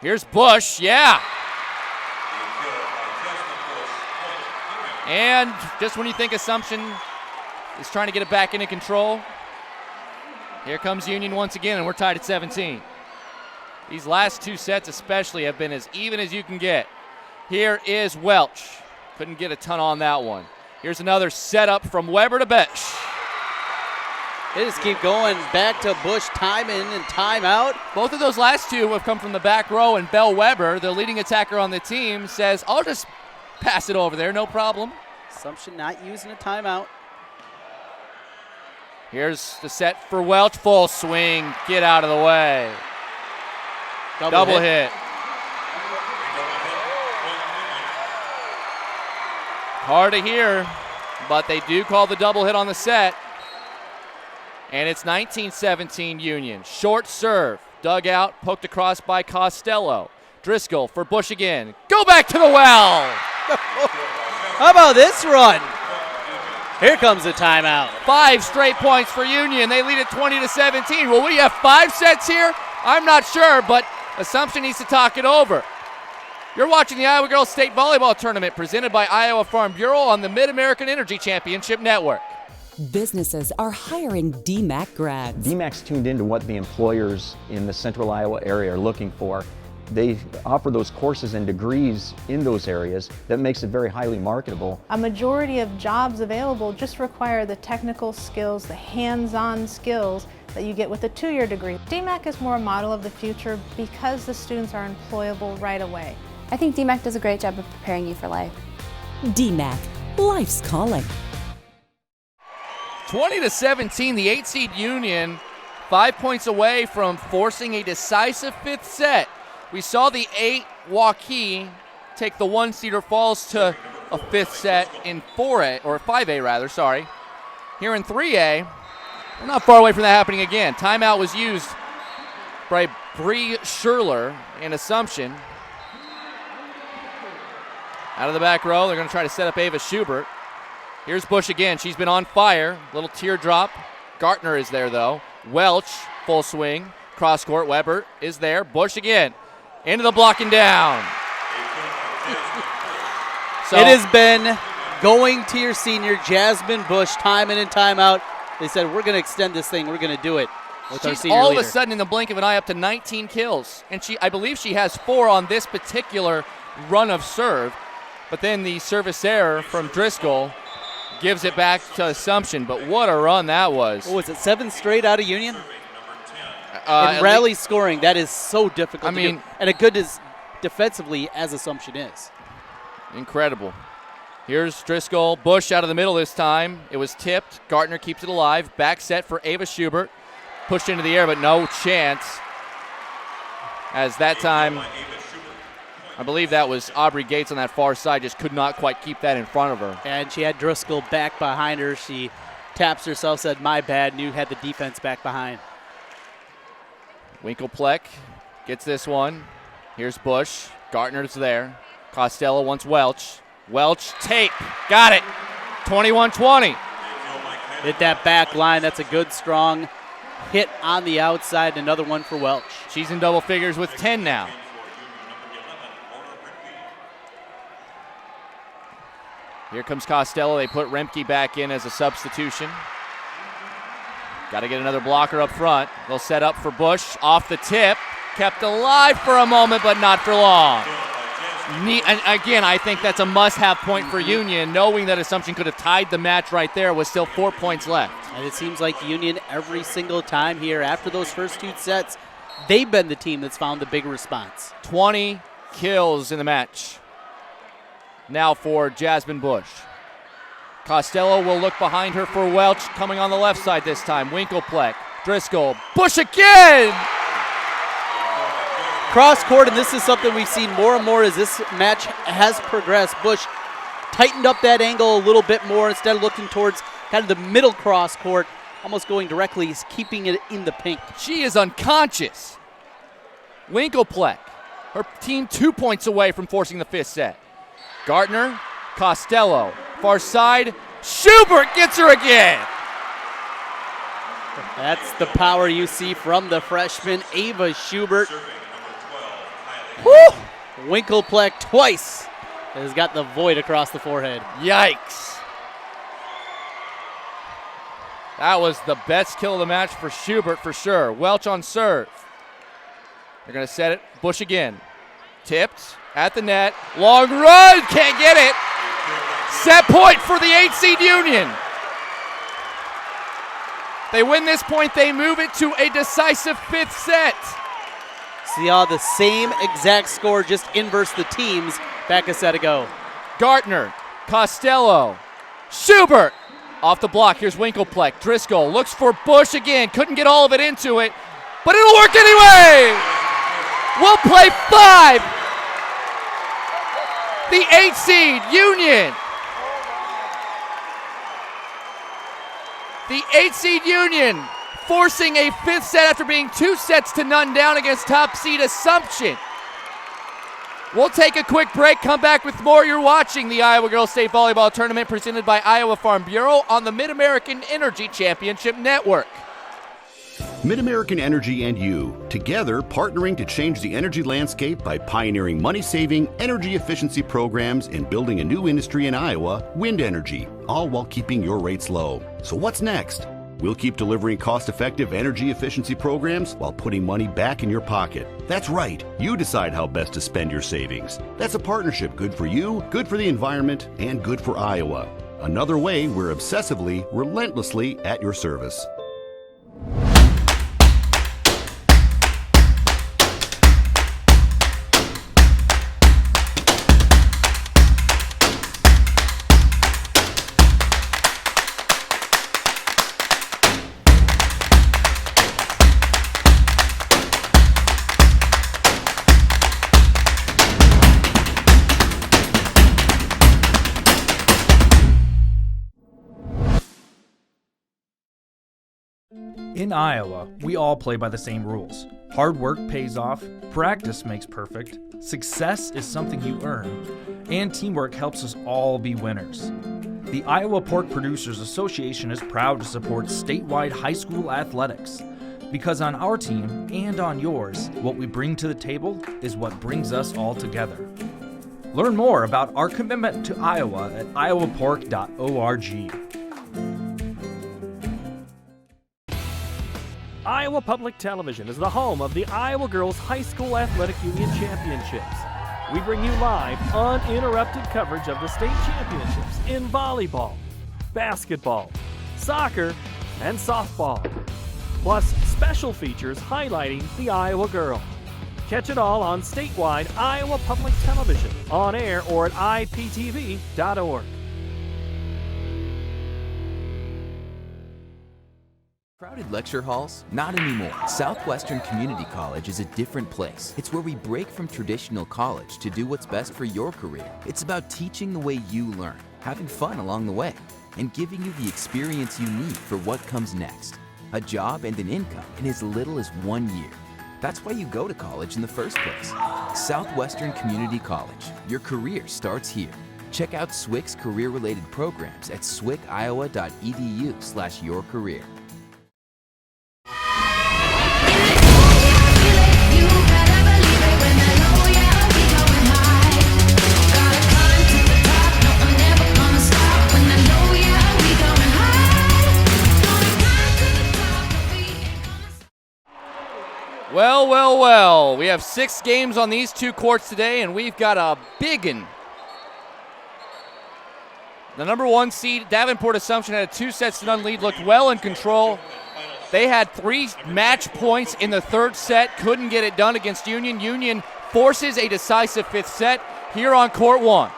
Here's Bush, yeah. And just when you think Assumption is trying to get it back into control, here comes Union once again, and we're tied at 17. These last two sets especially have been as even as you can get. Here is Welch. Couldn't get a ton on that one. Here's another setup from Weber to Besh. They just keep going back to Bush, time in and time out. Both of those last two have come from the back row, and Belle Weber, the leading attacker on the team, says, I'll just pass it over there, no problem. Assumption not using a timeout. Here's the set for Welch, full swing, get out of the way. Double hit. Hard to hear, but they do call the double hit on the set. And it's 19-17 Union. Short serve, dug out, poked across by Costello. Driscoll for Bush again. Go back to the well. How about this run? Here comes a timeout. 5 straight points for Union. They lead it 20-17. Will we have 5 sets here? I'm not sure, but Assumption needs to talk it over. You're watching the Iowa Girls State Volleyball Tournament presented by Iowa Farm Bureau on the Mid-American Energy Championship Network. Businesses are hiring DMAC grads. DMAC's tuned into what the employers in the central Iowa area are looking for. They offer those courses and degrees in those areas that makes it very highly marketable. A majority of jobs available just require the technical skills, the hands-on skills that you get with a 2-year degree. DMAC is more a model of the future because the students are employable right away. I think DMAC does a great job of preparing you for life. DMAC, life's calling. 20-17, the 8-seed Union, 5 points away from forcing a decisive 5th set. We saw the 8 Waukee take the 1 Cedar Falls to a 5th set in 4A, or 5A rather, sorry. Here in 3A, we're not far away from that happening again. Timeout was used by Bree Scherler in Assumption. Out of the back row, they're going to try to set up Ava Schubert. Here's Bush again. She's been on fire. Little teardrop. Gartner is there, though. Welch, full swing. Cross court. Weber is there. Bush again. Into the block and down. So it has been going to your senior, Jasmine Bush, time in and time out. They said, we're going to extend this thing. We're going to do it with our senior all leader. Of a sudden, in the blink of an eye, up to 19 kills. And I believe she has 4 on this particular run of serve. But then the service error from Driscoll gives it back to Assumption. But what a run that was. What was it, 7 straight out of Union? And rally scoring, that is so difficult to do. And a good as defensively as Assumption is. Incredible. Here's Driscoll. Bush out of the middle this time. It was tipped. Gartner keeps it alive. Back set for Ava Schubert. Pushed into the air, but no chance. As that time, I believe that was Aubrey Gates on that far side, just could not quite keep that in front of her. And she had Driscoll back behind her. She taps herself, said, my bad, and you had the defense back behind. Winkle-Pleck gets this one. Here's Bush. Gartner's there. Costello wants Welch. Welch, tape. Got it. 21-20. Hit that back line. That's a good, strong hit on the outside. Another one for Welch. She's in double figures with 10 now. Here comes Costello. They put Remke back in as a substitution. Got to get another blocker up front. They'll set up for Bush. Off the tip. Kept alive for a moment, but not for long. And again, I think that's a must-have point for Union, knowing that Assumption could have tied the match right there with still 4 points left. And it seems like Union every single time here after those first 2 sets, they've been the team that's found the big response. 20 kills in the match. Now for Jasmine Bush. Costello will look behind her for Welch, coming on the left side this time. Winklepleck, Driscoll, Bush again! Cross court, and this is something we've seen more and more as this match has progressed. Bush tightened up that angle a little bit more instead of looking towards kind of the middle cross court, almost going directly, keeping it in the pink. She is unconscious. Winklepleck, her team 2 points away from forcing the 5th set. Gartner, Costello, far side, Schubert gets her again. That's the power you see from the freshman, Ava Schubert. Woo! Winklepleck twice has got the void across the forehead. Yikes. That was the best kill of the match for Schubert for sure. Welch on serve. They're going to set it. Bush again. Tipped at the net. Long run. Can't get it. Set point for the 8 seed Union. They win this point. They move it to a decisive 5th set. See how the same exact score, just inverse the teams back a set ago. Gartner, Costello, Schubert off the block. Here's Winklepleck. Driscoll looks for Bush again. Couldn't get all of it into it, but it'll work anyway. We'll play 5. The 8 seed Union. The 8 seed Union forcing a 5th set after being 2-0 down against top seed Assumption. We'll take a quick break, come back with more. You're watching the Iowa Girls State Volleyball Tournament presented by Iowa Farm Bureau on the Mid-American Energy Championship Network. Mid-American Energy and you, together partnering to change the energy landscape by pioneering money-saving, energy efficiency programs and building a new industry in Iowa, wind energy, all while keeping your rates low. So what's next? We'll keep delivering cost-effective energy efficiency programs while putting money back in your pocket. That's right. You decide how best to spend your savings. That's a partnership good for you, good for the environment, and good for Iowa. Another way we're obsessively, relentlessly at your service. In Iowa, we all play by the same rules. Hard work pays off, practice makes perfect, success is something you earn, and teamwork helps us all be winners. The Iowa Pork Producers Association is proud to support statewide high school athletics. Because on our team and on yours, what we bring to the table is what brings us all together. Learn more about our commitment to Iowa at iowapork.org. Iowa Public Television is the home of the Iowa Girls High School Athletic Union Championships. We bring you live, uninterrupted coverage of the state championships in volleyball, basketball, soccer, and softball. Plus, special features highlighting the Iowa Girl. Catch it all on statewide Iowa Public Television, on air or at iptv.org. Crowded lecture halls? Not anymore. Southwestern Community College is a different place. It's where we break from traditional college to do what's best for your career. It's about teaching the way you learn, having fun along the way, and giving you the experience you need for what comes next. A job and an income in as little as 1 year. That's why you go to college in the first place. Southwestern Community College. Your career starts here. Check out SWIC's career-related programs at swiciowa.edu/yourcareer. Well, well, well. We have 6 games on these 2 courts today, and we've got a biggin. The number 1 seed, Davenport Assumption, had a 2-0 lead, looked well in control. They had 3 match points in the 3rd set, couldn't get it done against Union. Union forces a decisive 5th set here on court 1.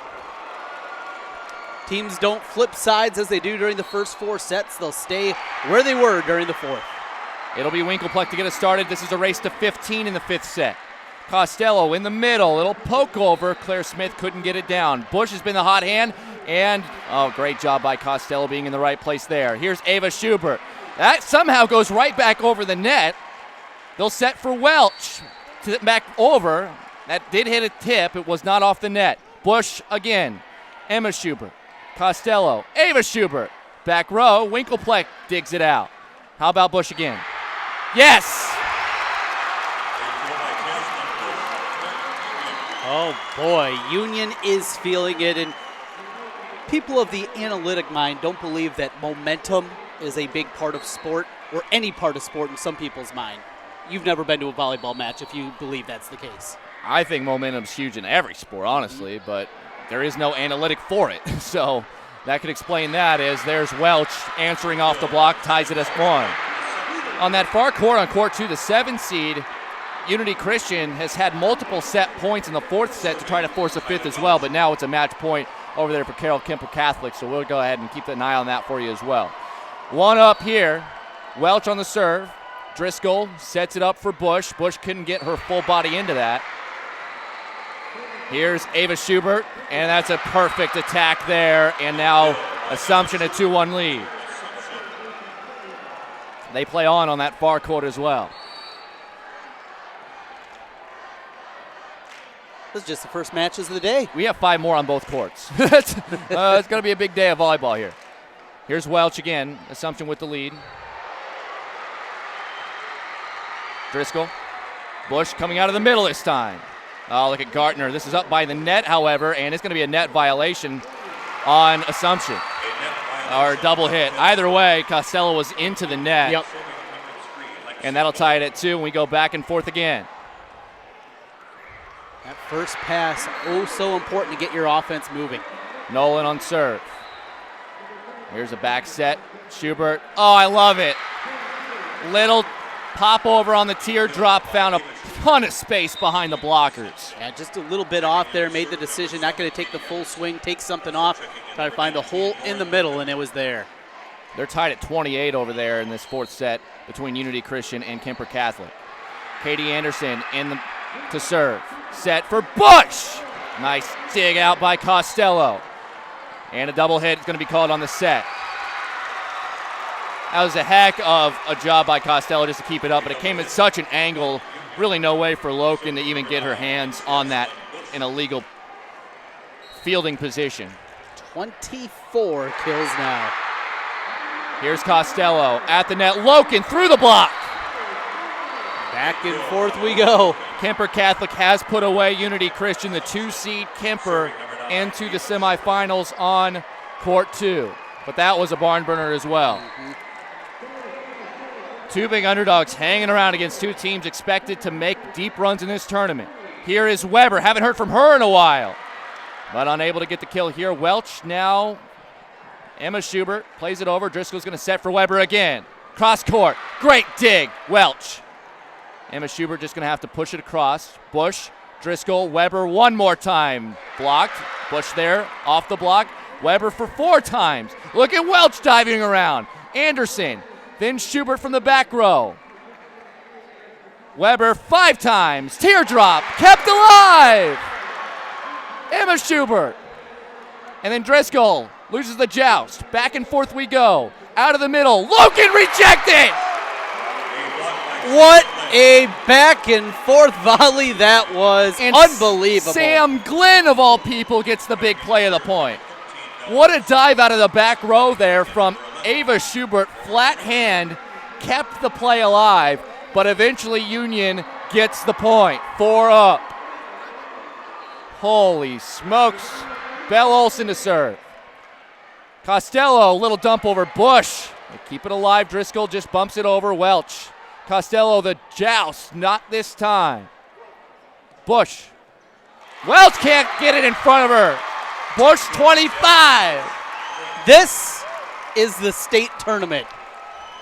Teams don't flip sides as they do during the first 4 sets. They'll stay where they were during the 4th. It'll be Winklepleck to get us started. This is a race to 15 in the 5th set. Costello in the middle. Little poke over. Claire Smith couldn't get it down. Bush has been the hot hand. And, great job by Costello being in the right place there. Here's Ava Schubert. That somehow goes right back over the net. They'll set for Welch. Back over. That did hit a tip. It was not off the net. Bush again. Emma Schubert. Costello. Ava Schubert. Back row. Winklepleck digs it out. How about Bush again? Yes! Oh boy, Union is feeling it, and people of the analytic mind don't believe that momentum is a big part of sport, or any part of sport in some people's mind. You've never been to a volleyball match if you believe that's the case. I think momentum's huge in every sport, honestly, but there is no analytic for it. So that could explain that, as there's Welch answering off the block, ties it as 1. On that far court, on court 2, the 7 seed, Unity Christian has had multiple set points in the 4th set to try to force a 5th as well, but now it's a match point over there for Carroll Kemper Catholic, so we'll go ahead and keep an eye on that for you as well. 1 up here, Welch on the serve. Driscoll sets it up for Bush. Bush couldn't get her full body into that. Here's Ava Schubert, and that's a perfect attack there, and now Assumption a 2-1 lead. They play on that far court as well. This is just the first matches of the day. We have 5 more on both courts. It's going to be a big day of volleyball here. Here's Welch again. Assumption with the lead. Driscoll. Bush coming out of the middle this time. Oh, look at Gartner. This is up by the net, however, and it's going to be a net violation on Assumption. Or double hit. Either way, Costello was into the net. Yep. And that'll tie it at 2, and we go back and forth again. That first pass, so important to get your offense moving. Nolan on serve. Here's a back set. Schubert. Oh, I love it. Little pop over on the teardrop, found a ton of space behind the blockers. Yeah, just a little bit off there, made the decision, not going to take the full swing, take something off, try to find the hole in the middle, and it was there. They're tied at 28 over there in this 4th set between Unity Christian and Kemper Catholic. Katie Anderson to serve. Set for Bush. Nice dig out by Costello. And a double hit is going to be called on the set. That was a heck of a job by Costello just to keep it up, but it came at such an angle. Really no way for Loken to even get her hands on that in a legal fielding position. 24 kills now. Here's Costello at the net. Loken through the block. Back and forth we go. Kemper Catholic has put away Unity Christian, the 2 seed Kemper, into the semifinals on court 2. But that was a barn burner as well. 2 big underdogs hanging around against 2 teams expected to make deep runs in this tournament. Here is Weber. Haven't heard from her in a while, but unable to get the kill here. Welch now. Emma Schubert plays it over. Driscoll's going to set for Weber again. Cross court. Great dig. Welch. Emma Schubert just going to have to push it across. Bush, Driscoll, Weber one more time. Blocked. Bush there off the block. Weber for 4 times. Look at Welch diving around. Anderson. Then Schubert from the back row. Weber 5 times. Teardrop. Kept alive. Emma Schubert. And then Driscoll loses the joust. Back and forth we go. Out of the middle. Loken rejected. What a back and forth volley that was unbelievable. Sam Glenn, of all people, gets the big play of the point. What a dive out of the back row there from Ava Schubert. Flat hand, kept the play alive, but eventually Union gets the point. 4 up. Holy smokes. Belle Olsen to serve. Costello, little dump over Bush. They keep it alive. Driscoll just bumps it over Welch. Costello, the joust, not this time. Bush. Welch can't get it in front of her. Bush 25. This is the state tournament.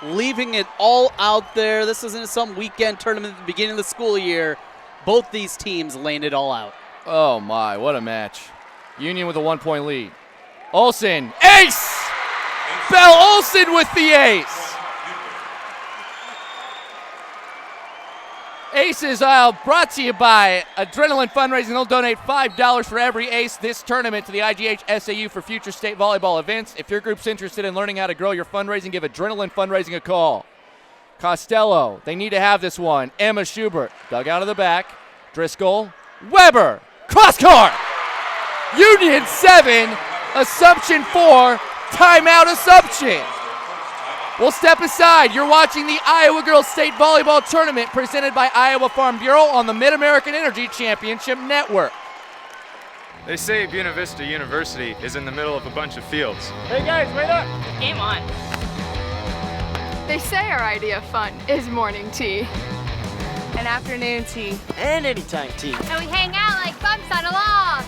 Leaving it all out there. This isn't some weekend tournament at the beginning of the school year. Both these teams laying it all out. Oh my, what a match. Union with a 1-point lead. Olsen, ace! Belle Olsen with the ace. Aces brought to you by Adrenaline Fundraising. They'll donate $5 for every ace this tournament to the IGHSAU for future state volleyball events. If your group's interested in learning how to grow your fundraising, give Adrenaline Fundraising a call. Costello, they need to have this one. Emma Schubert, dug out of the back. Driscoll, Weber, cross court. Union 7, Assumption 4, timeout Assumption. We'll step aside. You're watching the Iowa Girls State Volleyball Tournament presented by Iowa Farm Bureau on the Mid-American Energy Championship Network. They say Buena Vista University is in the middle of a bunch of fields. Hey guys, wait up! Game on. They say our idea of fun is morning tea. And afternoon tea. And anytime tea. And we hang out like bumps on a log.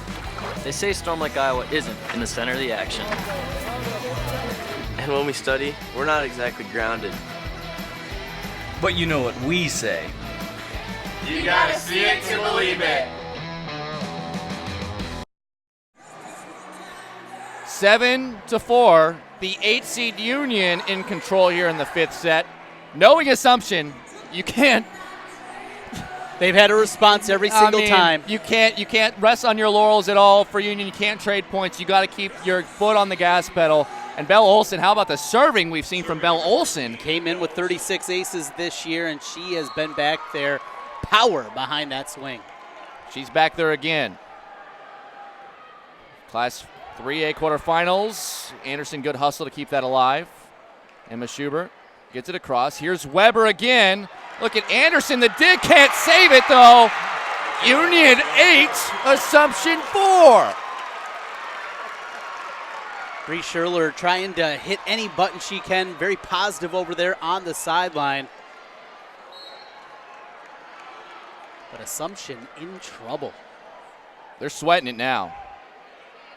They say Storm Lake, Iowa isn't in the center of the action. And when we study, we're not exactly grounded. But you know what we say. You gotta see it to believe it. 7-4, the 8-seed Union in control here in the 5th set. Knowing Assumption, you can't. They've had a response every single time. You can't rest on your laurels at all for Union. You can't trade points. You got to keep your foot on the gas pedal. And Belle Olsen, how about the serving we've seen from Belle Olsen? Came in with 36 aces this year, and she has been back there. Power behind that swing. She's back there again. Class 3A quarterfinals. Anderson, good hustle to keep that alive. Emma Schubert gets it across. Here's Weber again. Look at Anderson. The dig can't save it, though. Union 8, Assumption 4. Bree Scherler trying to hit any button she can. Very positive over there on the sideline. But Assumption in trouble. They're sweating it now.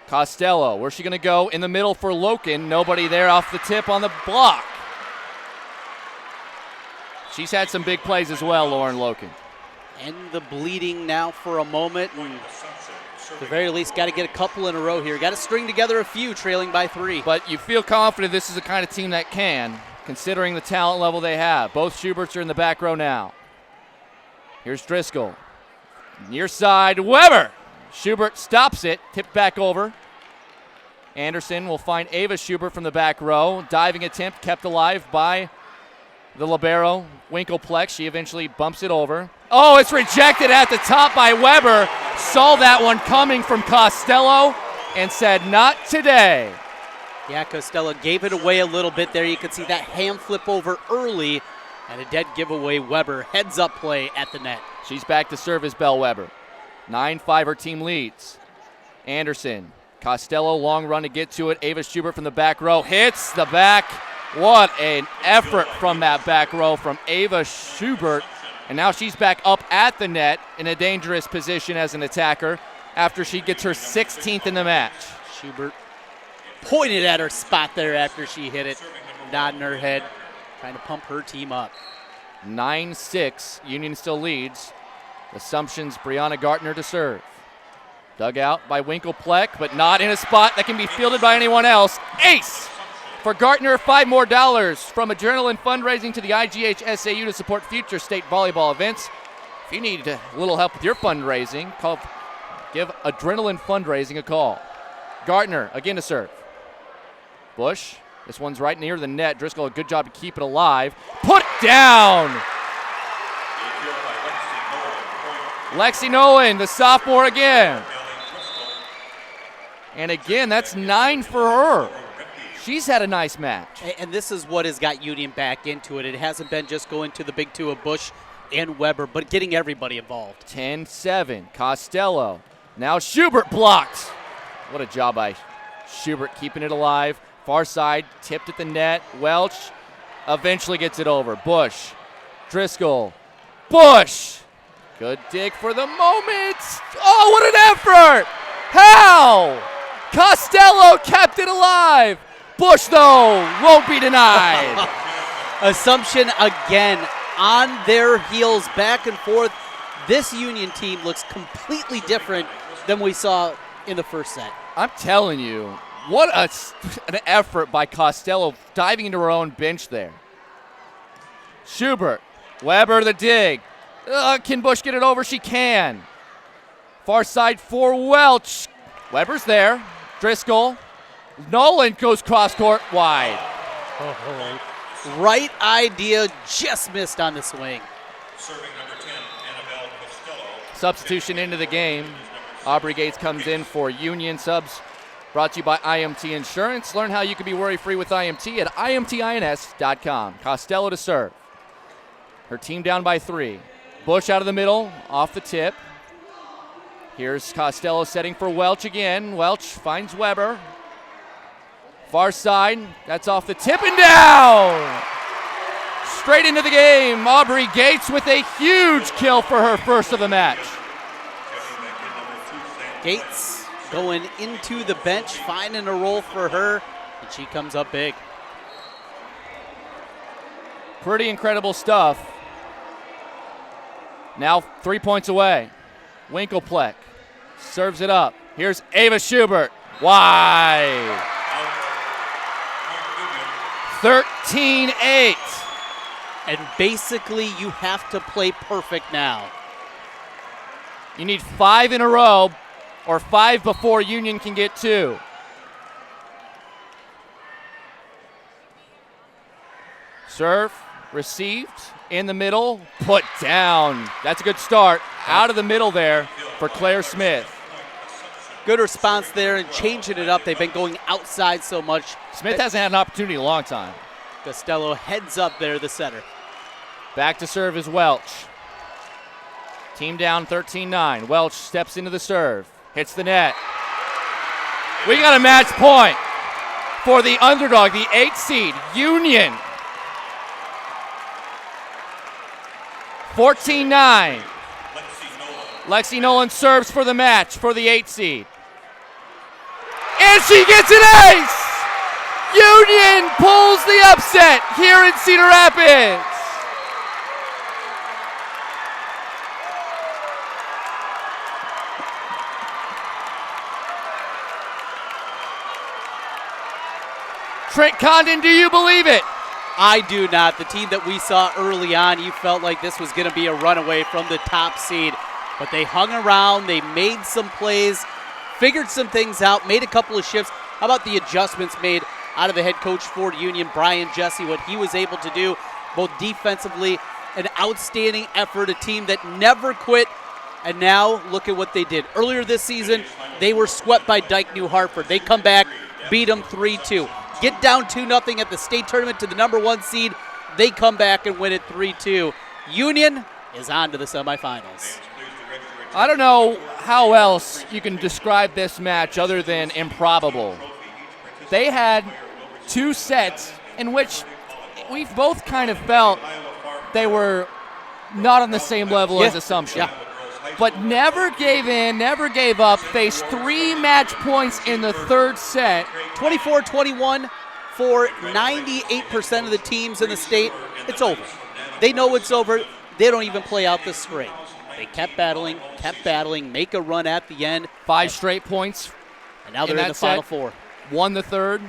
Costello, where's she going to go? In the middle for Loken. Nobody there off the tip on the block. She's had some big plays as well, Lauren Loken. And the bleeding now for a moment. And at the very least, got to get a couple in a row here. Got to string together a few, trailing by 3. But you feel confident this is the kind of team that can, considering the talent level they have. Both Schuberts are in the back row now. Here's Driscoll. Near side, Weber. Schubert stops it, tipped back over. Anderson will find Ava Schubert from the back row. Diving attempt kept alive by the libero, Winkelplex. She eventually bumps it over. Oh, it's rejected at the top by Weber. Saw that one coming from Costello and said, not today. Yeah, Costello gave it away a little bit there. You could see that hand flip over early and a dead giveaway. Weber heads up play at the net. She's back to serve as Belle Weber. 9-5 her team leads. Anderson, Costello, long run to get to it. Ava Schubert from the back row hits the back. What an effort from that back row from Ava Schubert. And now she's back up at the net in a dangerous position as an attacker after she gets her 16th in the match. Schubert pointed at her spot there after she hit it, nodding her head, trying to pump her team up. 9-6, Union still leads. Assumption's Brianna Gartner to serve. Dug out by Winkelplex, but not in a spot that can be fielded by anyone else. Ace for Gartner, $5 more from Adrenaline Fundraising to the IGHSAU to support future state volleyball events. If you need a little help with your fundraising, give Adrenaline Fundraising a call. Gartner again to serve. Bush, this one's right near the net. Driscoll, a good job to keep it alive. Put down! Lexi Nolan, the sophomore again. And again, that's 9 for her. She's had a nice match. And this is what has got Union back into it. It hasn't been just going to the big two of Bush and Weber, but getting everybody involved. 10-7, Costello. Now Schubert blocked. What a job by Schubert keeping it alive. Far side, tipped at the net. Welch eventually gets it over. Bush, Driscoll, Bush. Good dig for the moment. Oh, what an effort! How? Costello kept it alive. Bush, though, won't be denied. Assumption again on their heels, back and forth. This Union team looks completely different than we saw in the first set. I'm telling you, what an effort by Costello diving into her own bench there. Schubert, Weber the dig. Can Bush get it over? She can. Far side for Welch. Weber's there. Driscoll. Nolan goes cross court wide. Right idea, just missed on the swing. Serving number 10, Annabelle Costello. Substitution into the game. Aubrey Gates comes in for Union subs. Brought to you by IMT Insurance. Learn how you can be worry-free with IMT at imtins.com. Costello to serve. Her team down by 3. Bush out of the middle, off the tip. Here's Costello setting for Welch again. Welch finds Weber. Far side, that's off the tip and down. Straight into the game. Aubrey Gates with a huge kill for her first of the match. Gates going into the bench, finding a role for her, and she comes up big. Pretty incredible stuff. Now 3 points away. Winkelpleck serves it up. Here's Ava Schubert. Wide. 13-8. And basically you have to play perfect now. You need 5 in a row or 5 before Union can get 2. Serve, received, in the middle, put down. That's a good start. Out of the middle there for Claire Smith. Good response there and changing it up. They've been going outside so much. Smith hasn't had an opportunity in a long time. Costello heads up there, the setter. Back to serve is Welch. Team down 13-9. Welch steps into the serve. Hits the net. We got a match point for the underdog, the 8th seed, Union. 14-9. Lexi Nolan serves for the match for the 8th seed. And she gets an ace! Union pulls the upset here in Cedar Rapids. Trent Condon, do you believe it? I do not. The team that we saw early on, you felt like this was going to be a runaway from the top seed. But they hung around, they made some plays, figured some things out, made a couple of shifts. How about the adjustments made out of the head coach for Union, Brian Jesse, what he was able to do, both defensively, an outstanding effort, a team that never quit. And now look at what they did. Earlier this season, they were swept by Dyke New Hartford. They come back, beat them 3-2. Get down 2-0 at the state tournament to the number 1 seed. They come back and win it 3-2. Union is on to the semifinals. I don't know how else you can describe this match other than improbable. They had 2 sets in which we've both kind of felt they were not on the same level as Assumption. Yeah. But never gave in, never gave up, faced 3 match points in the 3rd set. 24-21 for 98% of the teams in the state. It's over. They know it's over. They don't even play out the string. They kept battling, make a run at the end. 5 straight points. And now they're in the Final Four. Won the 3rd.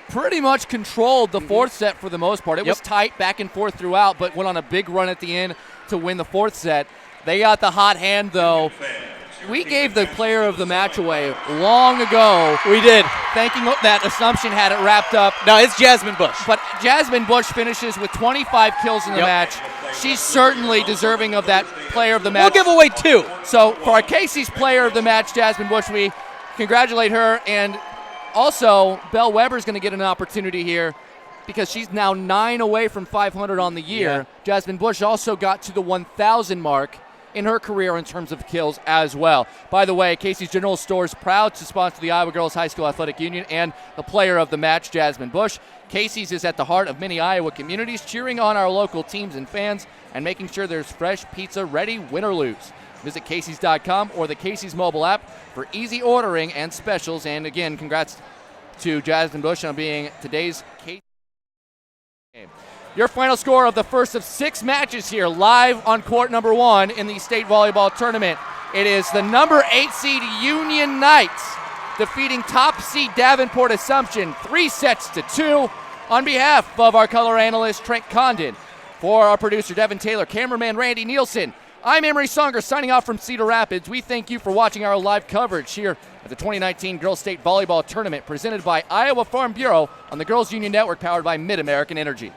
Pretty much controlled the 4th set for the most part. It was tight back and forth throughout, but went on a big run at the end to win the 4th set. They got the hot hand, though. We gave the player of the match away long ago. We did. Thinking that Assumption had it wrapped up. No, it's Jasmine Bush. But Jasmine Bush finishes with 25 kills in the match. she's certainly deserving of that player of the match. We'll give away 2. So for our Casey's player of the match, Jasmine Bush, we congratulate her. And also, Belle Weber's going to get an opportunity here because she's now 9 away from 500 on the year. Yeah. Jasmine Bush also got to the 1,000 mark in her career in terms of kills as well. By the way, Casey's General Store is proud to sponsor the Iowa Girls High School Athletic Union and the player of the match, Jasmine Bush. Casey's is at the heart of many Iowa communities, cheering on our local teams and fans and making sure there's fresh pizza ready, win or lose. Visit Casey's.com or the Casey's mobile app for easy ordering and specials. And again, congrats to Jasmine Bush on being today's Casey's game. Your final score of the first of 6 matches here live on court number 1 in the state volleyball tournament. It is the number 8 seed Union Knights defeating top seed Davenport Assumption 3-2 on behalf of our color analyst Trent Condon. For our producer Devin Taylor, cameraman Randy Nielsen, I'm Emery Songer signing off from Cedar Rapids. We thank you for watching our live coverage here at the 2019 Girls State Volleyball Tournament presented by Iowa Farm Bureau on the Girls Union Network powered by Mid-American Energy.